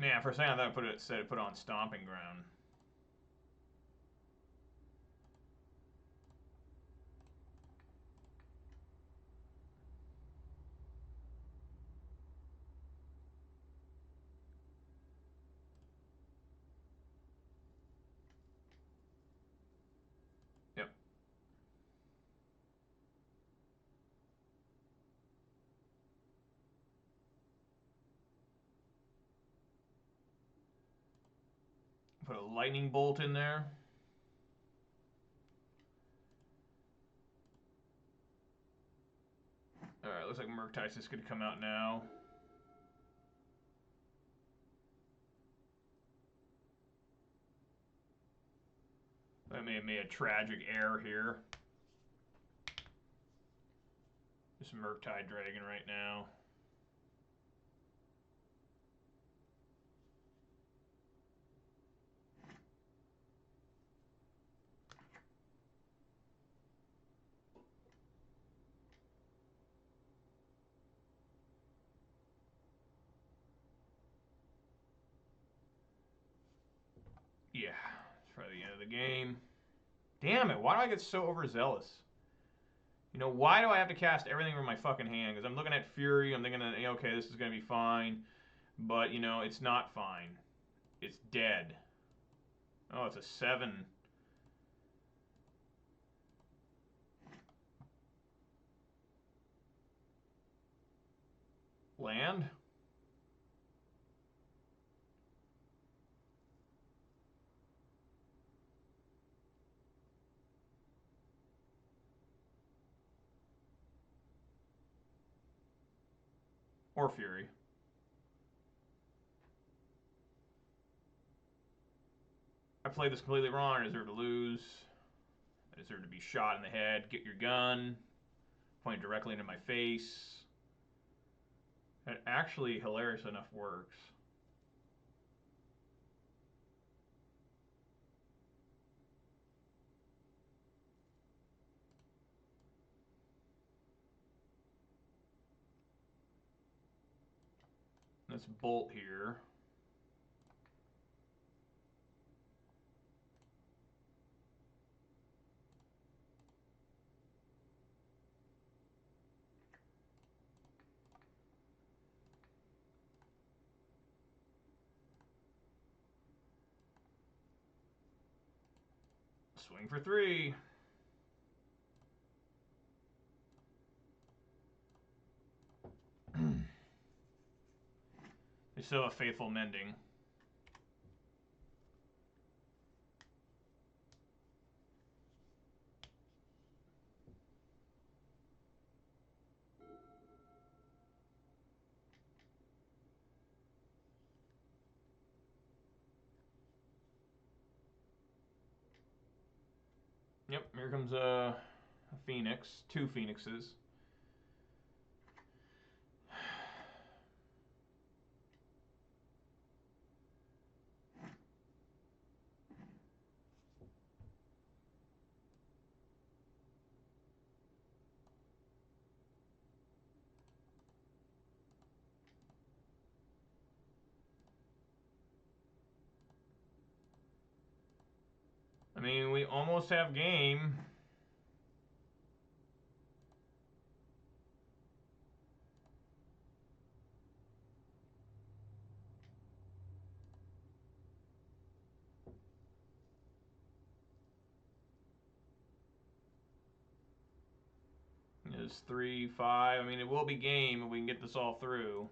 Yeah, for a second I thought it said put on stomping ground. Yep. Put a lightning bolt in there. Alright, looks like Murktide is going to come out now. I may have made a tragic error here. Just Murktide Dragon right now. Yeah, it's probably the end of the game. Damn it, why do I get so overzealous? You know, why do I have to cast everything from my fucking hand? Because I'm looking at Fury, I'm thinking, okay, this is going to be fine. But, you know, it's not fine. It's dead. Oh, it's a 7. Land? Or Fury. I played this completely wrong. I deserve to lose. I deserve to be shot in the head. Get your gun. Point directly into my face. It actually, hilarious enough, works. Let's bolt here. Swing for 3. They still have Faithful Mending. Yep, here comes a Phoenix. 2 Phoenixes. I mean, we almost have game. It's 3, 5. I mean, it will be game if we can get this all through.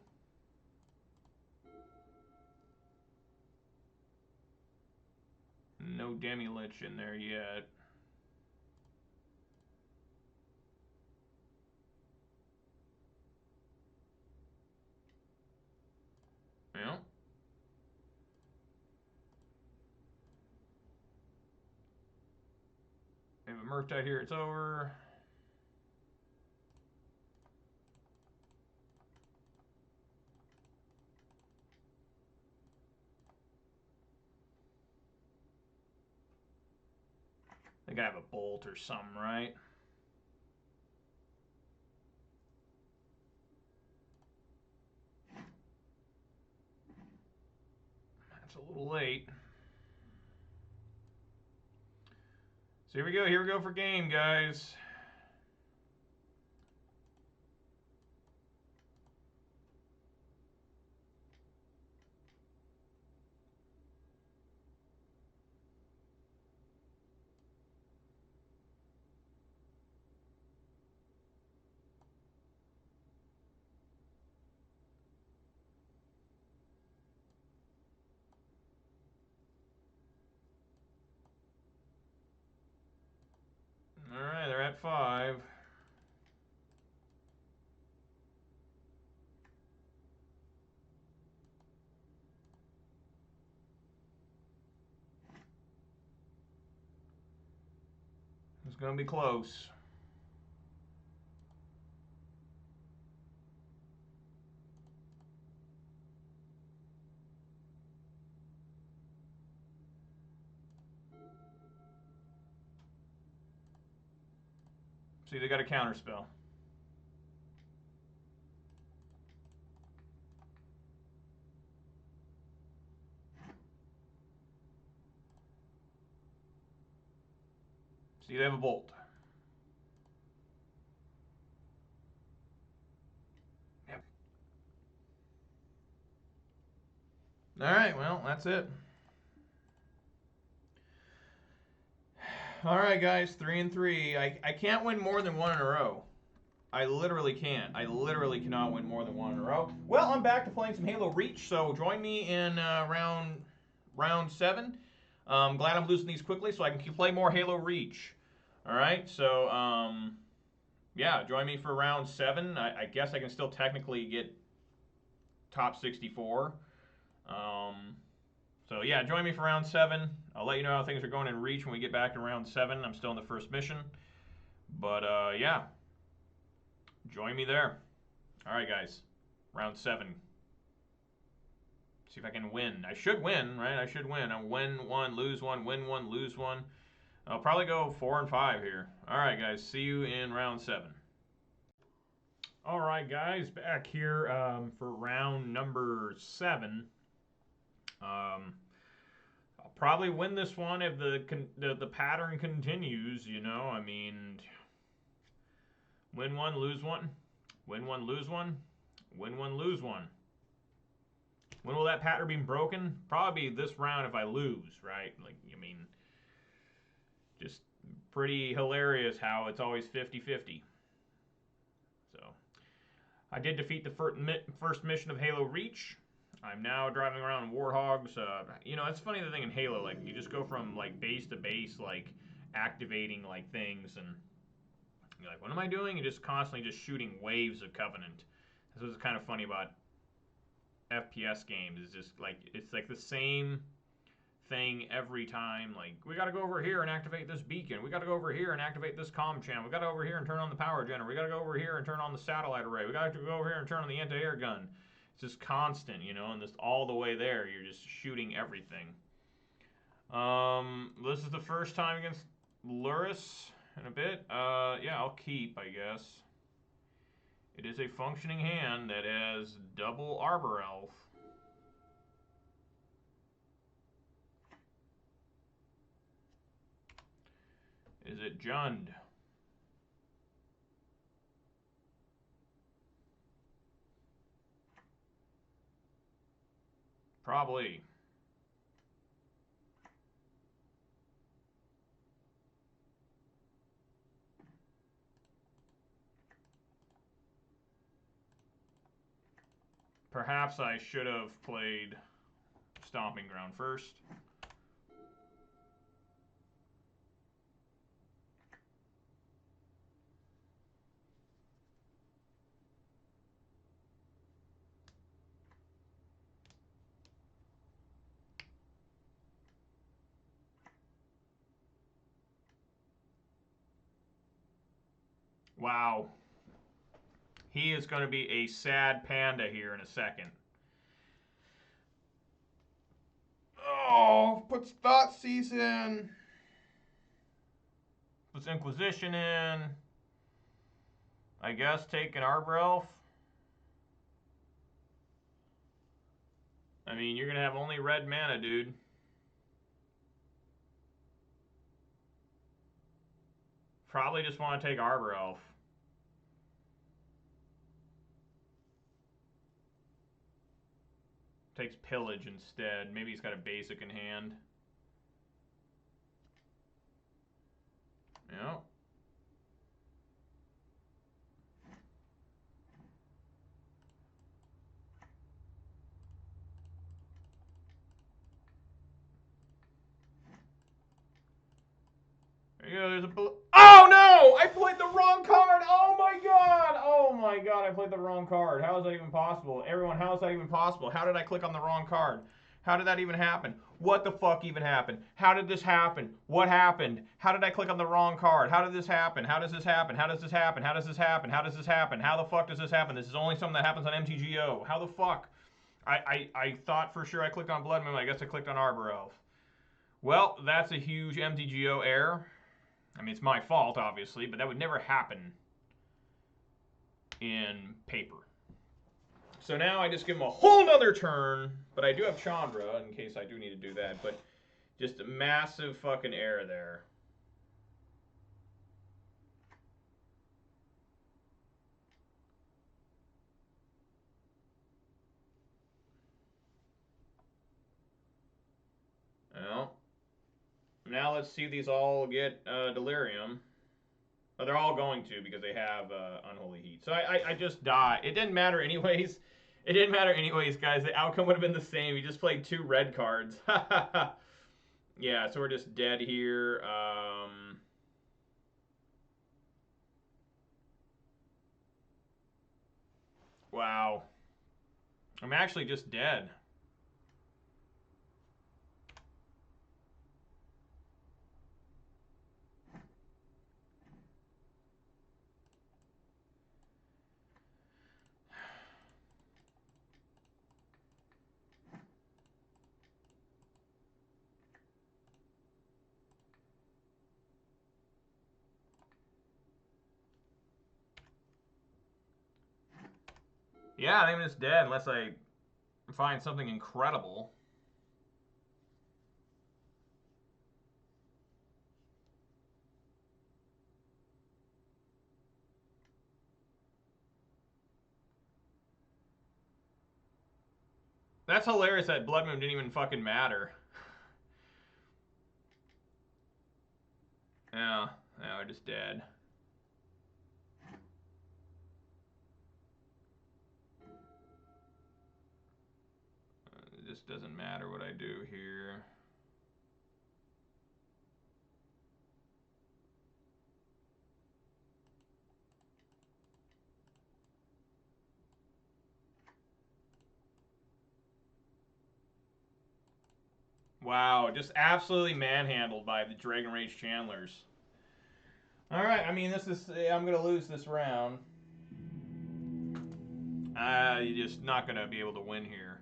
No Demi-Lich in there yet. Yeah. We have a Murktide here. It's over. They gotta have a bolt or something, right? little late. So here we go. Here we go for game, guys. All right, they're at 5. It's going to be close. See, they got a counter spell. See, they have a bolt. Yep. All right, well, that's it. All right, guys, 3 and 3. I can't win more than 1 in a row. I literally can't. I literally cannot win more than 1 in a row. Well, I'm back to playing some Halo Reach, so join me in round 7. I'm glad I'm losing these quickly so I can play more Halo Reach. All right, so yeah, join me for round 7. I guess I can still technically get top 64. So yeah, join me for round 7. I'll let you know how things are going in Reach when we get back to round 7. I'm still in the first mission. But yeah, join me there. All right, guys, round 7. See if I can win. I should win, right? I should win. I'll win 1, lose 1, win 1, lose 1. I'll probably go 4 and 5 here. All right, guys, see you in round 7. All right, guys, back here for round number 7. I'll probably win this one if the pattern continues. You know, I mean, win 1, lose 1, win 1, lose 1, win 1, lose 1. When will that pattern be broken? Probably this round if I lose, right? Like, I mean, just pretty hilarious how it's always 50-50. So, I did defeat the first mission of Halo Reach. I'm now driving around Warthogs. You know, it's funny the thing in Halo, like, you just go from, like, base to base, like, activating, like, things, and you're like, what am I doing? You're just constantly just shooting waves of Covenant. This is kind of funny about FPS games. It's just, like, it's, like, the same thing every time. Like, we got to go over here and activate this beacon. We got to go over here and activate this comm channel. We got to go over here and turn on the power generator. We got to go over here and turn on the satellite array. We got to go over here and turn on the anti-air gun. It's just constant, you know, and just all the way there, you're just shooting everything. This is the first time against Lurrus in a bit. Yeah, I'll keep, I guess. It is a functioning hand that has double Arbor Elf. Is it Jund? Probably. Perhaps I should have played Stomping Ground first. Wow. He is going to be a sad panda here in a second. Oh, puts Thoughtseize in. Puts Inquisition in. I guess take an Arbor Elf. I mean, you're going to have only red mana, dude. Probably just want to take Arbor Elf. Takes Pillage instead. Maybe he's got a basic in hand. Yep. There you go, there's a... Oh no! I played the wrong card! Oh my god! Oh my god, I played the wrong card. How is that even possible? Everyone, how is that even possible? How did I click on the wrong card? How did that even happen? What the fuck even happened? How did this happen? What happened? How did I click on the wrong card? How did this happen? How does this happen? How does this happen? How does this happen? How does this happen? How the fuck does this happen? This is only something that happens on MTGO. How the fuck? I thought for sure I clicked on Blood Moon. I guess I clicked on Arbor Elf. Well, that's a huge MTGO error. I mean, it's my fault, obviously, but that would never happen in paper. So now I just give him a whole nother turn, but I do have Chandra in case I do need to do that, but just a massive fucking error there. Well, now let's see these all get Delirium. Oh, they're all going to because they have Unholy Heat. So I just die. It didn't matter anyways. It didn't matter anyways, guys. The outcome would have been the same. He just played 2 red cards. Yeah, so we're just dead here. Wow. I'm actually just dead. Yeah, I think I'm just dead unless I find something incredible. That's hilarious that Blood Moon didn't even fucking matter. Yeah, now we're just dead. It just doesn't matter what I do here. Wow, just absolutely manhandled by the Dragon Rage Chandlers. Alright, I mean, this is... I'm going to lose this round. You're just not going to be able to win here.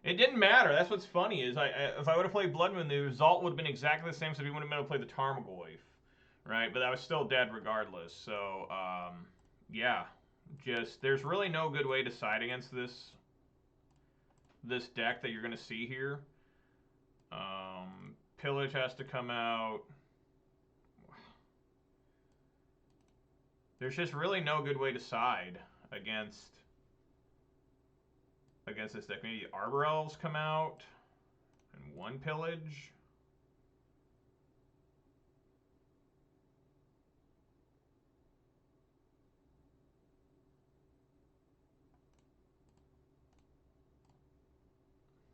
It didn't matter. That's what's funny is if I would have played Blood Moon, the result would have been exactly the same, so we wouldn't have been able to play the Tarmogoyf. Right? But I was still dead regardless. So, yeah. Just, there's really no good way to side against this deck that you're going to see here. Pillage has to come out. There's just really no good way to side against this deck. Maybe Arbor Elves come out and 1 Pillage.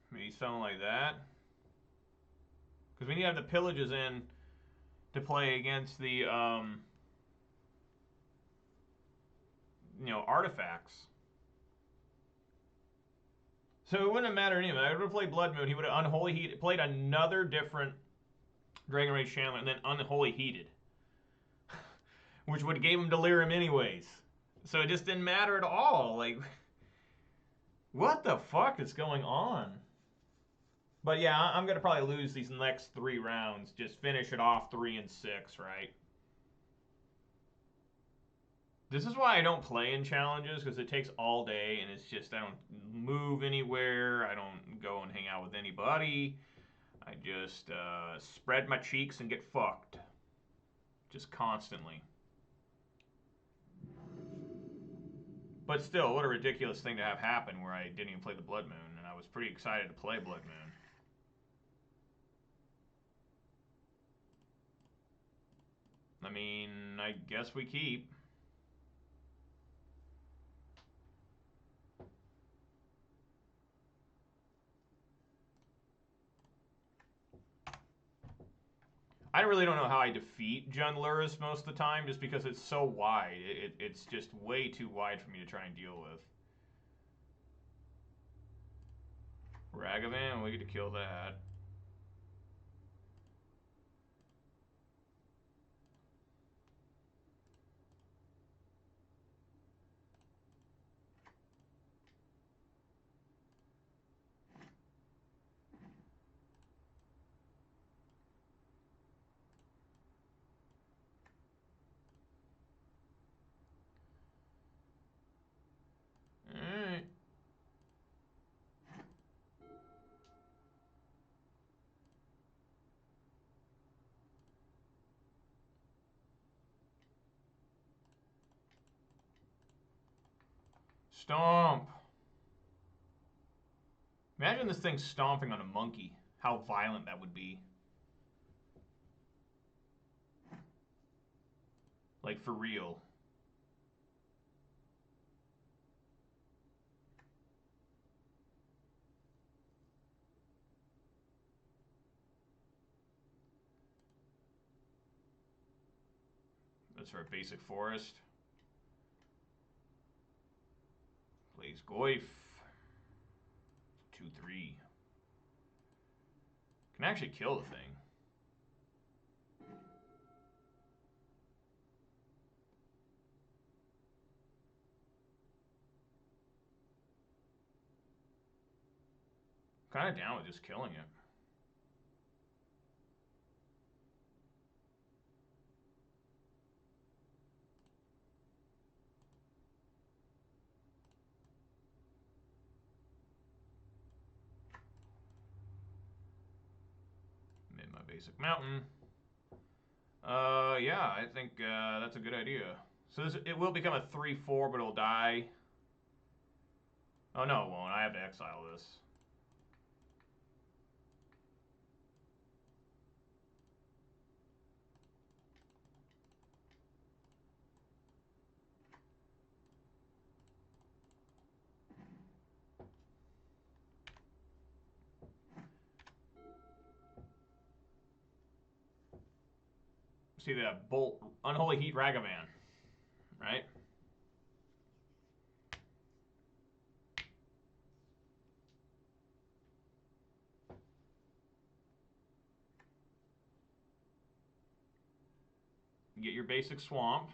Maybe something like that. Because we need to have the Pillages in to play against the, you know, artifacts. So it wouldn't have mattered anyway. I would have played Blood Moon. He would have Unholy Heat, played another different Dragon Rage Chandler, and then Unholy Heated. Which would have gave him Delirium anyways. So it just didn't matter at all. Like, what the fuck is going on? But yeah, I'm going to probably lose these next 3 rounds. Just finish it off 3 and 6, right? This is why I don't play in challenges, because it takes all day, and it's just, I don't move anywhere. I don't go and hang out with anybody. I just spread my cheeks and get fucked. Just constantly. But still, what a ridiculous thing to have happen where I didn't even play the Blood Moon, and I was pretty excited to play Blood Moon. I mean, I guess we keep. I really don't know how I defeat Jund Lurrus most of the time, just because it's so wide. It's just way too wide for me to try and deal with. Ragavan, we get to kill that. Alright. Stomp. Imagine this thing stomping on a monkey. How violent that would be. Like, for real. That's our basic forest. Plays Goyf. 2-3. Can actually kill the thing. Kind of down with just killing it. Made my basic mountain. Yeah, I think that's a good idea. So it will become a 3-4, but it'll die. Oh no, it won't. I have to exile this. See that bolt, Unholy Heat Ragavan, right? Get your basic swamp.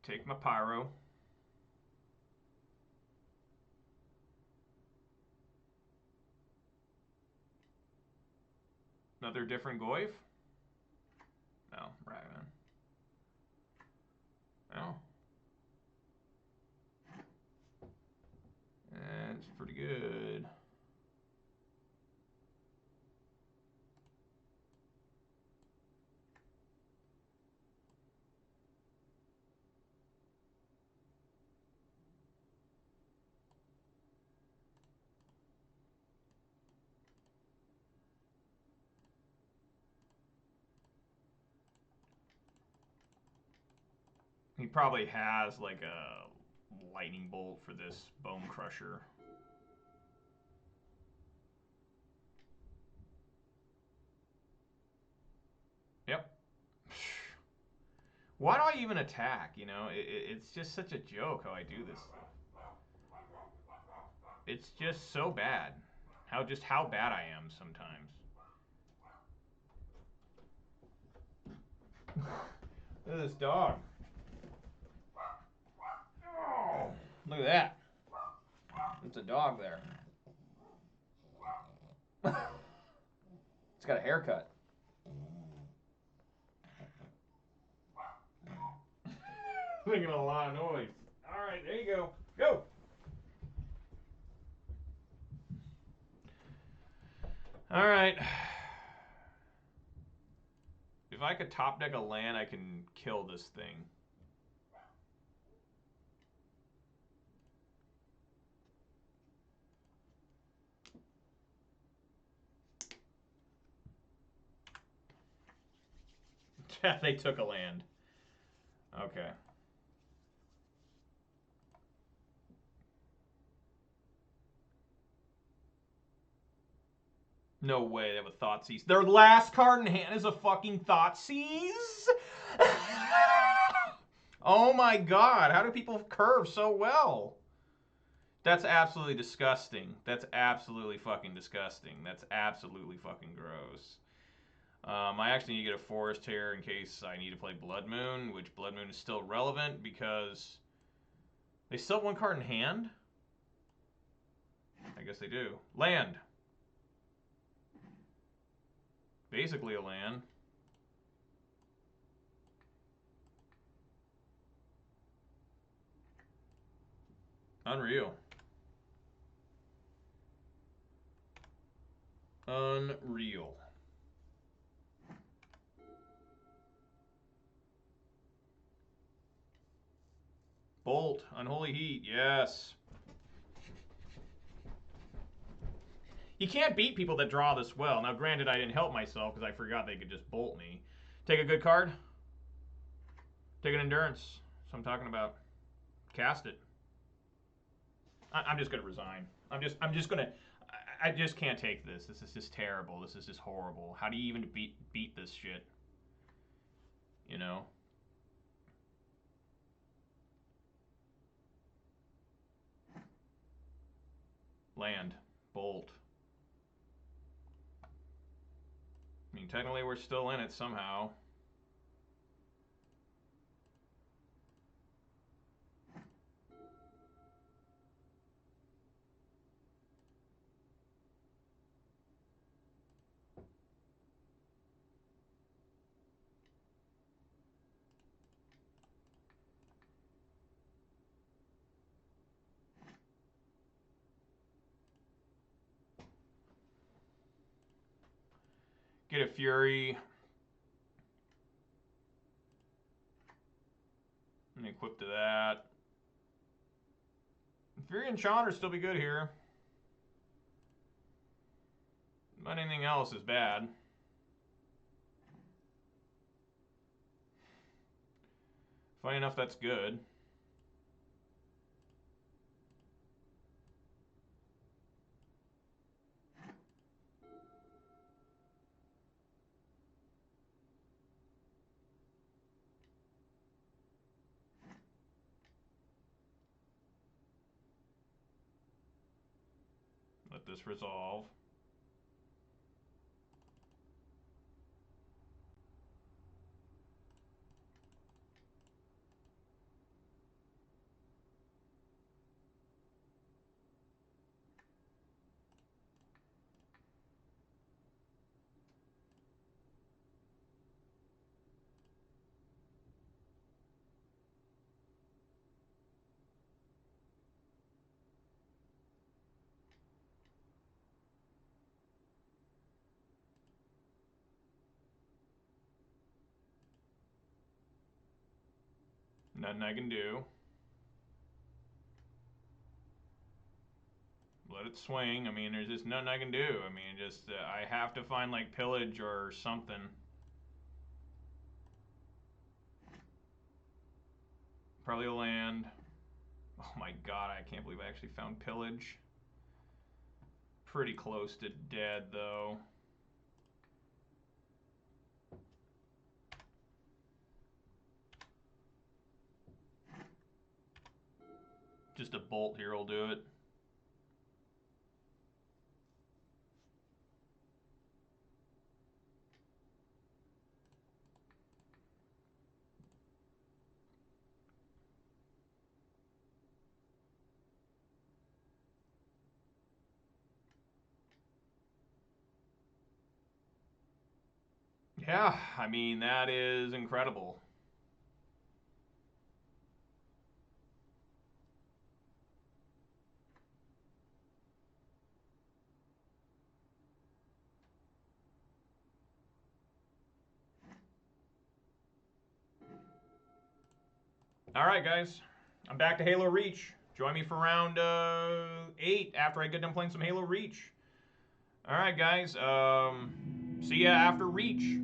Take my pyro. Another different Goyf? No, Ragavan. No. That's pretty good. He probably has like a lightning bolt for this Bone Crusher. Yep. Why do I even attack? You know, it's just such a joke how I do this. It's just so bad. How bad I am sometimes. Look at this dog. Oh, look at that. It's a dog there. got a haircut. Making a lot of noise. All right, there you go. Go. All right. If I could top deck a land, I can kill this thing. They took a land. Okay. No way they have a Thoughtseize. Their last card in hand is a fucking Thoughtseize? Oh my god, how do people curve so well? That's absolutely disgusting. That's absolutely fucking disgusting. That's absolutely fucking gross. I actually need to get a forest here in case I need to play Blood Moon, which Blood Moon is still relevant because they still have one card in hand? I guess they do. Land. Basically a land. Unreal. Unreal. Bolt. Unholy Heat. Yes. You can't beat people that draw this well. Now, granted, I didn't help myself because I forgot they could just bolt me. Take a good card. Take an endurance. That's what I'm talking about. Cast it. I'm just gonna resign. I'm just gonna. I just can't take this. This is just terrible. This is just horrible. How do you even beat this shit? You know. Land. Bolt. I mean, technically we're still in it somehow. Get a Fury. And equip to that. Fury and Chandra still be good here. But anything else is bad. Funny enough, that's good. Let this resolve. Nothing I can do. Let it swing. I mean, there's just nothing I can do. I mean, just I have to find like pillage or something. Probably a land. Oh my god, I can't believe I actually found pillage. Pretty close to dead though. Just a bolt here will do it. Yeah, I mean, that is incredible. All right, guys. I'm back to Halo Reach. Join me for round 8 after I get done playing some Halo Reach. All right, guys. See ya after Reach.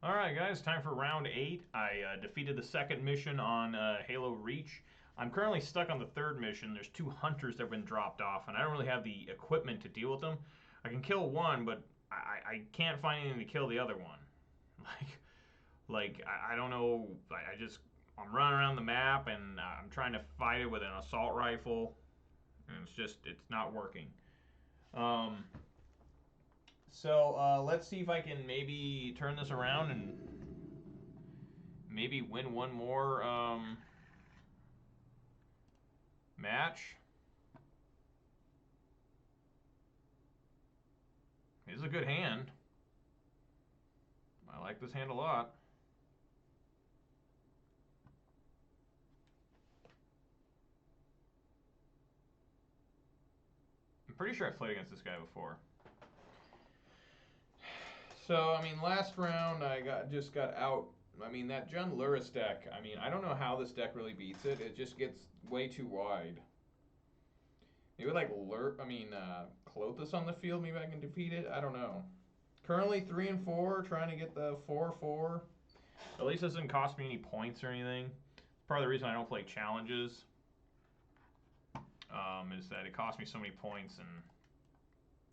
All right, guys. Time for round 8. I defeated the second mission on Halo Reach. I'm currently stuck on the third mission. There's 2 hunters that have been dropped off, and I don't really have the equipment to deal with them. I can kill one, but I can't find anything to kill the other one. I don't know. I'm running around the map and I'm trying to fight it with an assault rifle, and it's not working. Um, so let's see if I can maybe turn this around and maybe win one more match. This is a good hand. I like this hand a lot. I'm pretty sure I've played against this guy before. So I mean, last round I just got out. I mean, that John Lurrus deck. I mean, I don't know how this deck really beats it. It just gets way too wide. Maybe like Clothis on the field. Maybe I can defeat it. I don't know. Currently 3 and 4, trying to get the 4-4. At least it doesn't cost me any points or anything. Part of the reason I don't play challenges is that it costs me so many points, and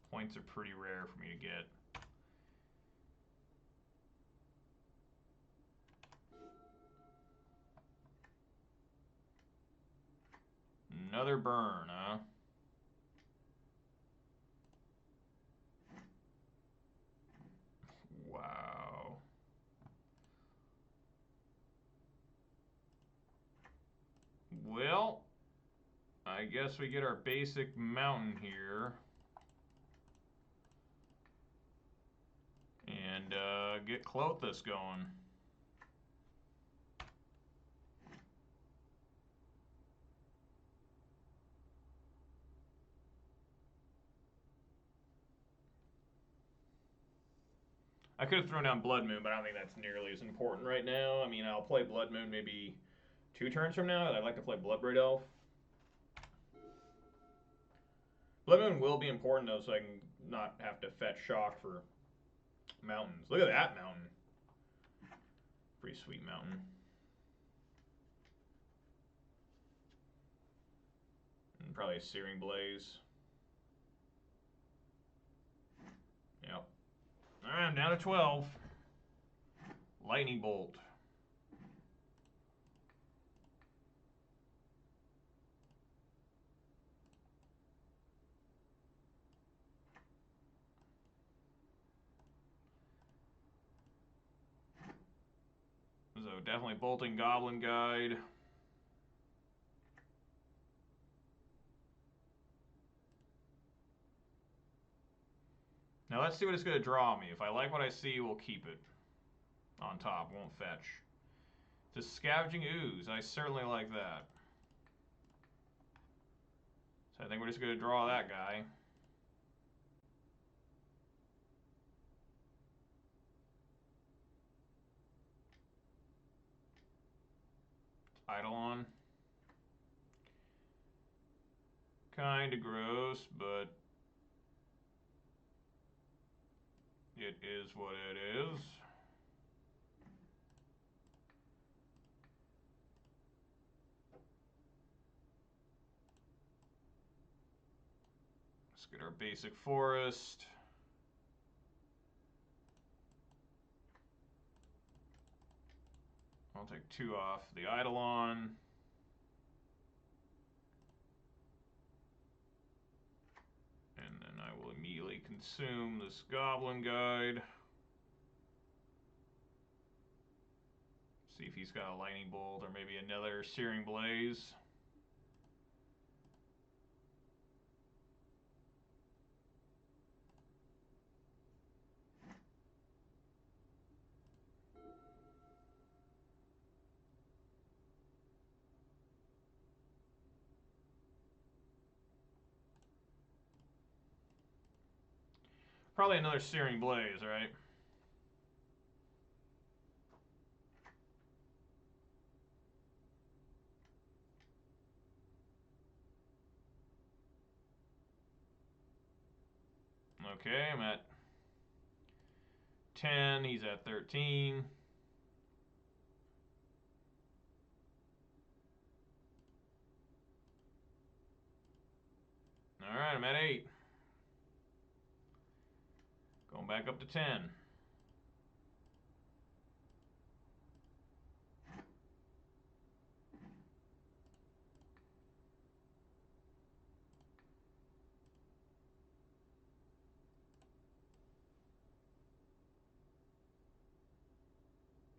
points are pretty rare for me to get. Another burn, huh? Wow. Well, I guess we get our basic mountain here. And get Clothis going. I could have thrown down Blood Moon, but I don't think that's nearly as important right now. I mean, I'll play Blood Moon maybe 2 turns from now. I'd like to play Bloodbraid Elf. Blood Moon will be important, though, so I can not have to fetch Shock for mountains. Look at that mountain. Pretty sweet mountain. And probably a Searing Blaze. Yep. Alright, I'm down to 12. Lightning Bolt. So definitely Bolting Goblin Guide. Now let's see what it's going to draw me. If I like what I see, we'll keep it on top. Won't fetch. The Scavenging Ooze. I certainly like that. So I think we're just going to draw that guy. Eidolon. Kinda gross, but it is what it is. Let's get our basic forest. I'll take 2 off the Eidolon. And then I will immediately consume this Goblin Guide. See if he's got a Lightning Bolt or maybe another Searing Blaze. Probably another Searing Blaze, right? Okay, I'm at 10. He's at 13. All right, I'm at 8. Going back up to 10.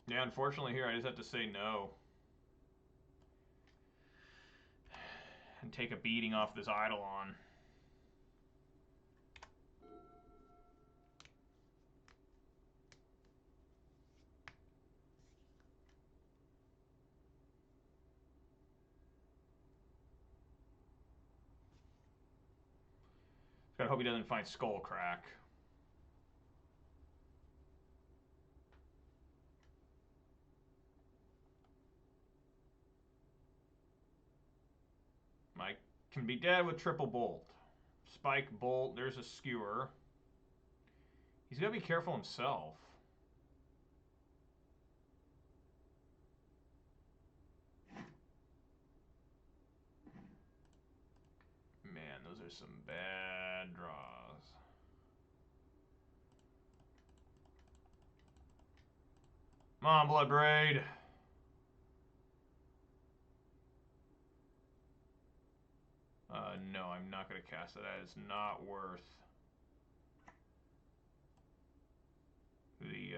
Yeah, unfortunately here I just have to say no. And take a beating off this Eidolon. Gotta hope he doesn't find Skullcrack. Mike can be dead with triple bolt. Spike, bolt, there's a skewer. He's gotta be careful himself. Man, those are some bad draws. Come on, Bloodbraid. No, I'm not going to cast it. That is not worth the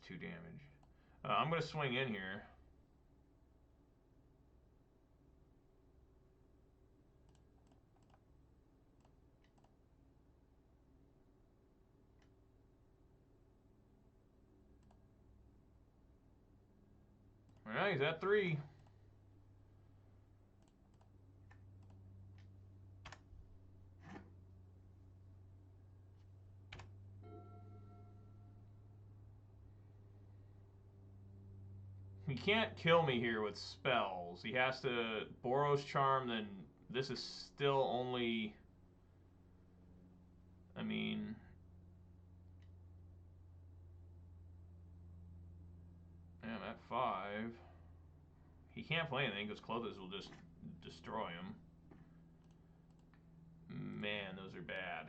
2 damage. I'm going to swing in here. All right, he's at 3. He can't kill me here with spells. He has to Boros Charm, then this is still only... I mean... Yeah, I'm at 5. He can't play anything because Clothes will just destroy him. Man, those are bad.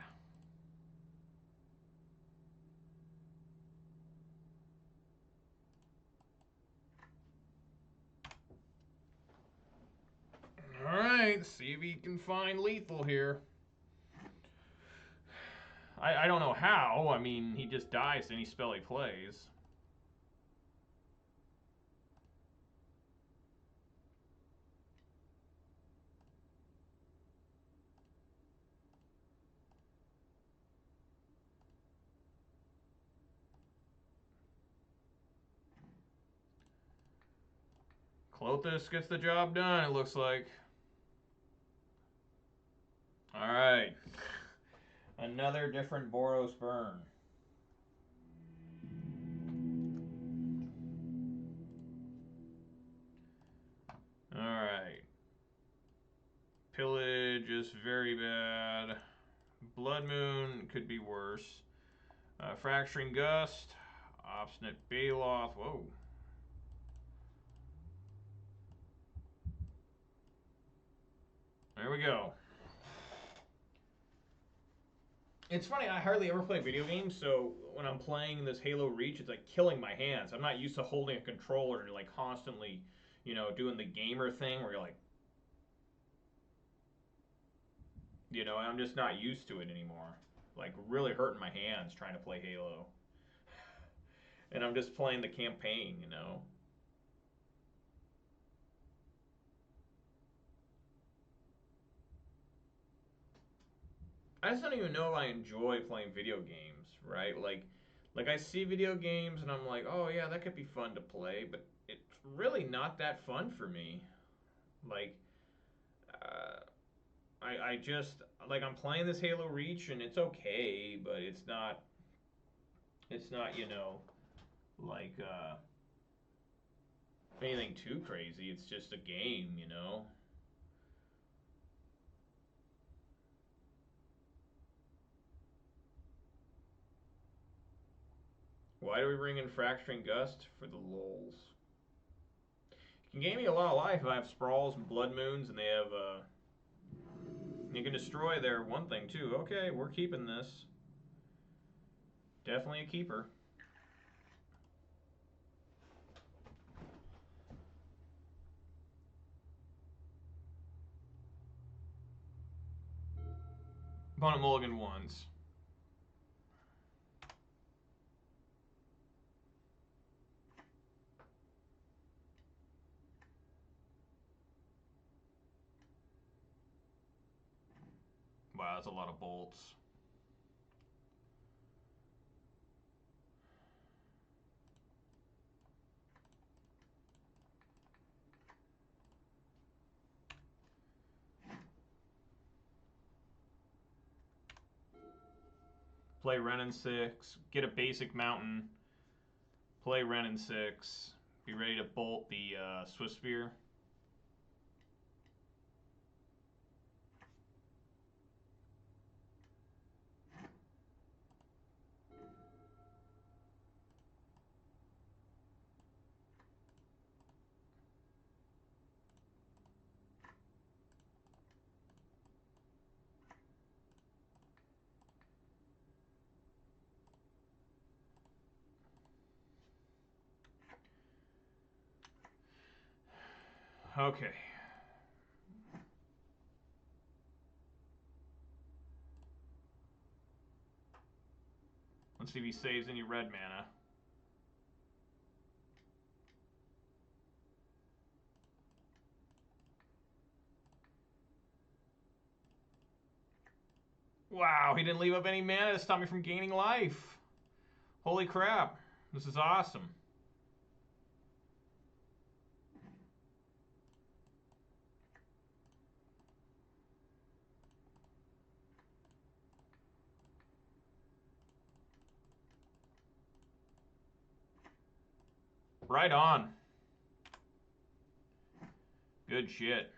Alright, see if he can find lethal here. I don't know how. I mean, he just dies to any spell he plays. Klothys gets the job done, it looks like. Alright. Another different Boros burn. Alright. Pillage is very bad. Blood Moon could be worse. Fracturing Gust. Obstinate Baloth. Whoa. There we go. It's funny, I hardly ever play video games, so when I'm playing this Halo Reach, it's like killing my hands. I'm not used to holding a controller and like constantly, you know, doing the gamer thing where you're like, you know, I'm just not used to it anymore. Like really hurting my hands trying to play Halo. And I'm just playing the campaign, you know. I just don't even know if I enjoy playing video games, right? Like I see video games and I'm like, oh yeah, that could be fun to play, but it's really not that fun for me. Like, I just like I'm playing this Halo Reach and it's okay, but it's not you know, like anything too crazy. It's just a game, you know. Why do we bring in Fracturing Gust? For the lulz. You can gain me a lot of life if I have Sprawls and Blood Moons, and they have, you can destroy their one thing, too. Okay, we're keeping this. Definitely a keeper. Opponent mulligan once. Wow, that's a lot of bolts. Play Ren in 6, get a basic mountain, play Ren in 6, be ready to bolt the Swift Spear. Okay. Let's see if he saves any red mana. Wow, he didn't leave up any mana to stop me from gaining life. Holy crap. This is awesome. Right on. Good shit.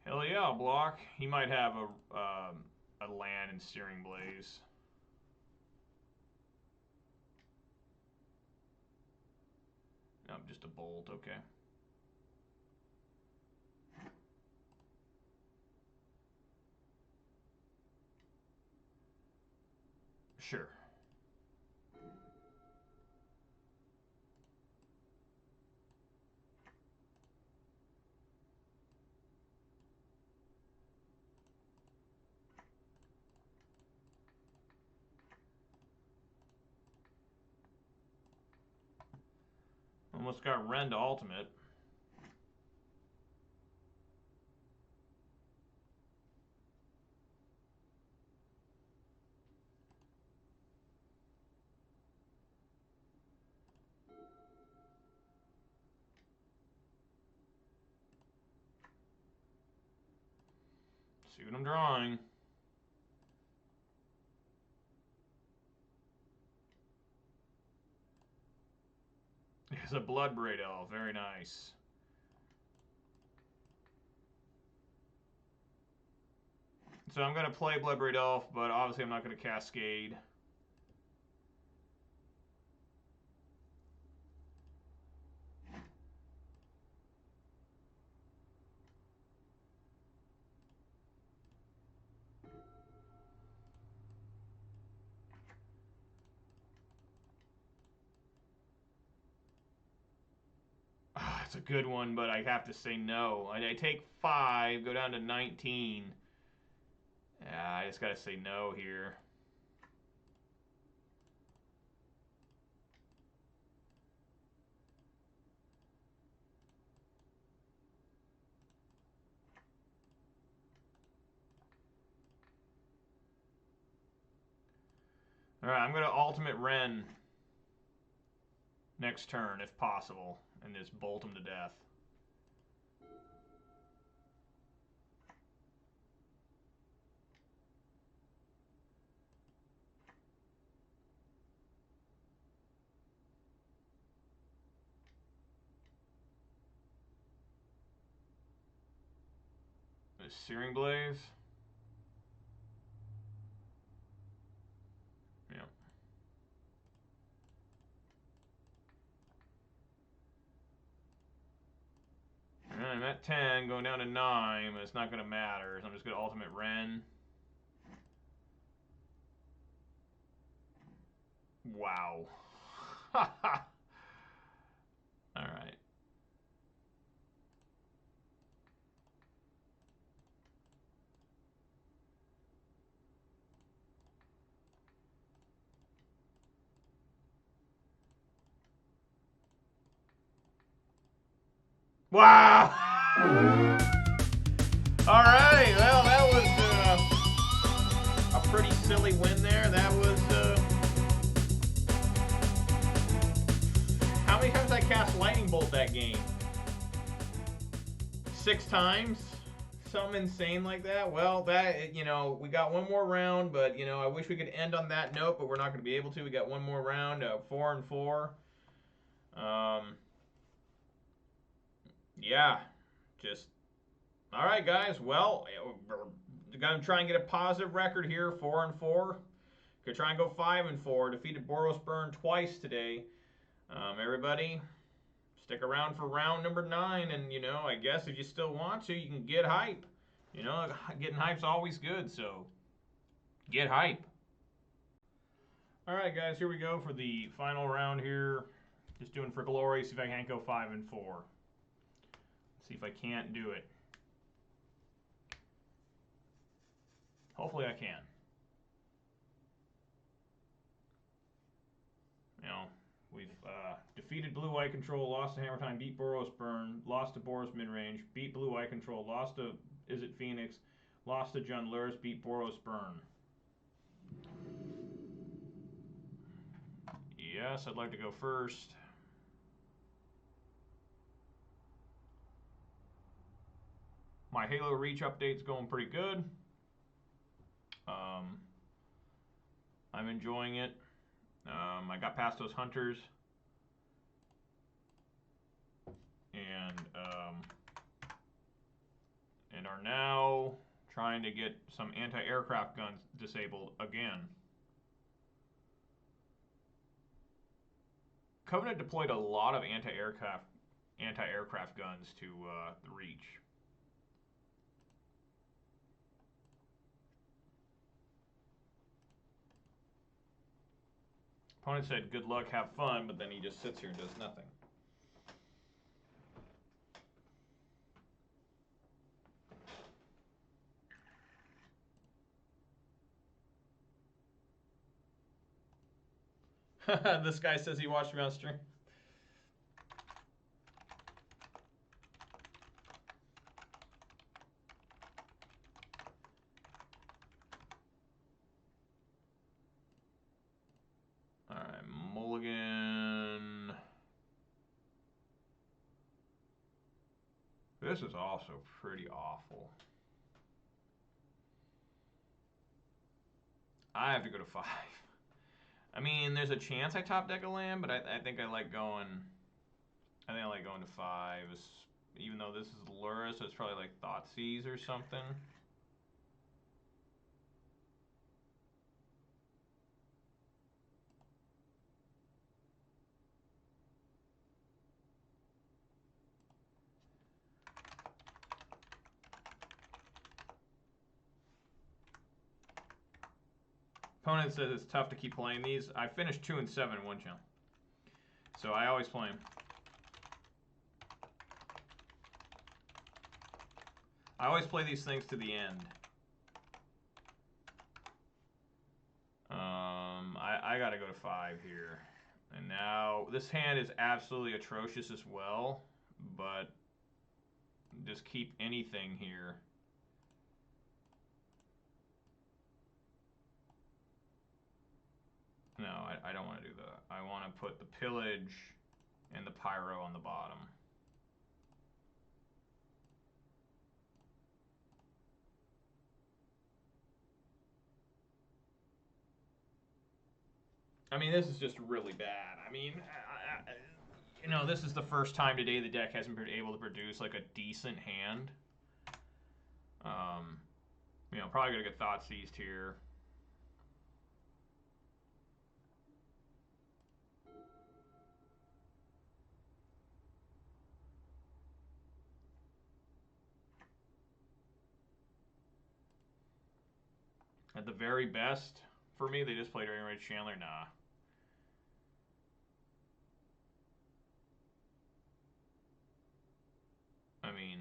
Hell yeah, I'll block. He might have a land and Steering Blaze. No, just a bolt, okay. Sure. Almost got Ren to ultimate. See what I'm drawing. It's a Bloodbraid Elf. Very nice. So I'm going to play Bloodbraid Elf, but obviously I'm not going to Cascade. It's a good one, but I have to say no. I take 5, go down to 19. Yeah, I just got to say no here. Alright, I'm going to ultimate Ren next turn, if possible, and just bolt him to death. The Searing Blaze. Yeah. And I'm at 10, going down to 9, but it's not going to matter. So I'm just going to ultimate Ren. Wow. Alright. Wow! Alright, well, that was a pretty silly win there. That was, how many times did I cast Lightning Bolt that game? 6 times? Something insane like that. Well, that, you know, we got one more round, but, you know, I wish we could end on that note, but we're not going to be able to. We got one more round, 4 and 4. Yeah, just, all right, guys. Well, we're going to try and get a positive record here, 4 and 4. Could try and go 5 and 4. Defeated Boros Burn twice today. Everybody, stick around for round number 9, and, you know, I guess if you still want to, you can get hype. You know, getting hype's always good, so get hype. All right, guys, here we go for the final round here. Just doing for glory, see if I can't go 5 and 4. See if I can't do it. Hopefully I can. You know, we've defeated Blue-White Control, lost to Hammer Time, beat Boros Burn, lost to Boros Midrange, beat Blue-White Control, lost to Is It Phoenix, lost to John Lurrus, beat Boros Burn. Yes, I'd like to go first. My Halo Reach update's going pretty good. I'm enjoying it. I got past those hunters. And are now trying to get some anti-aircraft guns disabled again. Covenant deployed a lot of anti-aircraft guns to the Reach. Opponent said, good luck, have fun, but then he just sits here and does nothing. This guy says he watched me on stream. Alright, Mulligan. This is also pretty awful. I have to go to 5. I mean, there's a chance I top deck a land, but I think I like going. I think I like going to 5. Even though this is Lurrus, so it's probably like Thoughtseize or something. Opponent says it's tough to keep playing these. I finished 2 and 7 in one channel, so I always play them. I always play these things to the end. I gotta go to 5 here. And now, this hand is absolutely atrocious as well, but just keep anything here. No, I don't want to do that. I want to put the pillage and the pyro on the bottom. I mean, this is just really bad. I mean, you know, this is the first time today the deck hasn't been able to produce like a decent hand. You know, probably gonna get thought seized here. At the very best, for me, they just played Ray Chandler. Nah. I mean,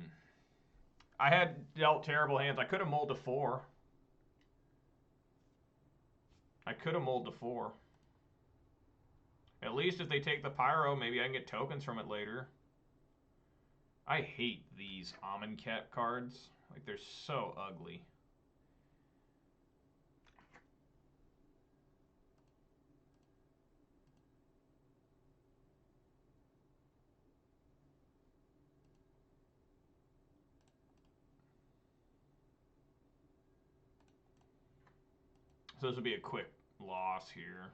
I had dealt terrible hands. I could have mulled to 4. I could have mulled to 4. At least if they take the pyro, maybe I can get tokens from it later. I hate these Amonkhet cards. Like, they're so ugly. So this would be a quick loss here.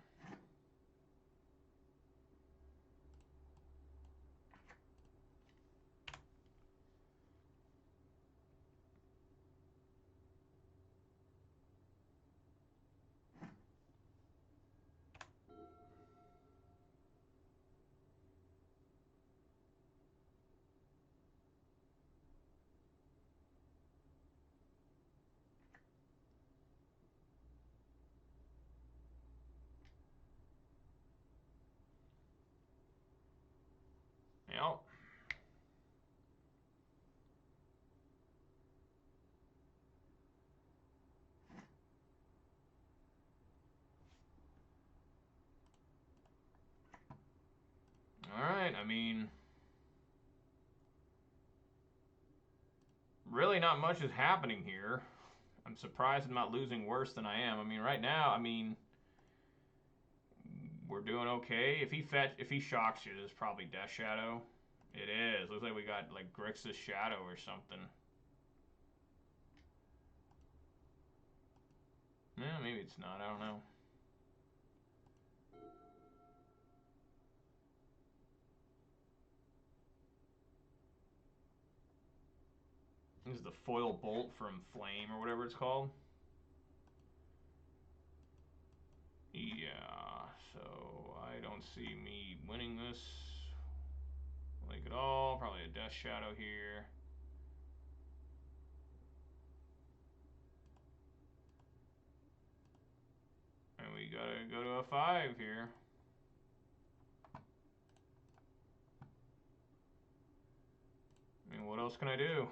Yep. Alright, I mean, really not much is happening here. I'm surprised I'm not losing worse than I am. I mean, right now, I mean, we're doing okay. If he shocks you, it's probably Death Shadow. It is. Looks like we got like Grixis Shadow or something. Yeah, maybe it's not. I don't know. This is the foil bolt from Flame or whatever it's called. Yeah, so I don't see me winning this like at all. Probably a Death Shadow here. And we gotta go to a 5 here. I mean, what else can I do?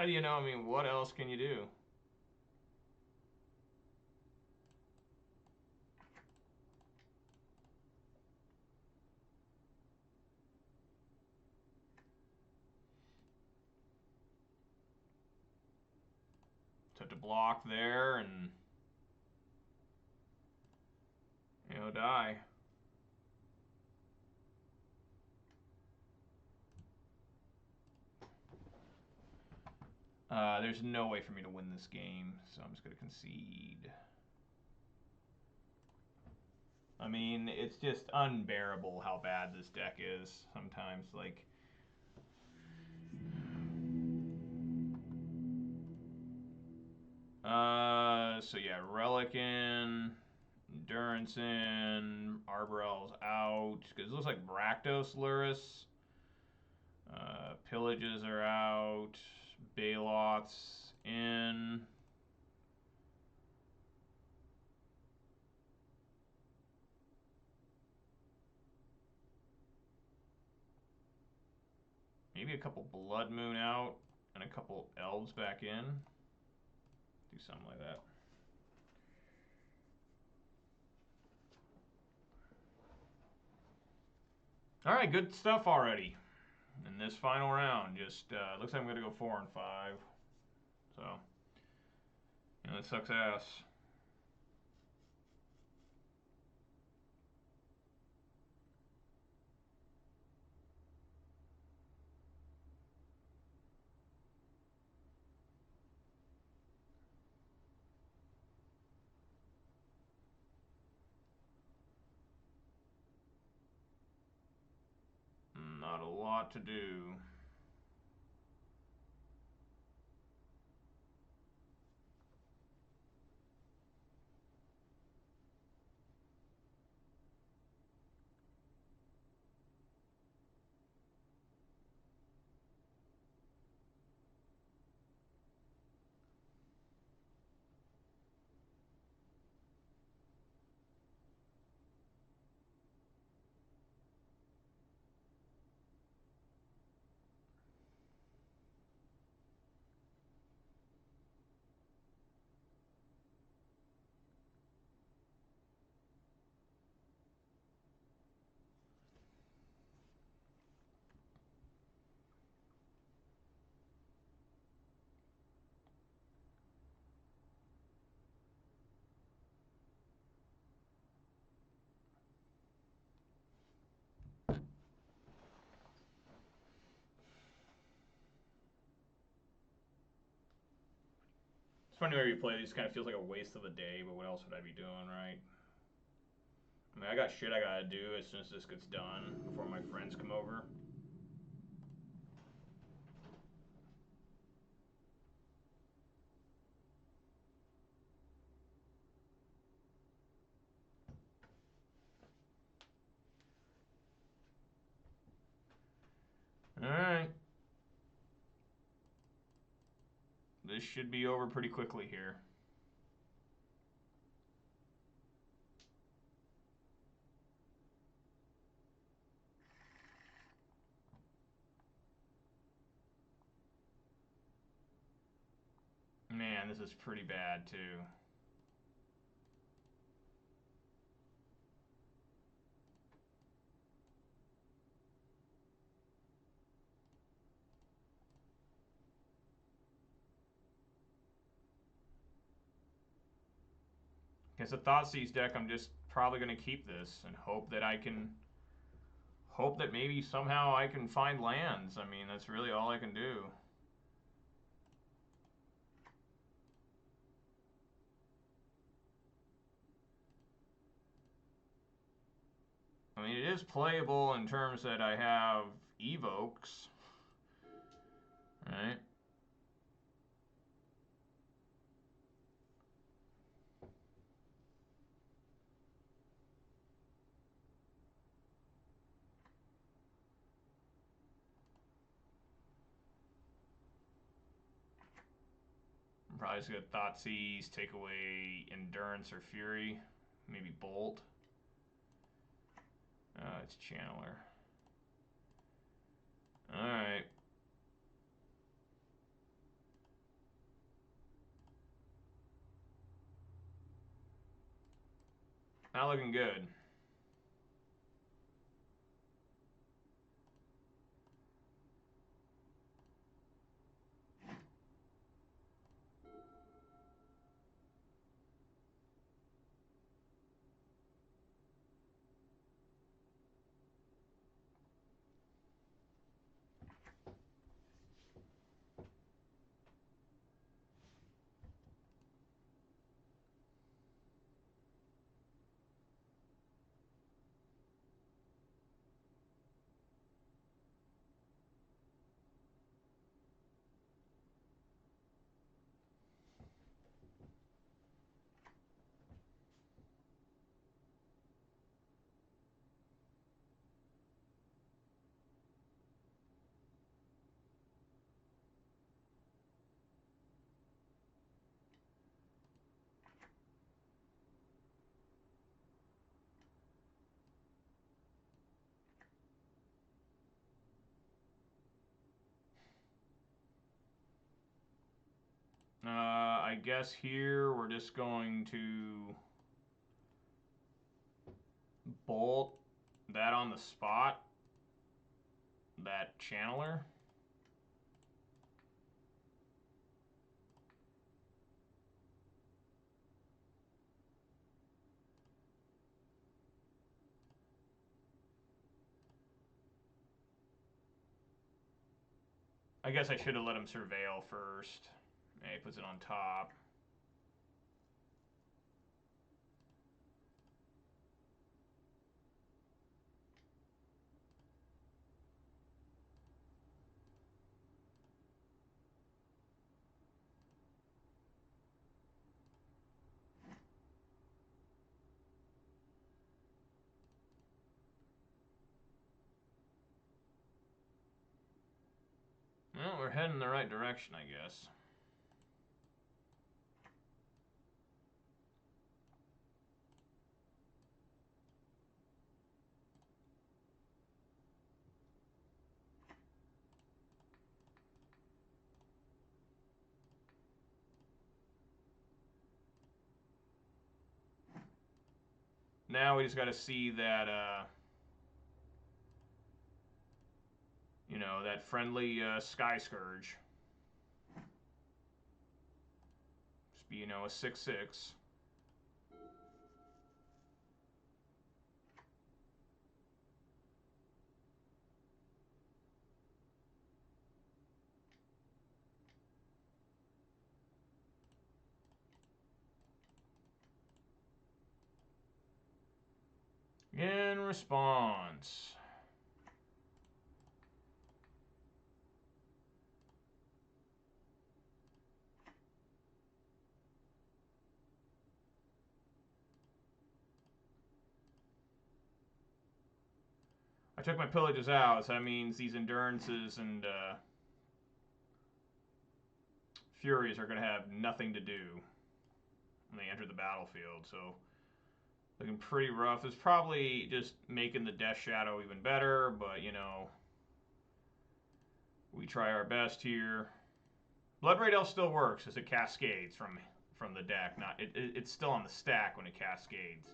You know, I mean, what else can you do? Just have to block there and, you know, die. There's no way for me to win this game, so I'm just going to concede. I mean, it's just unbearable how bad this deck is sometimes. Like, so yeah, Relic in, Endurance in, Arborel's out, because it looks like Rakdos Lurrus. Pillages are out, Balot's in. Maybe a couple Blood Moon out and a couple Elves back in. Do something like that. All right, good stuff already in this final round. Just looks like I'm gonna go 4 and 5. So, you know, that sucks ass. lot to do. It's funny whenever you play these, kind of feels like a waste of the day, but what else would I be doing, right? I mean, I got shit I gotta do as soon as this gets done before my friends come over. Alright. This should be over pretty quickly here. Man, this is pretty bad too. Against a Thoughtseize deck, I'm just probably going to keep this and hope that I can... Hope that maybe somehow I can find lands. I mean, that's really all I can do. I mean, it is playable in terms that I have evokes. Right? I'm probably just going to Thoughtseize, take away Endurance or Fury. Maybe Bolt. It's Channeler. Alright. Not looking good. I guess here we're just going to bolt that on the spot, that channeler. I guess I should have let him surveil first. Yeah, he puts it on top. we're heading in the right direction, I guess. Now we just got to see that, you know, that friendly Sky Scourge. Just be, you know, a 6/6. In response. I took my pillages out, so that means these endurances and furies are going to have nothing to do when they enter the battlefield. So looking pretty rough. It's probably just making the Death Shadow even better, but you know, we try our best here. Blood Red Elf still works as it cascades from the deck. It's still on the stack when it cascades.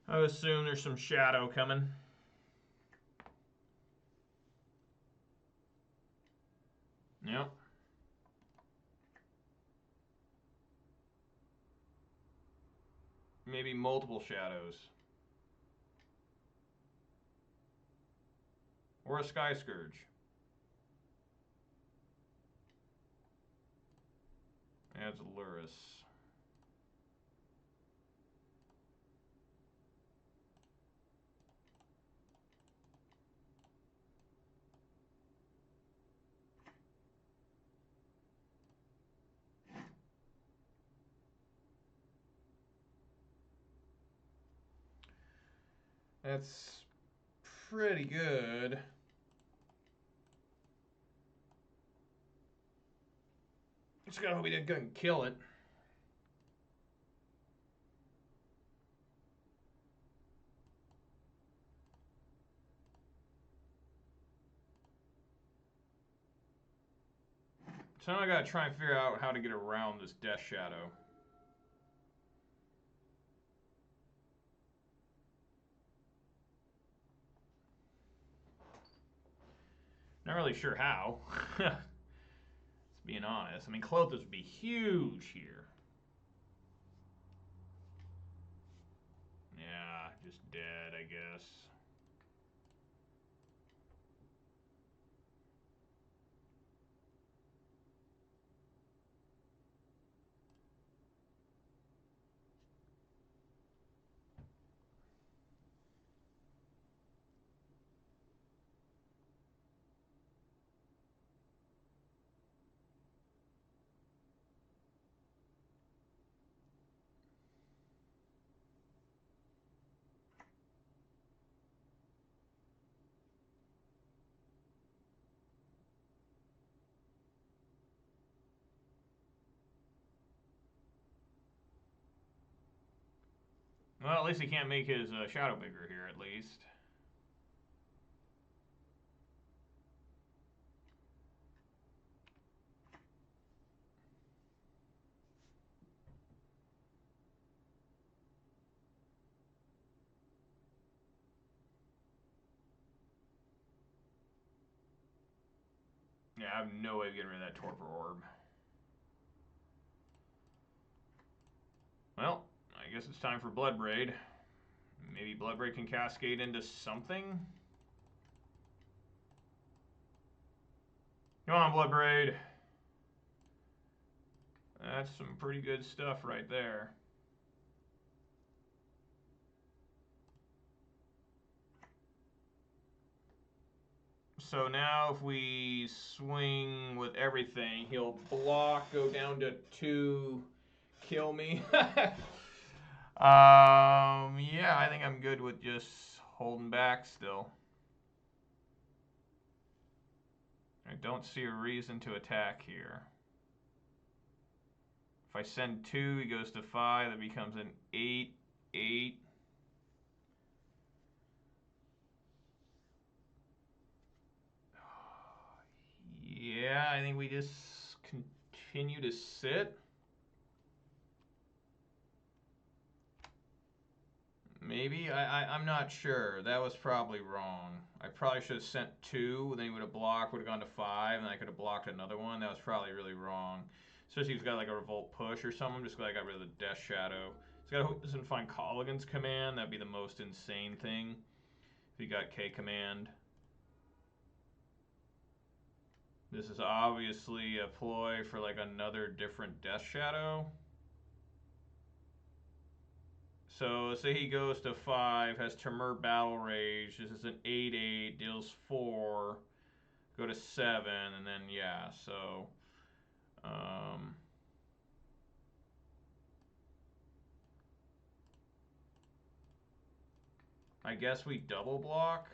I assume there's some shadow coming. Yep. Maybe multiple shadows. Or a Sky Scourge. Adds Lurrus. That's pretty good. Just gotta hope he didn't kill it. So now I gotta try and figure out how to get around this Death Shadow. Not really sure how. Let's being honest. I mean, Clothis would be huge here. Yeah, just dead, I guess. Well, at least he can't make his shadow bigger here, at least. Yeah, I have no way of getting rid of that Torpor Orb. Well, I guess it's time for Bloodbraid. Maybe Bloodbraid can cascade into something? Come on, Bloodbraid. That's some pretty good stuff right there. So now if we swing with everything, he'll block, go down to 2, kill me. Yeah, I think I'm good with just holding back still. I don't see a reason to attack here. If I send 2, he goes to 5. That becomes an 8, 8. Yeah, I think we just continue to sit. Maybe? I'm not sure. That was probably wrong. I probably should have sent 2, then he would have blocked, would have gone to 5, and I could have blocked another one. That was probably really wrong. Especially if he's got like a revolt push or something. I'm just glad I got rid of the Death Shadow. He's got to hope he doesn't find Colligan's command. That'd be the most insane thing. If he got K command. This is obviously a ploy for like another different Death Shadow. So say he goes to 5, has Tremor Battle Rage. This is an 8/8, deals 4. Go to 7, and then yeah. So I guess we double block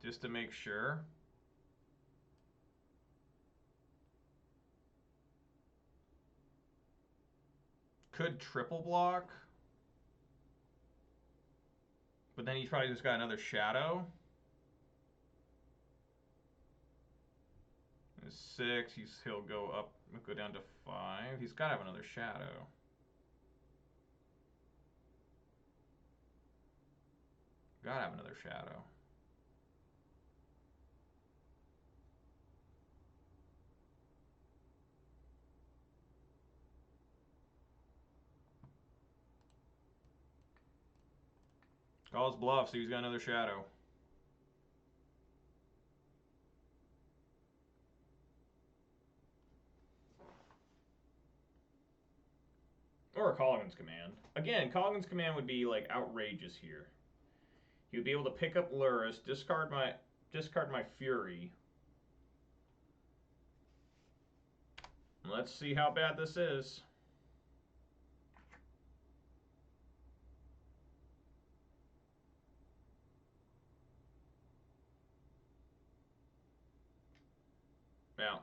just to make sure. Could triple block, but then he's probably just got another shadow. 6, he'll go up, go down to 5. He's got to have another shadow. Gotta have another shadow. Calls bluff, so he's got another shadow. Or a Colligan's command. Again, Colligan's command would be like outrageous here. He would be able to pick up Lurrus, discard my Fury. Let's see how bad this is. Yeah.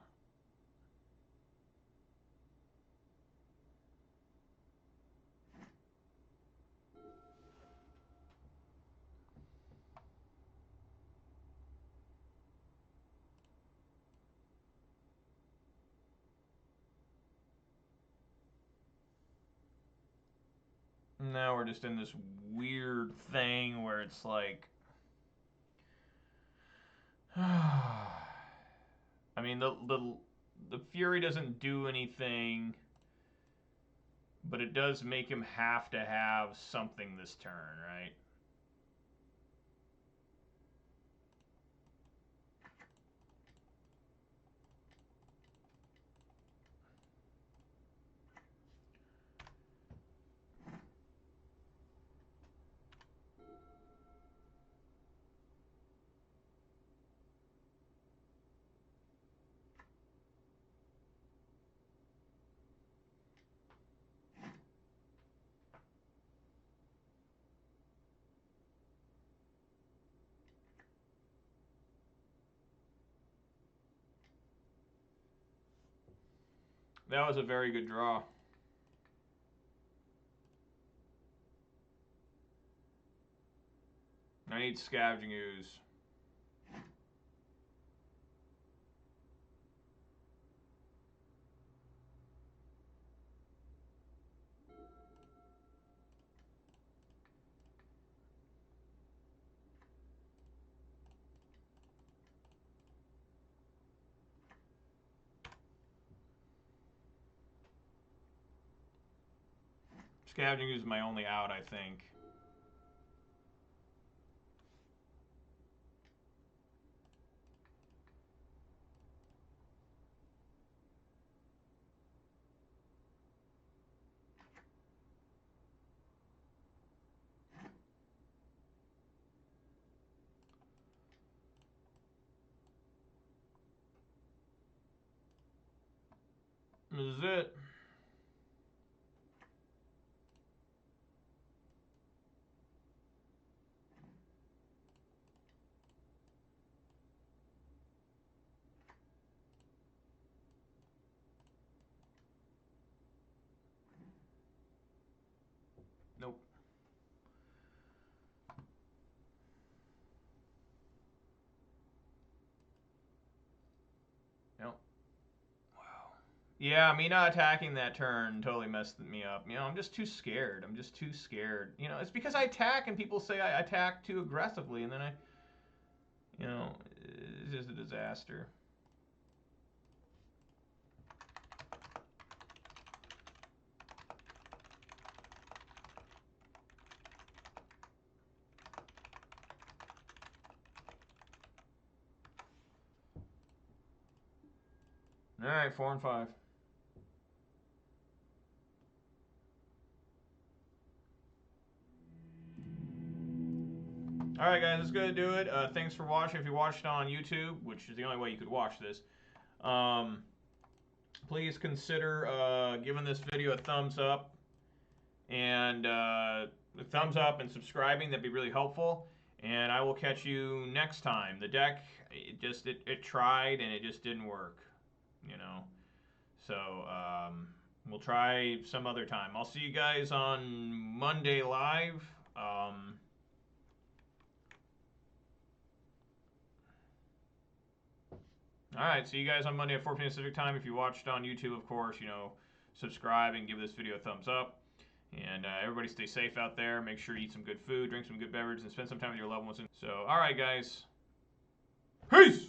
Now we're just in this weird thing where it's like, I mean the Fury doesn't do anything, but it does make him have to have something this turn, right? That was a very good draw. I need Scavenging Ooze. Scavenging Ooze is my only out, I think. This is it. Nope. Nope. Wow. Yeah, me not attacking that turn totally messed me up. You know, I'm just too scared. I'm just too scared. You know, it's because I attack and people say I attack too aggressively, and then you know, it's just a disaster. All right, 4 and 5. All right, guys, that's going to do it. Thanks for watching. If you watched on YouTube, which is the only way you could watch this, please consider giving this video a thumbs up and subscribing. That'd be really helpful. And I will catch you next time. The deck, it tried and it just didn't work, you know. So we'll try some other time. I'll see you guys on Monday live. All right, see you guys on Monday at 4 p.m. Pacific time. If you watched on YouTube, of course, you know, subscribe and give this video a thumbs up. And everybody stay safe out there. Make sure you eat some good food, drink some good beverage, and spend some time with your loved ones. So, all right, guys. Peace!